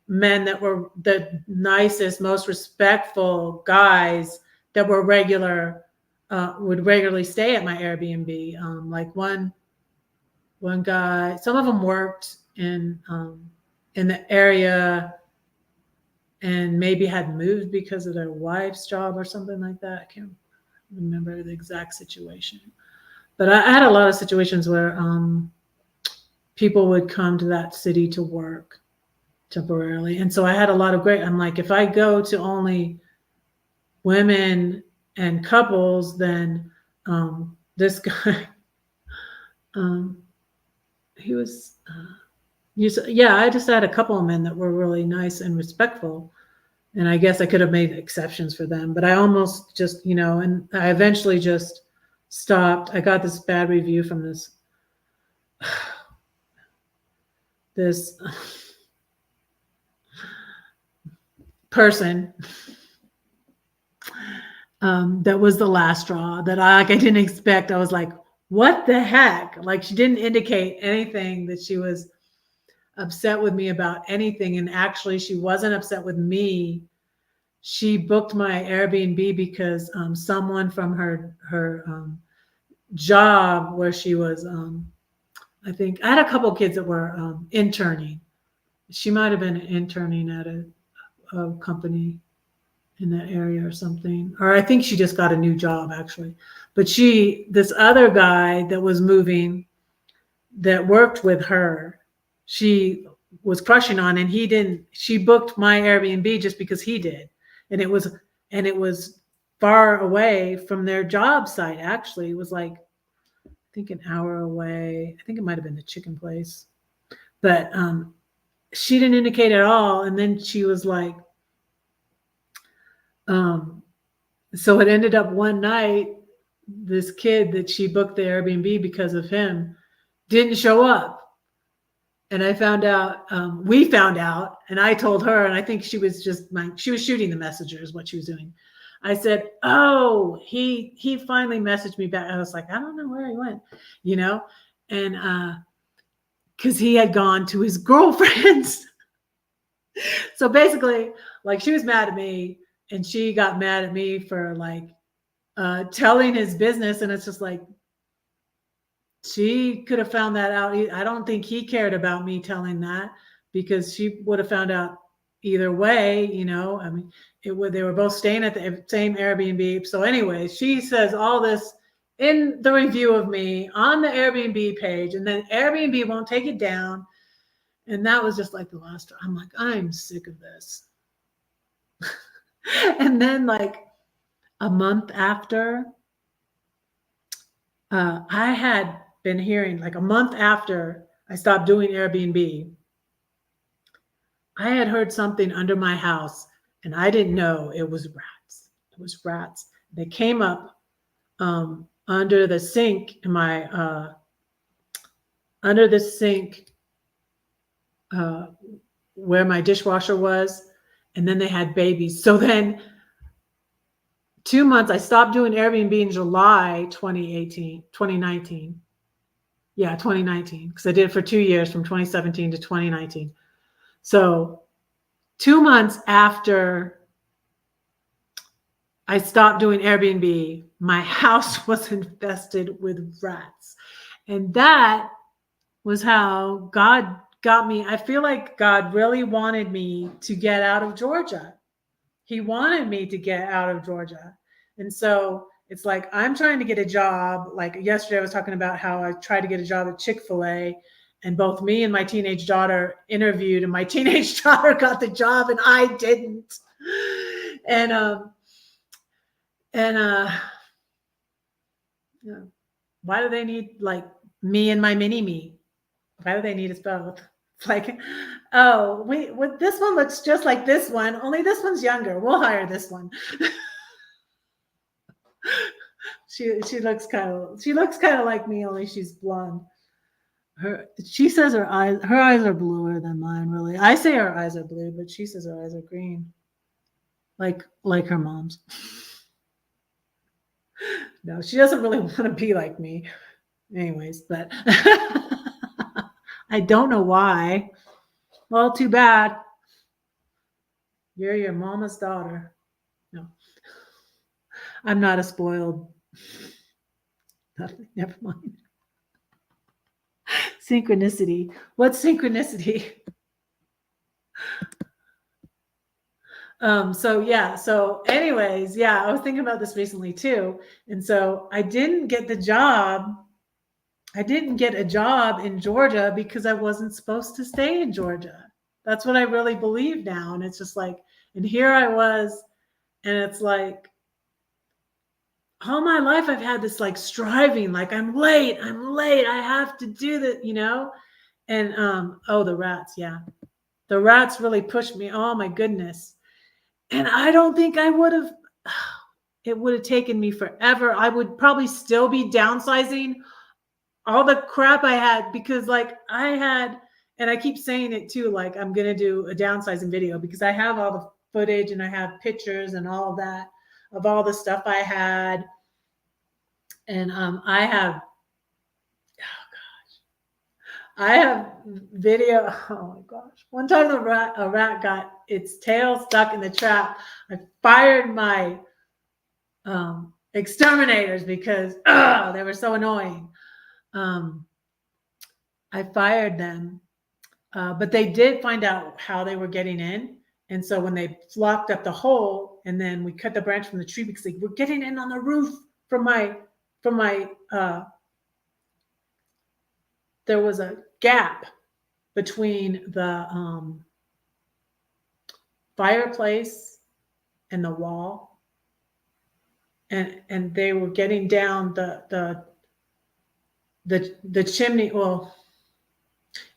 men that were the nicest, most respectful guys that were would regularly stay at my Airbnb. Like one guy, some of them worked in the area and maybe had moved because of their wife's job or something like that. I can't remember the exact situation. But I had a lot of situations where people would come to that city to work temporarily. And so I had a lot of I'm like, if I go to only women and couples, then this guy, he was... I just had a couple of men that were really nice and respectful, and I guess I could have made exceptions for them, but I almost just, and I eventually just stopped. I got this bad review from this person that was the last straw that I didn't expect. I was like, what the heck? Like, she didn't indicate anything that she was upset with me about anything. And actually, she wasn't upset with me. She booked my Airbnb because someone from her job where she was, I think I had a couple of kids that were interning. She might have been interning at a company in that area or something. Or I think she just got a new job, actually. But this other guy that was moving, that worked with her, she was crushing on, and she booked my Airbnb just because he did. And it was far away from their job site. Actually, it was like, I think an hour away. I think it might've been the chicken place, but she didn't indicate at all. And then she was like, so it ended up one night this kid that she booked the Airbnb because of him didn't show up. And I found out, we found out, and I told her, and I think she was she was shooting the messenger is what she was doing. I said, oh, he finally messaged me back. I was like, I don't know where he went, and because he had gone to his girlfriend's. So basically, like, she was mad at me, and she got mad at me for like telling his business. And it's just like, she could have found that out. I don't think he cared about me telling that, because she would have found out either way, I mean, they were both staying at the same Airbnb. So anyway, she says all this in the review of me on the Airbnb page, and then Airbnb won't take it down. And that was just like the last. I'm like, I'm sick of this. And then like a month after, I had been hearing, like a month after I stopped doing Airbnb, I had heard something under my house, and I didn't know it was rats. It was rats. They came up under the sink in my under the sink where my dishwasher was, and then they had babies. So then 2 months, I stopped doing Airbnb in July 2019. Yeah, 2019, because I did it for 2 years, from 2017 to 2019. So 2 months after I stopped doing Airbnb, my house was infested with rats. And that was how God got me. I feel like God really wanted me to get out of Georgia. He wanted me to get out of Georgia. And so it's like, I'm trying to get a job. Like yesterday, I was talking about how I tried to get a job at Chick-fil-A, and both me and my teenage daughter interviewed, and my teenage daughter got the job and I didn't. And why do they need like me and my mini me? Why do they need us both? Like, oh, this one looks just like this one, only this one's younger. We'll hire this one. She looks kind of like me, only she's blonde. She says her eyes are bluer than mine, really. I say her eyes are blue, but she says her eyes are green. Like her mom's. No, she doesn't really want to be like me. Anyways, but I don't know why. Well, too bad. You're your mama's daughter. No. I'm not a spoiled. Nothing. Never mind. Synchronicity. What's synchronicity? So anyways, yeah, I was thinking about this recently too. And so I didn't get the job. I didn't get a job in Georgia because I wasn't supposed to stay in Georgia. That's what I really believe now. And it's just like, and here I was, and it's like, all my life I've had this like striving, like I'm late, I have to do that, And the rats, yeah. The rats really pushed me. Oh my goodness. And I don't think I would have, it would have taken me forever. I would probably still be downsizing all the crap I had, because like I had, and I keep saying it too, like I'm going to do a downsizing video because I have all the footage and I have pictures and all of that of all the stuff I had. And I have video. Oh my gosh. One time a rat got its tail stuck in the trap. I fired my exterminators because they were so annoying. I fired them, but they did find out how they were getting in. And so when they blocked up the hole, and then we cut the branch from the tree because they were getting in on the roof from my there was a gap between the fireplace and the wall, and they were getting down the chimney. Well,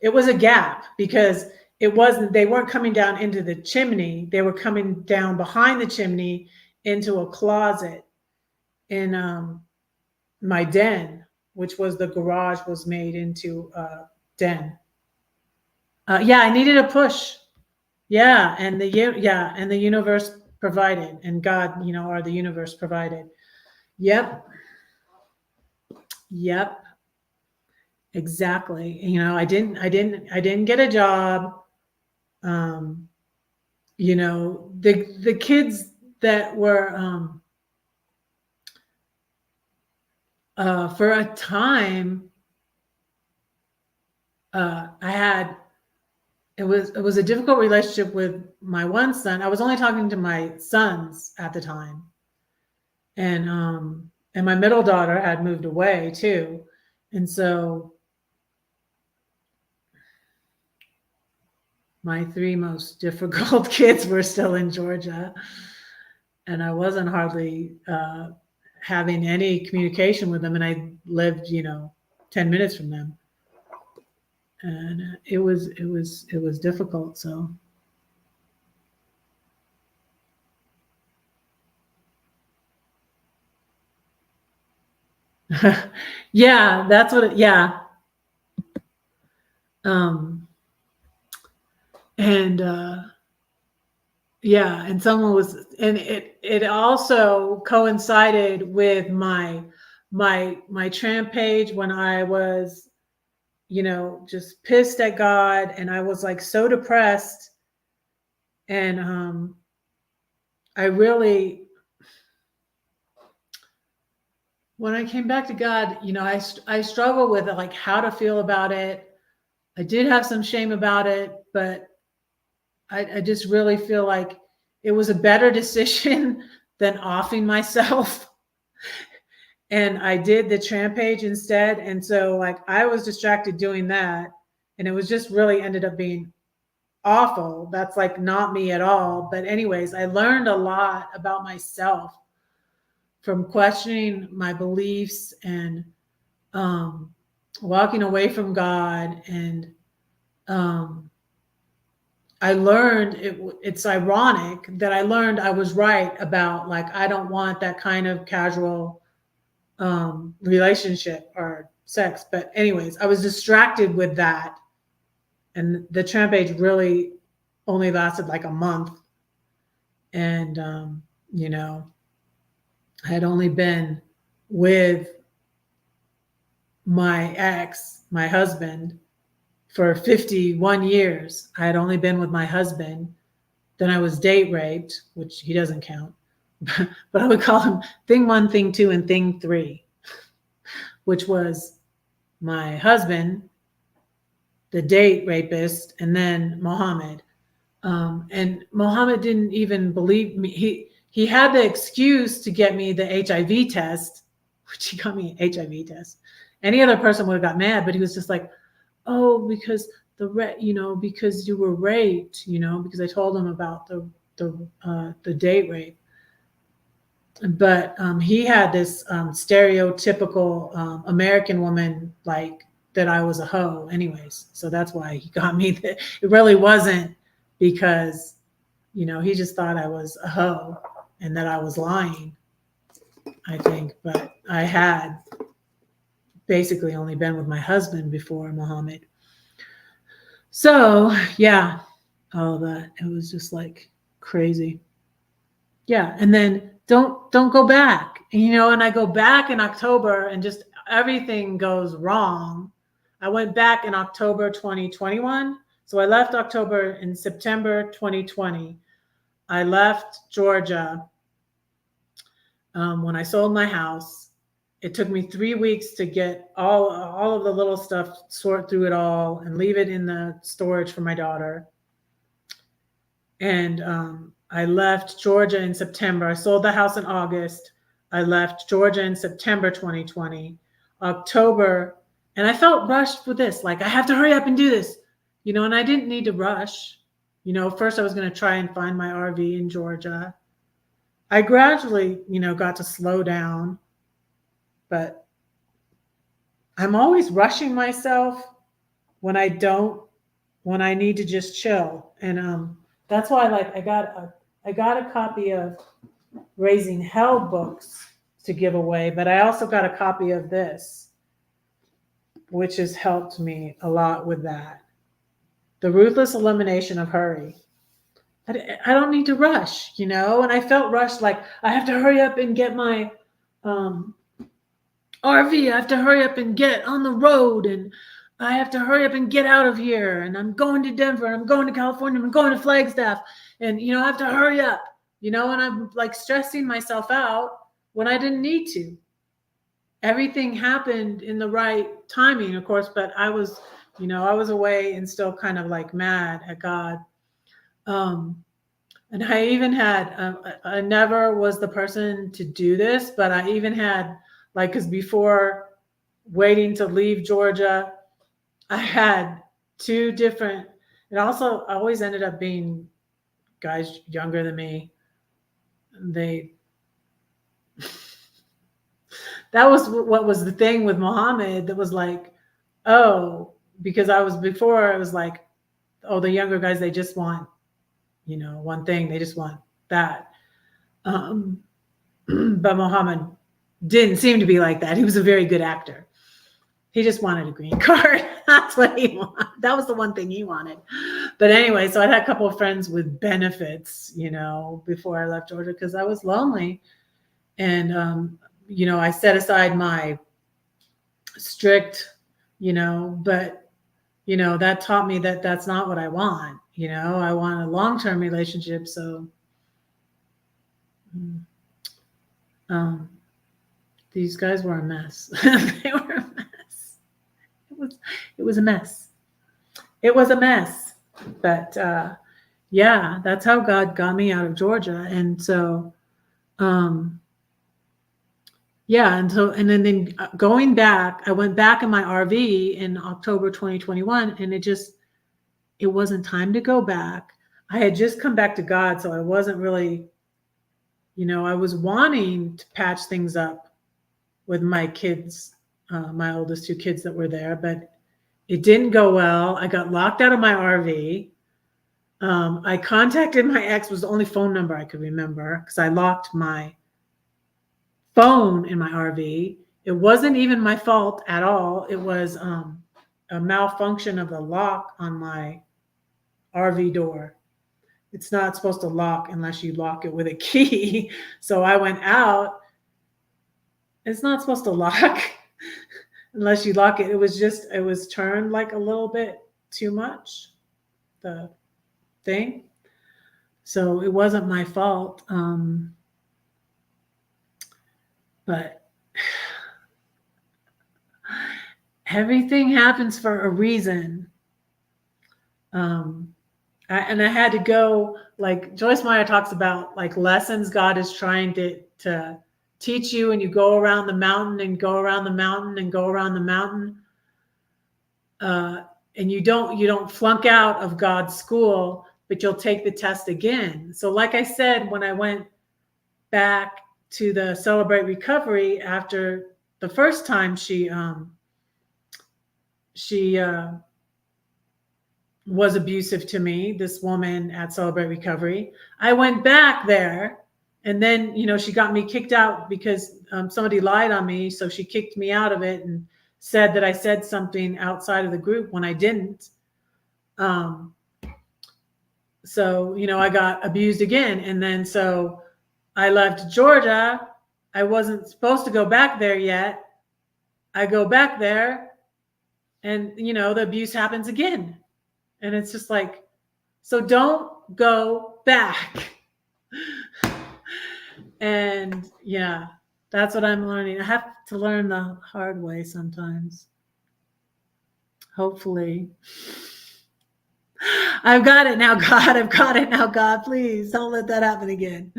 it was a gap because they weren't coming down into the chimney. They were coming down behind the chimney into a closet. And my den, which was the garage, was made into a den. Yeah, I needed a push. Yeah, and the universe provided, and God, or the universe provided. Yep, yep, exactly. I didn't get a job. Um, the kids that were for a time, I had it was a difficult relationship with my one son. I was only talking to my sons at the time, and my middle daughter had moved away too, and so my three most difficult kids were still in Georgia, and I wasn't hardly having any communication with them, and I lived 10 minutes from them, and it was difficult. So yeah, that's what yeah. um and Yeah, and someone was, and it also coincided with my tramp page when I was, just pissed at God, and I was like so depressed, and I really, when I came back to God, I struggle with like how to feel about it. I did have some shame about it, but I just really feel like it was a better decision than offing myself. And I did the tramp page instead. And so like I was distracted doing that. And it was just really ended up being awful. That's like not me at all. But anyways, I learned a lot about myself from questioning my beliefs and um, walking away from God. And um, I learned it's ironic that I learned I was right about like I don't want that kind of casual relationship or sex. But anyways, I was distracted with that, and the tramp age really only lasted like a month, and I had only been with my ex, my husband, for 51 years. I had only been with my husband. Then I was date raped, which he doesn't count, but I would call him thing one, thing two, and thing three, which was my husband, the date rapist, and then Mohammed. And Mohammed didn't even believe me. He had the excuse to get me the HIV test, which he got me an HIV test. Any other person would have got mad, but he was just like, "Oh, because because you were raped, because I told him about the date rape." But he had this stereotypical American woman like that I was a hoe, anyways. So that's why he got me. It really wasn't because he just thought I was a hoe and that I was lying, I think. But I had basically only been with my husband before Muhammad. So yeah, all that, it was just like crazy. Yeah, and then don't go back. And I go back in October and just everything goes wrong. I went back in October 2021. So I left October in September 2020. I left Georgia when I sold my house. It took me 3 weeks to get all of the little stuff, sort through it all, and leave it in the storage for my daughter. And I left Georgia in September. I sold the house in August. I left Georgia in September 2020. October, and I felt rushed with this. Like, I have to hurry up and do this, and I didn't need to rush. First I was going to try and find my RV in Georgia. I gradually, got to slow down, but I'm always rushing myself when I need to just chill. And that's why, like, I got a copy of Raising Hell books to give away, but I also got a copy of this, which has helped me a lot with that. The Ruthless Elimination of Hurry. I don't need to rush, you know? And I felt rushed, like I have to hurry up and get my um, RV. I have to hurry up and get on the road, and I have to hurry up and get out of here. And I'm going to Denver, and I'm going to California, and I'm going to Flagstaff, and you know I have to hurry up, you know. And I'm like stressing myself out when I didn't need to. Everything happened in the right timing, of course, but I was, you know, I was away and still kind of like mad at God. And I even had, I never was the person to do this, but I even had, like, because before waiting to leave Georgia, I had two different, and also I always ended up being guys younger than me. They, that was what was the thing with Muhammad that was like, oh, because I was before, it was like, oh, the younger guys, they just want, you know, one thing, they just want that. But Muhammad didn't seem to be like that. He was a very good actor. He just wanted a green card. That's what he wanted. That was the one thing he wanted. But anyway, so I had a couple of friends with benefits, you know, before I left Georgia because I was lonely. And, you know, I set aside my strict, you know, but, you know, that taught me that that's not what I want. You know, I want a long-term relationship. So these guys were a mess. They were a mess. It was a mess. It was a mess. But yeah, that's how God got me out of Georgia. And so yeah, and then going back, I went back in my RV in October 2021, and it wasn't time to go back. I had just come back to God, so I wasn't really, you know, I was wanting to patch things up with my kids, my oldest two kids that were there, but it didn't go well. I got locked out of my RV. I contacted my ex, was the only phone number I could remember because I locked my phone in my RV. It wasn't even my fault at all. It was a malfunction of the lock on my RV door. It's not supposed to lock unless you lock it with a key. So I went out. It's not supposed to lock unless you lock it. It was turned like a little bit too much, the thing. So it wasn't my fault. But everything happens for a reason. And I had to go, like Joyce Meyer talks about, like lessons God is trying to teach you, and you go around the mountain and go around the mountain and go around the mountain. And you don't flunk out of God's school, but you'll take the test again. So like I said, when I went back to the Celebrate Recovery after the first time she was abusive to me, this woman at Celebrate Recovery, I went back there, and then, you know, she got me kicked out because somebody lied on me. So she kicked me out of it and said that I said something outside of the group when I didn't. So, you know, I got abused again. And then so I left Georgia. I wasn't supposed to go back there yet. I go back there, and, you know, the abuse happens again. And it's just like, so don't go back. And yeah, that's what I'm learning. I have to learn the hard way sometimes. Hopefully. I've got it now, God. I've got it now, God. Please don't let that happen again.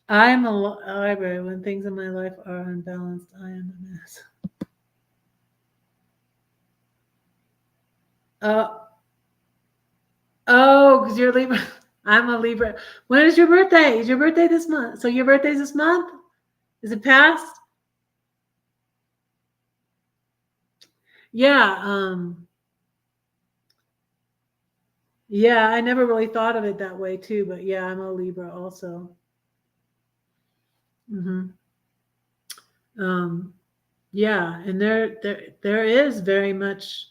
I'm a library. When things in my life are unbalanced, I am a mess. Oh, because you're Libra. I'm a Libra. When is your birthday? Is your birthday this month? So your birthday's this month? Is it past? Yeah. Yeah, I never really thought of it that way too, but yeah, I'm a Libra also. Yeah, and there is very much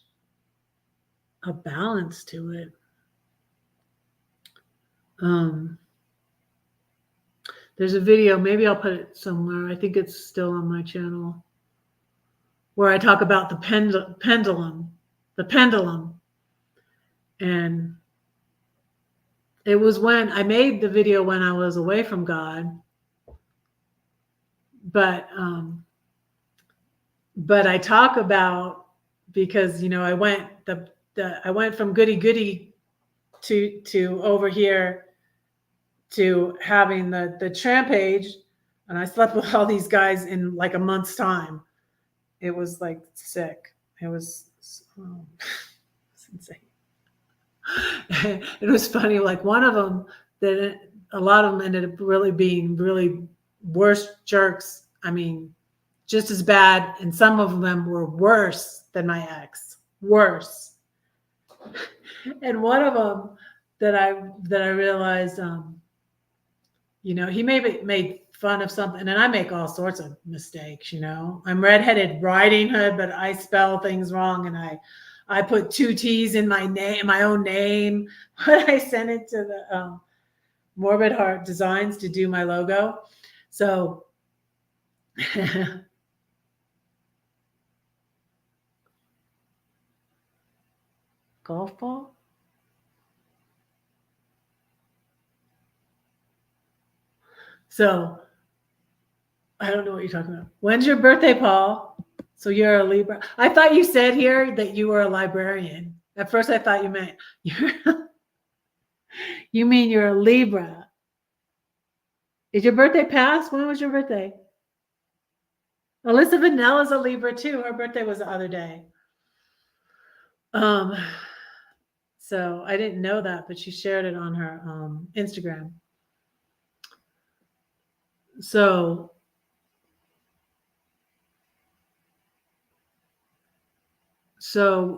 a balance to it. There's a video, maybe I'll put it somewhere. I think it's still on my channel, where I talk about the pendulum, the pendulum. And it was when I made the video when I was away from God, but I talk about, because I went I went from goody goody to over here to having the Trampage, and I slept with all these guys in like a month's time. It was like sick. It was it's insane. It was funny. Like one of them, that a lot of them ended up really being really worse jerks. I mean, just as bad, and some of them were worse than my ex. Worse. And one of them that I realized, he made fun of something, and I make all sorts of mistakes. I'm Redheaded Riding Hood, but I spell things wrong, and I put 2 T's in my name, my own name, when I sent it to the Morbid Heart Designs to do my logo. So golf ball. So I don't know what you're talking about. When's your birthday, Paul? So you're a Libra. I thought you said here that you were a librarian. At first, I thought you meant you mean you're a Libra. Is your birthday past? When was your birthday? Alyssa Vanell is a Libra too. Her birthday was the other day. So I didn't know that, but she shared it on her Instagram. So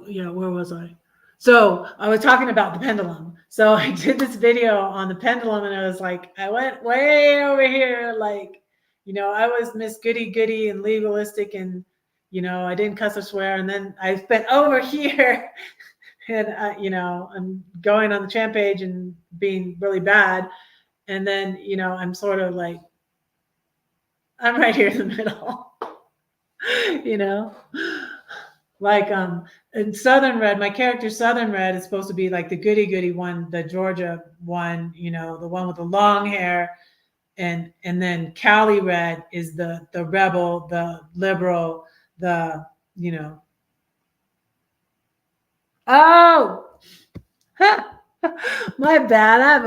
yeah, where was I? So I was talking about the pendulum. So I did this video on the pendulum, and I was like, I went way over here. Like, I was Miss Goody Goody and legalistic, and, I didn't cuss or swear. And then I spent over here, and, I'm going on the Trampage and being really bad. And then, I'm sort of like, I'm right here in the middle, Like in Southern Red, my character Southern Red is supposed to be like the goody goody one, the Georgia one, the one with the long hair, and then Cali Red is the rebel, the liberal, the Oh, my bad. I have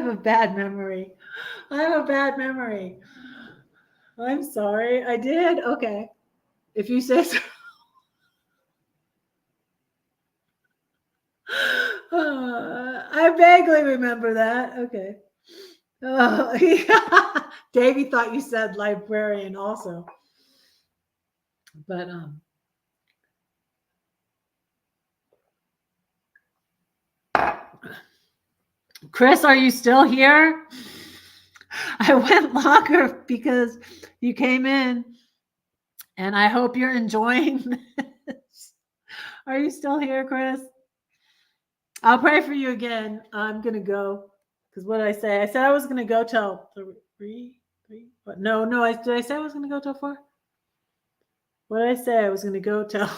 a bad memory. I'm sorry. I did. Okay. If you say so. I vaguely remember that. Okay. Davey thought you said librarian also. But Chris, are you still here? I went longer because you came in, and I hope you're enjoying this. Are you still here, Chris? I'll pray for you again. I'm gonna go, because what did I say? I said I was gonna go till 3. But no. Did I say I was gonna go till 4? What did I say? I was gonna go till.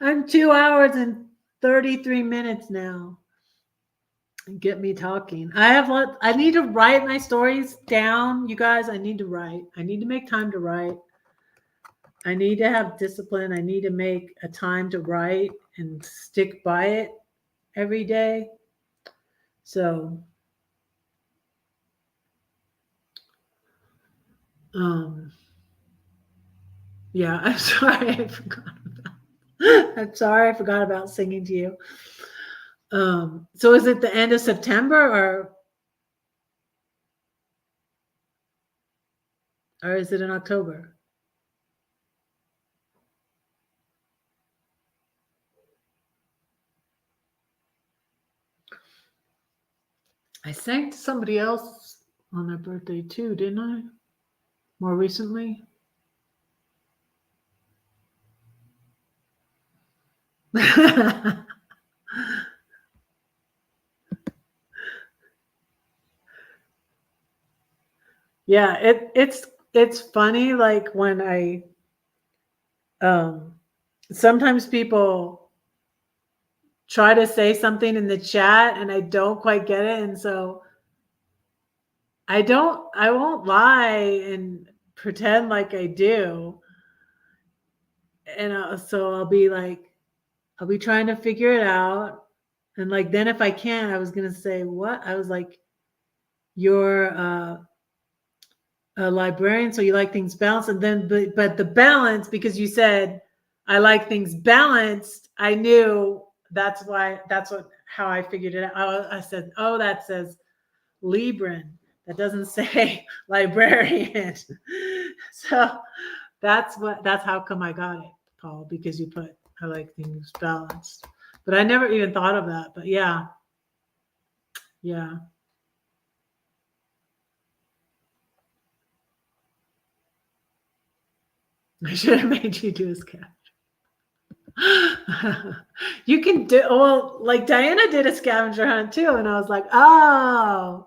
I'm 2 hours and 33 minutes now. Get me talking. I need to write my stories down, you guys. I need to write. I need to make time to write. I need to have discipline. I need to make a time to write and stick by it every day. So, yeah, I'm sorry I forgot about singing to you. So is it the end of September or is it in October? I sang to somebody else on their birthday too, didn't I? More recently. Yeah, it's funny, like when I um sometimes people try to say something in the chat and I don't quite get it, and so I won't lie and pretend like I do. And so I'll be like, I'll be trying to figure it out. And like, then if I can, I was going to say, what? I was like, you're a librarian, so you like things balanced. And then, but the balance, because you said, I like things balanced, I knew that's how I figured it out. I said, oh, that says Libran. That doesn't say librarian. So that's how come I got it, Paul, because you put I like things balanced. But I never even thought of that. But yeah. Yeah. I should have made you do a scavenger. You can do well, like Diana did a scavenger hunt too, and I was like, oh,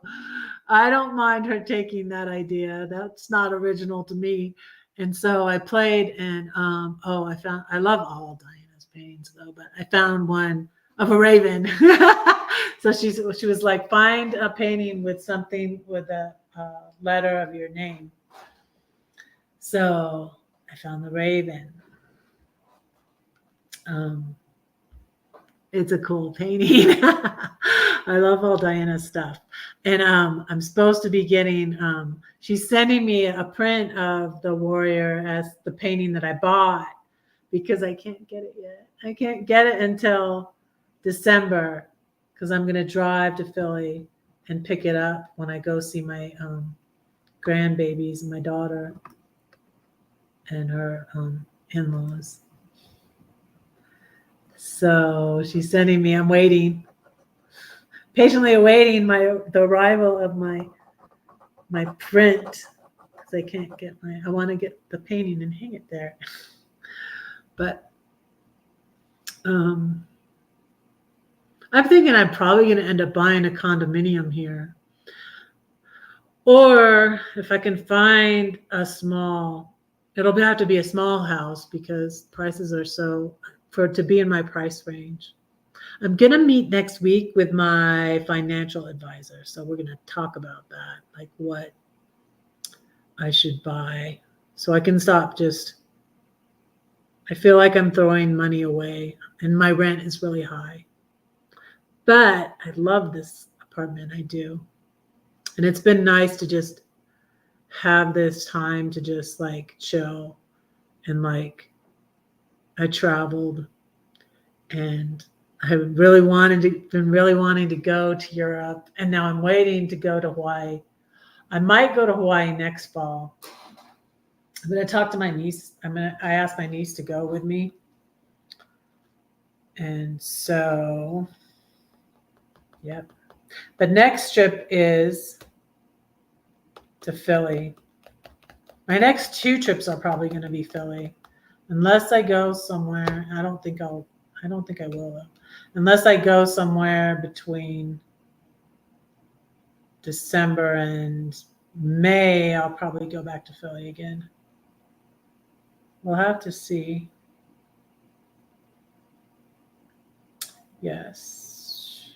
I don't mind her taking that idea. That's not original to me. And so I played, and I love all Diana's paintings though, but I found one of a raven. So she was like, find a painting with something with a letter of your name. So I found the raven. It's a cool painting. I love all Diana's stuff. And I'm supposed to be getting, she's sending me a print of the warrior as the painting that I bought, because I can't get it yet. I can't get it until December, because I'm going to drive to Philly and pick it up when I go see my grandbabies and my daughter and her in-laws. So she's sending me, I'm waiting, patiently awaiting the arrival of my print, because I can't get I want to get the painting and hang it there. But I'm thinking I'm probably going to end up buying a condominium here. Or if I can find it'll have to be a small house, because prices are to be in my price range. I'm going to meet next week with my financial advisor. So we're going to talk about that, like what I should buy, so I can stop I feel like I'm throwing money away, and my rent is really high. But I love this apartment. I do. And it's been nice to just have this time to just like chill, and like I traveled, and been really wanting to go to Europe, and now I'm waiting to go to Hawaii. I might go to Hawaii next fall. I'm going to talk to my niece. I asked my niece to go with me. And so, yep. The next trip is to Philly. My next 2 trips are probably going to be Philly, unless I go somewhere. I don't think I will though. Unless I go somewhere between December and May, I'll probably go back to Philly again. We'll have to see. Yes.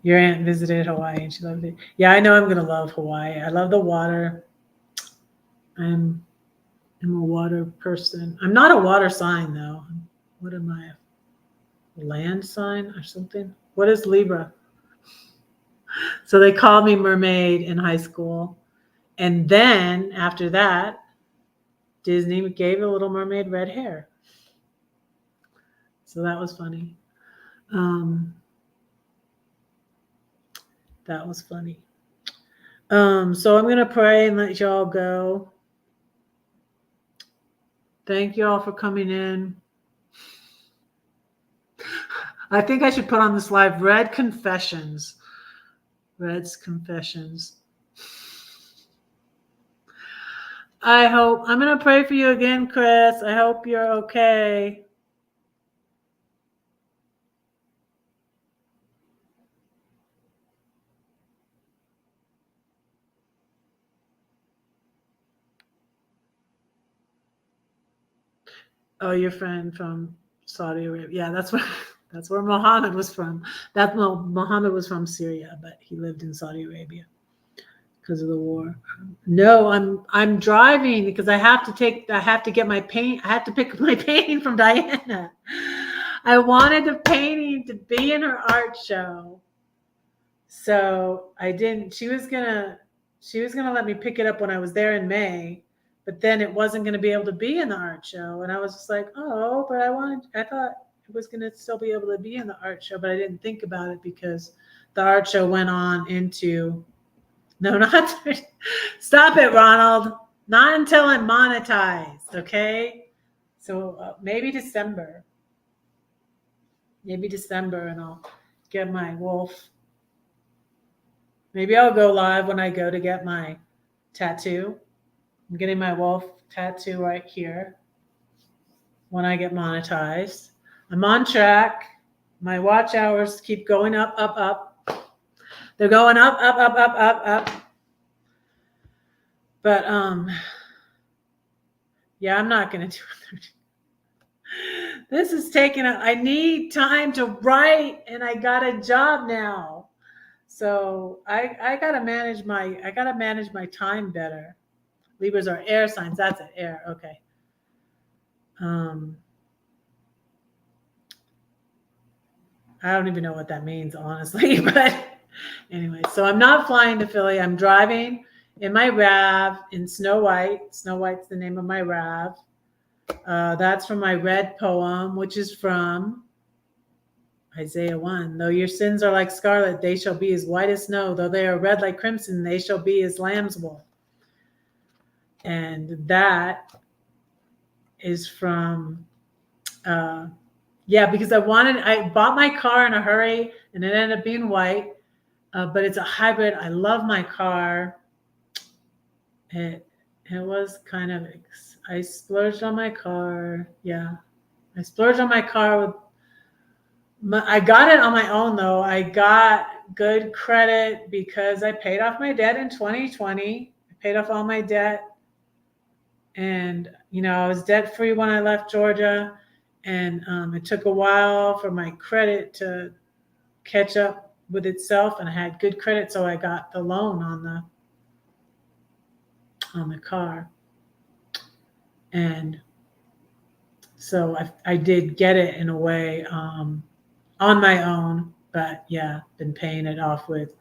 Your aunt visited Hawaii and she loved it. Yeah, I know I'm going to love Hawaii. I love the water. I'm a water person. I'm not a water sign though. What am I? A land sign or something? What is Libra? So they called me mermaid in high school. And then after that, Disney gave a Little Mermaid red hair. So that was funny. That was funny. So I'm going to pray and let y'all go. Thank you all for coming in. I think I should put on this live Red Confessions. Red's confessions. I hope, I'm going to pray for you again, Chris. I hope you're okay. Oh, your friend from Saudi Arabia. Yeah, that's where Muhammad was from. Muhammad was from Syria, but he lived in Saudi Arabia because of the war. No, I'm driving because I have to get my paint. I have to pick up my painting from Diana. I wanted the painting to be in her art show. So I didn't. She was gonna let me pick it up when I was there in May, but then it wasn't gonna be able to be in the art show, and I was just like, oh, but I thought it was gonna still be able to be in the art show, but I didn't think about it because the art show went on into. No, not stop it, Ronald. Not until I'm monetized, okay? So maybe December, and I'll get my wolf. Maybe I'll go live when I go to get my tattoo. I'm getting my wolf tattoo right here when I get monetized. I'm on track. My watch hours keep going up, up, up. They're going up, up, up, up, up, up. But yeah, I'm not gonna do it. This is taking I need time to write, and I got a job now. So I gotta manage my time better. Libras are air signs. That's it, air. Okay. I don't even know what that means, honestly. But anyway, so I'm not flying to Philly. I'm driving in my RAV in Snow White. Snow White's the name of my RAV. That's from my red poem, which is from Isaiah 1. Though your sins are like scarlet, they shall be as white as snow. Though they are red like crimson, they shall be as lamb's wool. And that is from, because I bought my car in a hurry and it ended up being white, but it's a hybrid. I love my car. It was kind of, I splurged on my car. Yeah. I splurged on my car I got it on my own though. I got good credit because I paid off my debt in 2020. I paid off all my debt. And, I was debt free when I left Georgia. And it took a while for my credit to catch up with itself. And I had good credit. So I got the loan on the car. And so I did get it in a way on my own. But yeah, been paying it off with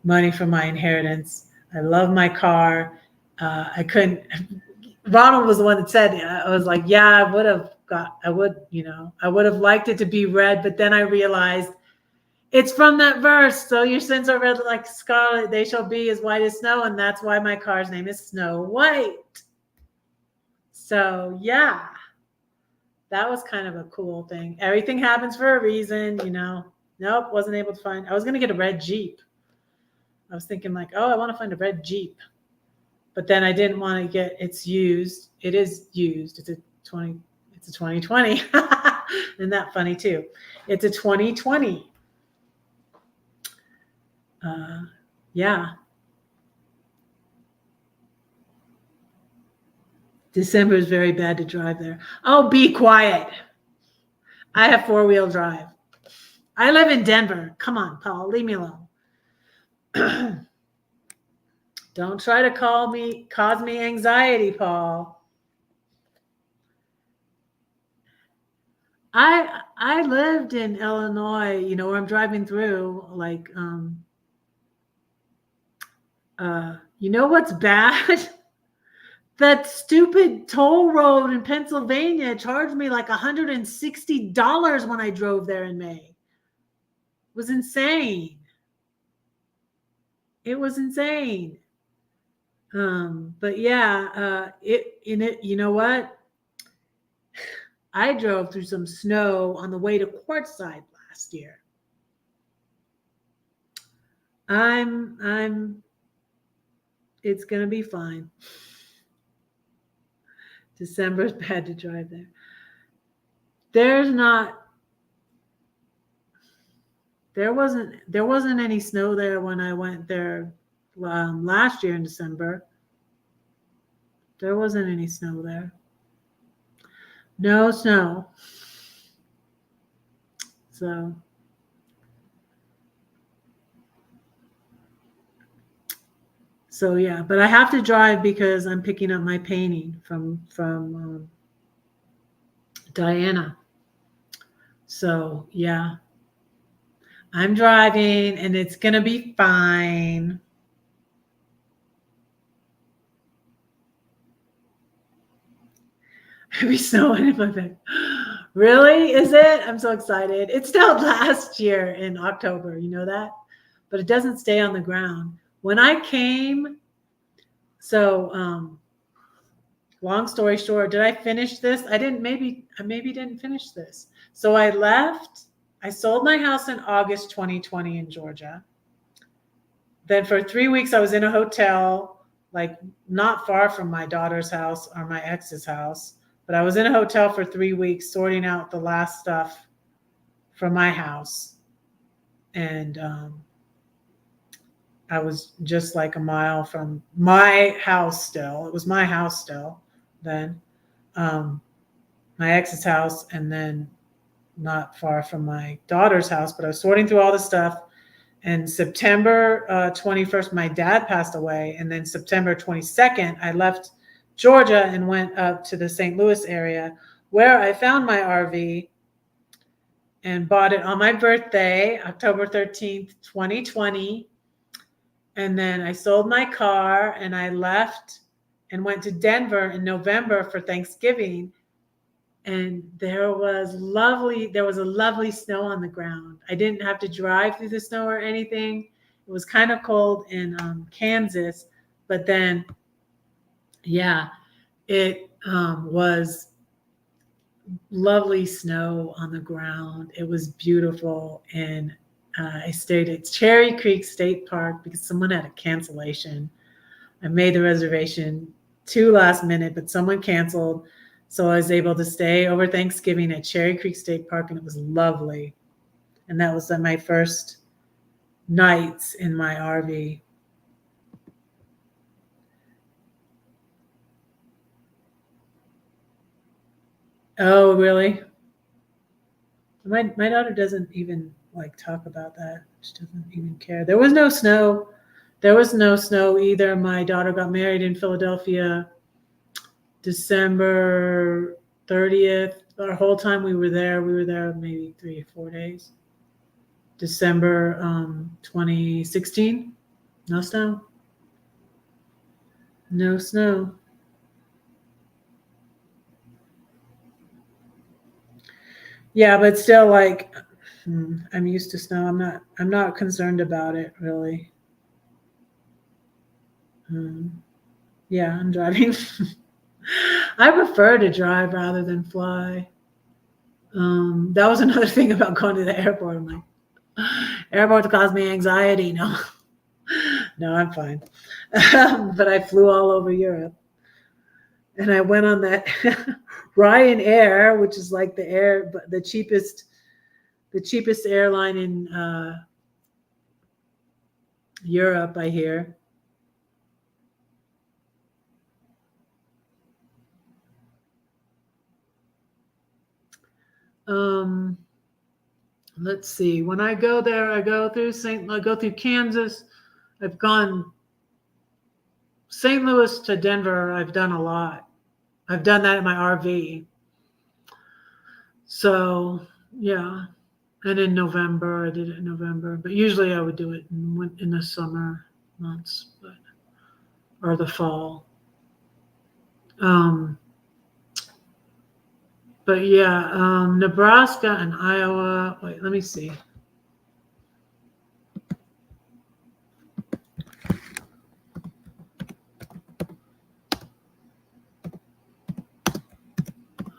money from my inheritance. I love my car. I couldn't. Ronald was the one that said it. I was like, yeah, I would have liked it to be red, but then I realized it's from that verse. So your sins are red like scarlet; they shall be as white as snow, and that's why my car's name is Snow White. So yeah, that was kind of a cool thing. Everything happens for a reason, Nope, wasn't able to find. I was gonna get a red Jeep. I was thinking like, oh, I want to find a red Jeep. But then I didn't want to it's used. It is used. It's a 2020. Isn't that funny too? It's a 2020. Yeah. December is very bad to drive there. Oh, be quiet. I have 4-wheel drive. I live in Denver. Come on, Paul, leave me alone. Don't try to cause me anxiety, Paul. I lived in Illinois, where I'm driving through, like, what's bad? That stupid toll road in Pennsylvania charged me like $160 when I drove there in May. It was insane. It was insane. But yeah, you know what? I drove through some snow on the way to Quartzsite last year. I'm it's gonna be fine. December's bad to drive there. There's not there wasn't any snow there when I went there last year in December. There wasn't any snow there. No snow. So yeah, but I have to drive because I'm picking up my painting from Diana. So yeah, I'm driving and it's gonna be fine. Heavy snow in my bed. Really? Is it? I'm so excited. It snowed last year in October, you know that? But it doesn't stay on the ground. When I came, so long story short, did I finish this? I maybe didn't finish this. So I left, I sold my house in August 2020 in Georgia. Then for 3 weeks, I was in a hotel, like not far from my daughter's house or my ex's house. But I was in a hotel for 3 weeks sorting out the last stuff from my house. And I was just like a mile from my house still. It was my house still then. My ex's house, and then not far from my daughter's house. But I was sorting through all the stuff. And September 21st, my dad passed away. And then September 22nd, I left Georgia and went up to the St. Louis area where I found my RV and bought it on my birthday, October 13th, 2020. And then I sold my car and I left and went to Denver in November for Thanksgiving. And there was a lovely snow on the ground. I didn't have to drive through the snow or anything. It was kind of cold in Kansas, but then yeah, it was lovely snow on the ground. It was beautiful. And I stayed at Cherry Creek State Park because someone had a cancellation. I made the reservation too last minute, but someone canceled. So I was able to stay over Thanksgiving at Cherry Creek State Park, and it was lovely. And that was my first nights in my RV. Oh, really? My daughter doesn't even like talk about that. She doesn't even care. There was no snow. There was no snow either. My daughter got married in Philadelphia December 30th. Our whole time we were there maybe 3 or 4 days. December 2016. No snow. No snow. Yeah, but still, like, I'm used to snow. I'm not concerned about it really. Yeah, I'm driving. I prefer to drive rather than fly. That was another thing about going to the airport. I'm like, airports cause me anxiety. No, no, I'm fine. But I flew all over Europe, and I went on that Ryanair, which is like the cheapest airline in Europe, I hear. Let's see. When I go there, I go through Kansas. I've gone St. Louis to Denver. I've done a lot. I've done that in my RV. So yeah, and in November, I did it in November. But usually I would do it in the summer months, or the fall. But yeah, Nebraska and Iowa. Wait, let me see.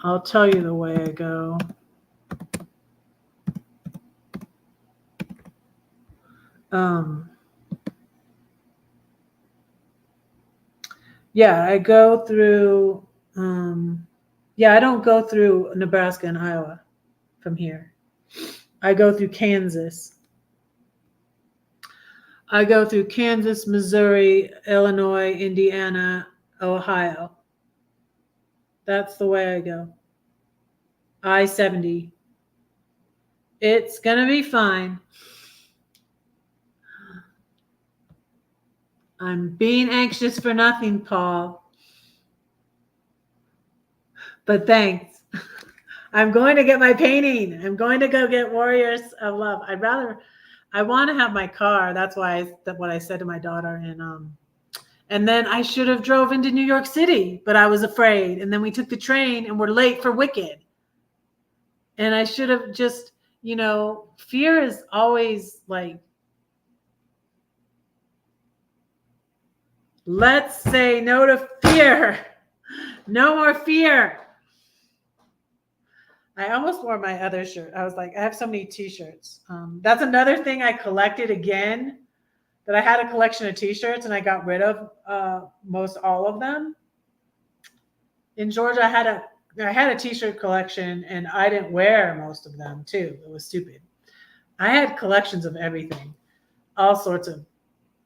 I'll tell you the way I go. Yeah, I go through, yeah, I don't go through Nebraska and Iowa from here. I go through Kansas. I go through Kansas, Missouri, Illinois, Indiana, Ohio. That's the way I go. I-70. It's going to be fine. I'm being anxious for nothing, Paul. But thanks. I'm going to get my painting. I'm going to go get Warriors of Love. I want to have my car. That's why what I said to my daughter. And then I should have drove into New York City, but I was afraid. And then we took the train and we're late for Wicked. And I should have just, fear is always like, let's say no to fear. No more fear. I almost wore my other shirt. I was like, I have so many t-shirts. That's another thing I collected again, that I had a collection of t-shirts and I got rid of most all of them. In Georgia, I had a t-shirt collection and I didn't wear most of them too. It was stupid. I had collections of everything, all sorts of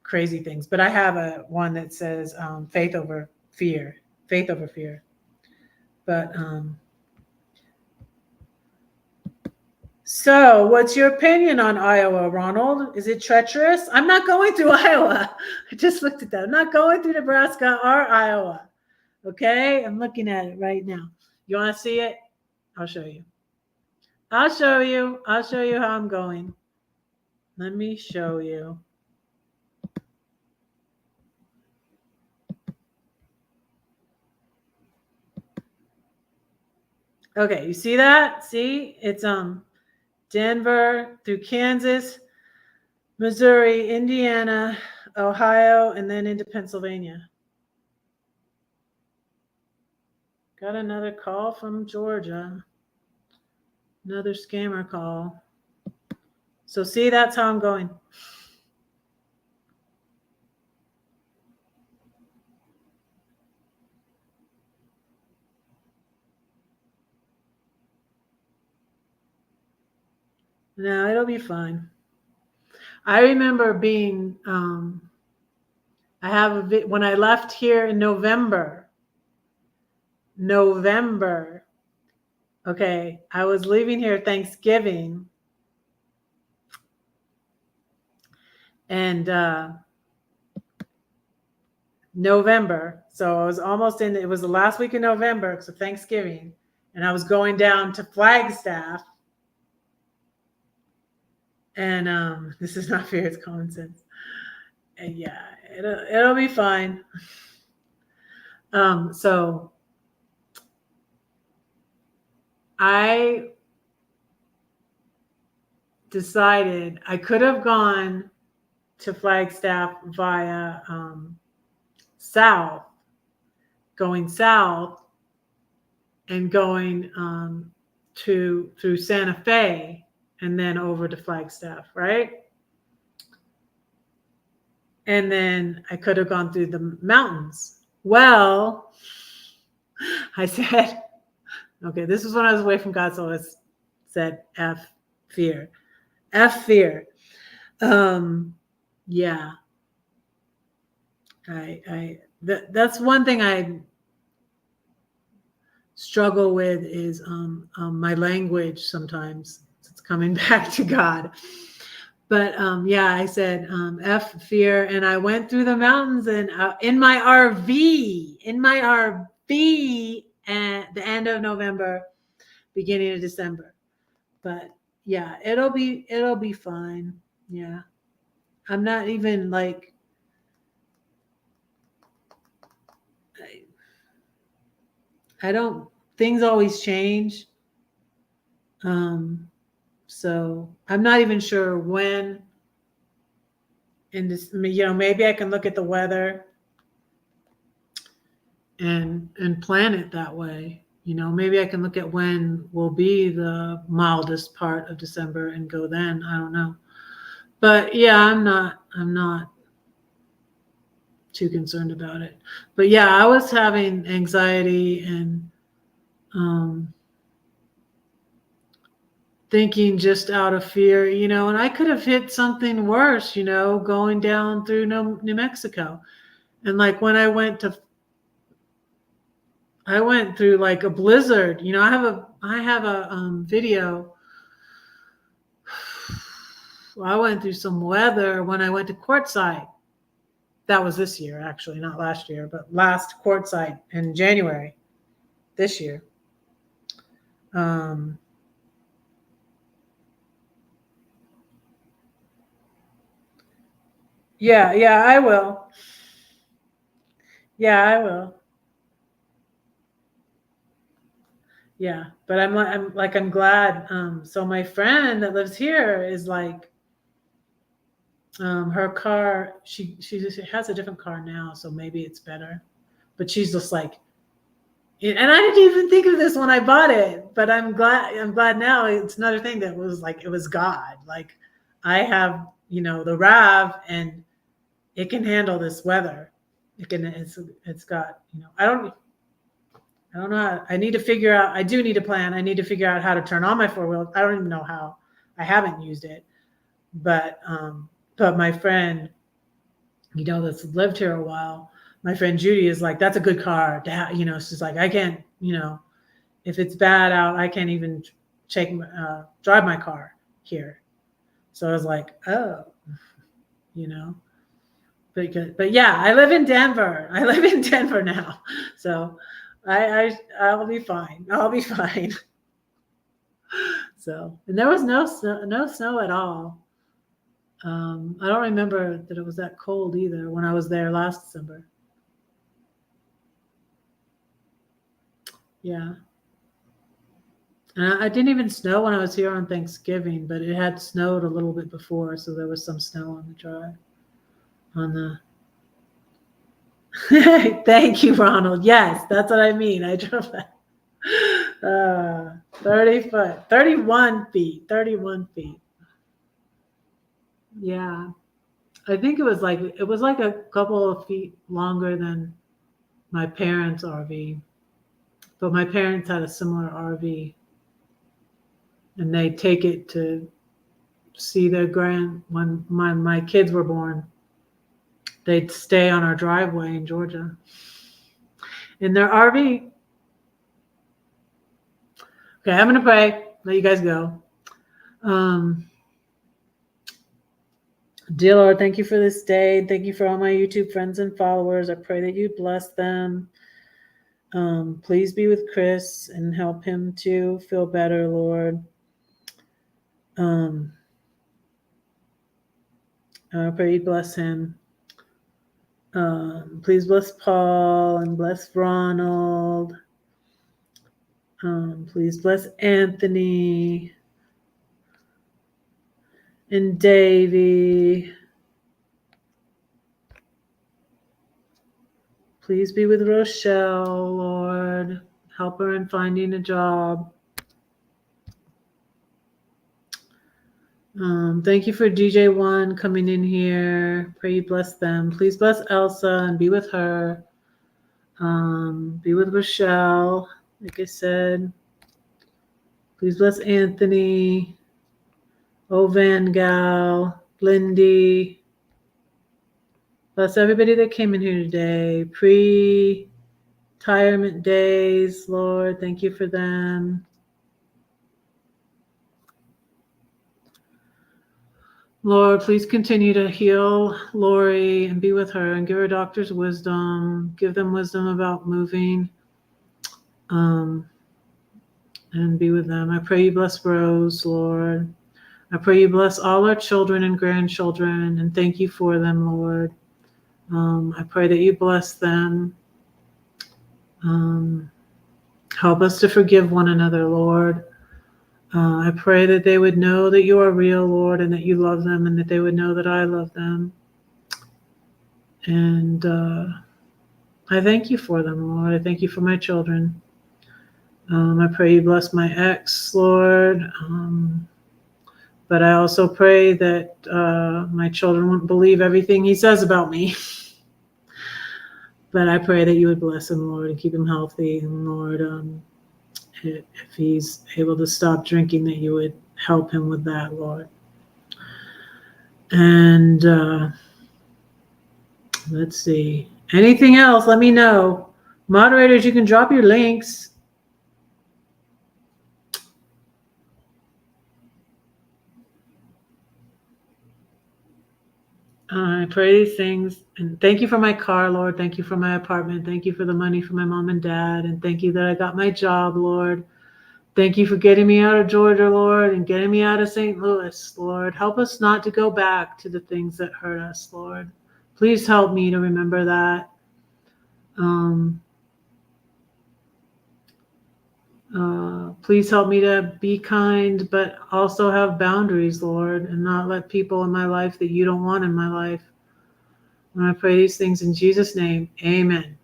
crazy things. But I have one that says faith over fear. But so what's your opinion on Iowa, Ronald? Is it treacherous? I'm not going through Iowa. I just looked at that. I'm not going through Nebraska or Iowa. Okay, I'm looking at it right now. You want to see it? I'll show you. I'll show you how I'm going. Let me show you. Okay, you see that? See, it's Denver through Kansas, Missouri, Indiana, Ohio, and then into Pennsylvania. Got another call from Georgia. Another scammer call. So see, that's how I'm going. No, it'll be fine. I remember being, I have when I left here in November. Okay, I was leaving here Thanksgiving. And November. So I was almost in, it was the last week of November, so Thanksgiving. And I was going down to Flagstaff. And this is not fear, it's common sense. And yeah, it'll be fine. So I decided I could have gone to Flagstaff via going south and going through Santa Fe and then over to Flagstaff, right? And then I could have gone through the mountains. Well, I said, okay, this is when I was away from God, so I said F fear. Yeah. That's one thing I struggle with is my language sometimes. It's coming back to God. But yeah, I said F fear, and I went through the mountains and in my RV, at the end of November, beginning of December. But yeah, it'll be fine. Yeah, I'm not even like I don't. Things always change. So I'm not even sure when. In this, maybe I can look at the weather and plan it that way. Maybe I can look at when will be the mildest part of December and go then. I don't know. But yeah, I'm not too concerned about it. But yeah, I was having anxiety and thinking just out of fear, and I could have hit something worse, going down through New Mexico. And like when I went through like a blizzard, I have a video. I went through some weather when I went to Quartzsite. That was this year, actually, not last year, but last Quartzsite in January this year. Yeah, I will. Yeah, I will. Yeah, but I'm glad. So my friend that lives here is like, her car, she has a different car now, so maybe it's better. But she's just like, and I didn't even think of this when I bought it, but I'm glad now. It's another thing that was like, it was God. Like I have, the RAV, and it can handle this weather. It's got, I don't know. I need to figure out, I do need a plan. I need to figure out how to turn on my four wheel. I don't even know how. I haven't used it, but my friend, that's lived here a while, my friend Judy is like, that's a good car to have, she's like, I can't, if it's bad out, I can't even drive my car here. So I was like, oh, but yeah, I live in Denver. I live in Denver now. So I'll be fine. I'll be fine. So, and there was no snow at all. I don't remember that it was that cold either when I was there last December. Yeah. And I didn't even snow when I was here on Thanksgiving, but it had snowed a little bit before, so there was some snow on the drive. Thank you, Ronald. Yes, that's what I mean. I drove that. 31 feet. Yeah. I think it was like a couple of feet longer than my parents' RV. But my parents had a similar RV. And they take it to see their when my kids were born. They'd stay on our driveway in Georgia in their RV. Okay, I'm going to pray. Let you guys go. Dear Lord, thank you for this day. Thank you for all my YouTube friends and followers. I pray that you bless them. Please be with Chris and help him to feel better, Lord. I pray you bless him. Please bless Paul and bless Ronald. Please bless Anthony and Davey. Please be with Rochelle, Lord. Help her in finding a job. Thank you for DJ1 coming in here. Pray you bless them. Please bless Elsa and be with her. Be with Rochelle, like I said. Please bless Anthony, Van Gal, Lindy. Bless everybody that came in here today. Pre-retirement days, Lord. Thank you for them. Lord, please continue to heal Lori and be with her and give her doctor's wisdom. Give them wisdom about moving. And be with them. I pray you bless Rose, Lord. I pray you bless all our children and grandchildren and thank you for them, Lord. I pray that you bless them. Help us to forgive one another, Lord. I pray that they would know that you are real, Lord, and that you love them, and that they would know that I love them. And I thank you for them, Lord. I thank you for my children. I pray you bless my ex, Lord. But I also pray that my children won't believe everything he says about me. But I pray that you would bless him, Lord, and keep him healthy. And Lord, if he's able to stop drinking, that you would help him with that, Lord. And let's see. Anything else, let me know. Moderators, you can drop your links. I pray these things. And thank you for my car, Lord. Thank you for my apartment. Thank you for the money for my mom and dad. And thank you that I got my job, Lord. Thank you for getting me out of Georgia, Lord, and getting me out of St. Louis, Lord. Help us not to go back to the things that hurt us, Lord. Please help me to remember that. Please help me to be kind, but also have boundaries, Lord, and not let people in my life that you don't want in my life. And I pray these things in Jesus' name. Amen.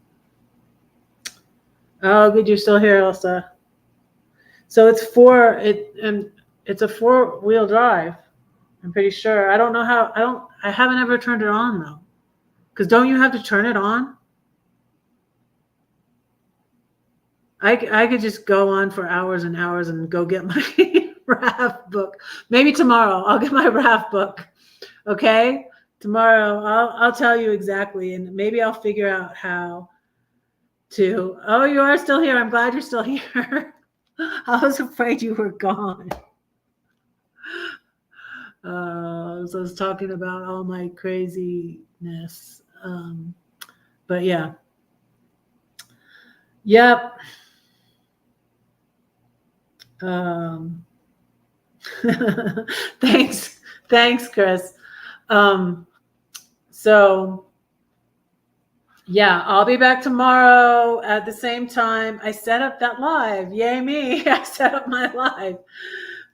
Oh, good, you're still here, Elsa. So it's a 4-wheel drive. I'm pretty sure. I don't know how. I haven't ever turned it on though. Because don't you have to turn it on? I could just go on for hours and hours and go get my RAF book. Maybe tomorrow I'll get my RAF book. Okay? Tomorrow I'll tell you exactly, and maybe I'll figure out how to. Oh, you are still here. I'm glad you're still here. I was afraid you were gone. So I was talking about all my craziness. But yeah. Yep. Thanks, Chris. So yeah, I'll be back tomorrow at the same time. I set up that live. Yay me. I set up my live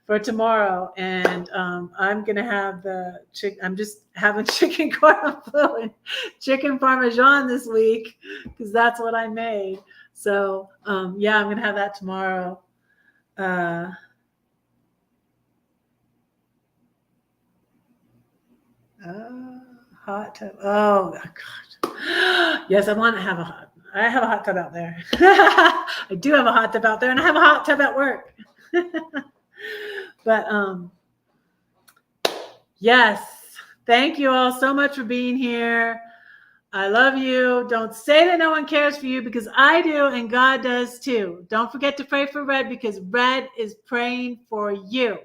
for tomorrow, and I'm gonna have I'm just having chicken cordon bleu and chicken parmesan this week because that's what I made. So yeah, I'm gonna have that tomorrow. Hot tub. Oh God. Yes, I want to have I have a hot tub out there. I do have a hot tub out there, and I have a hot tub at work. But yes, thank you all so much for being here. I love you. Don't say that no one cares for you, because I do, and God does too. Don't forget to pray for Red, because Red is praying for you.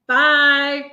Bye.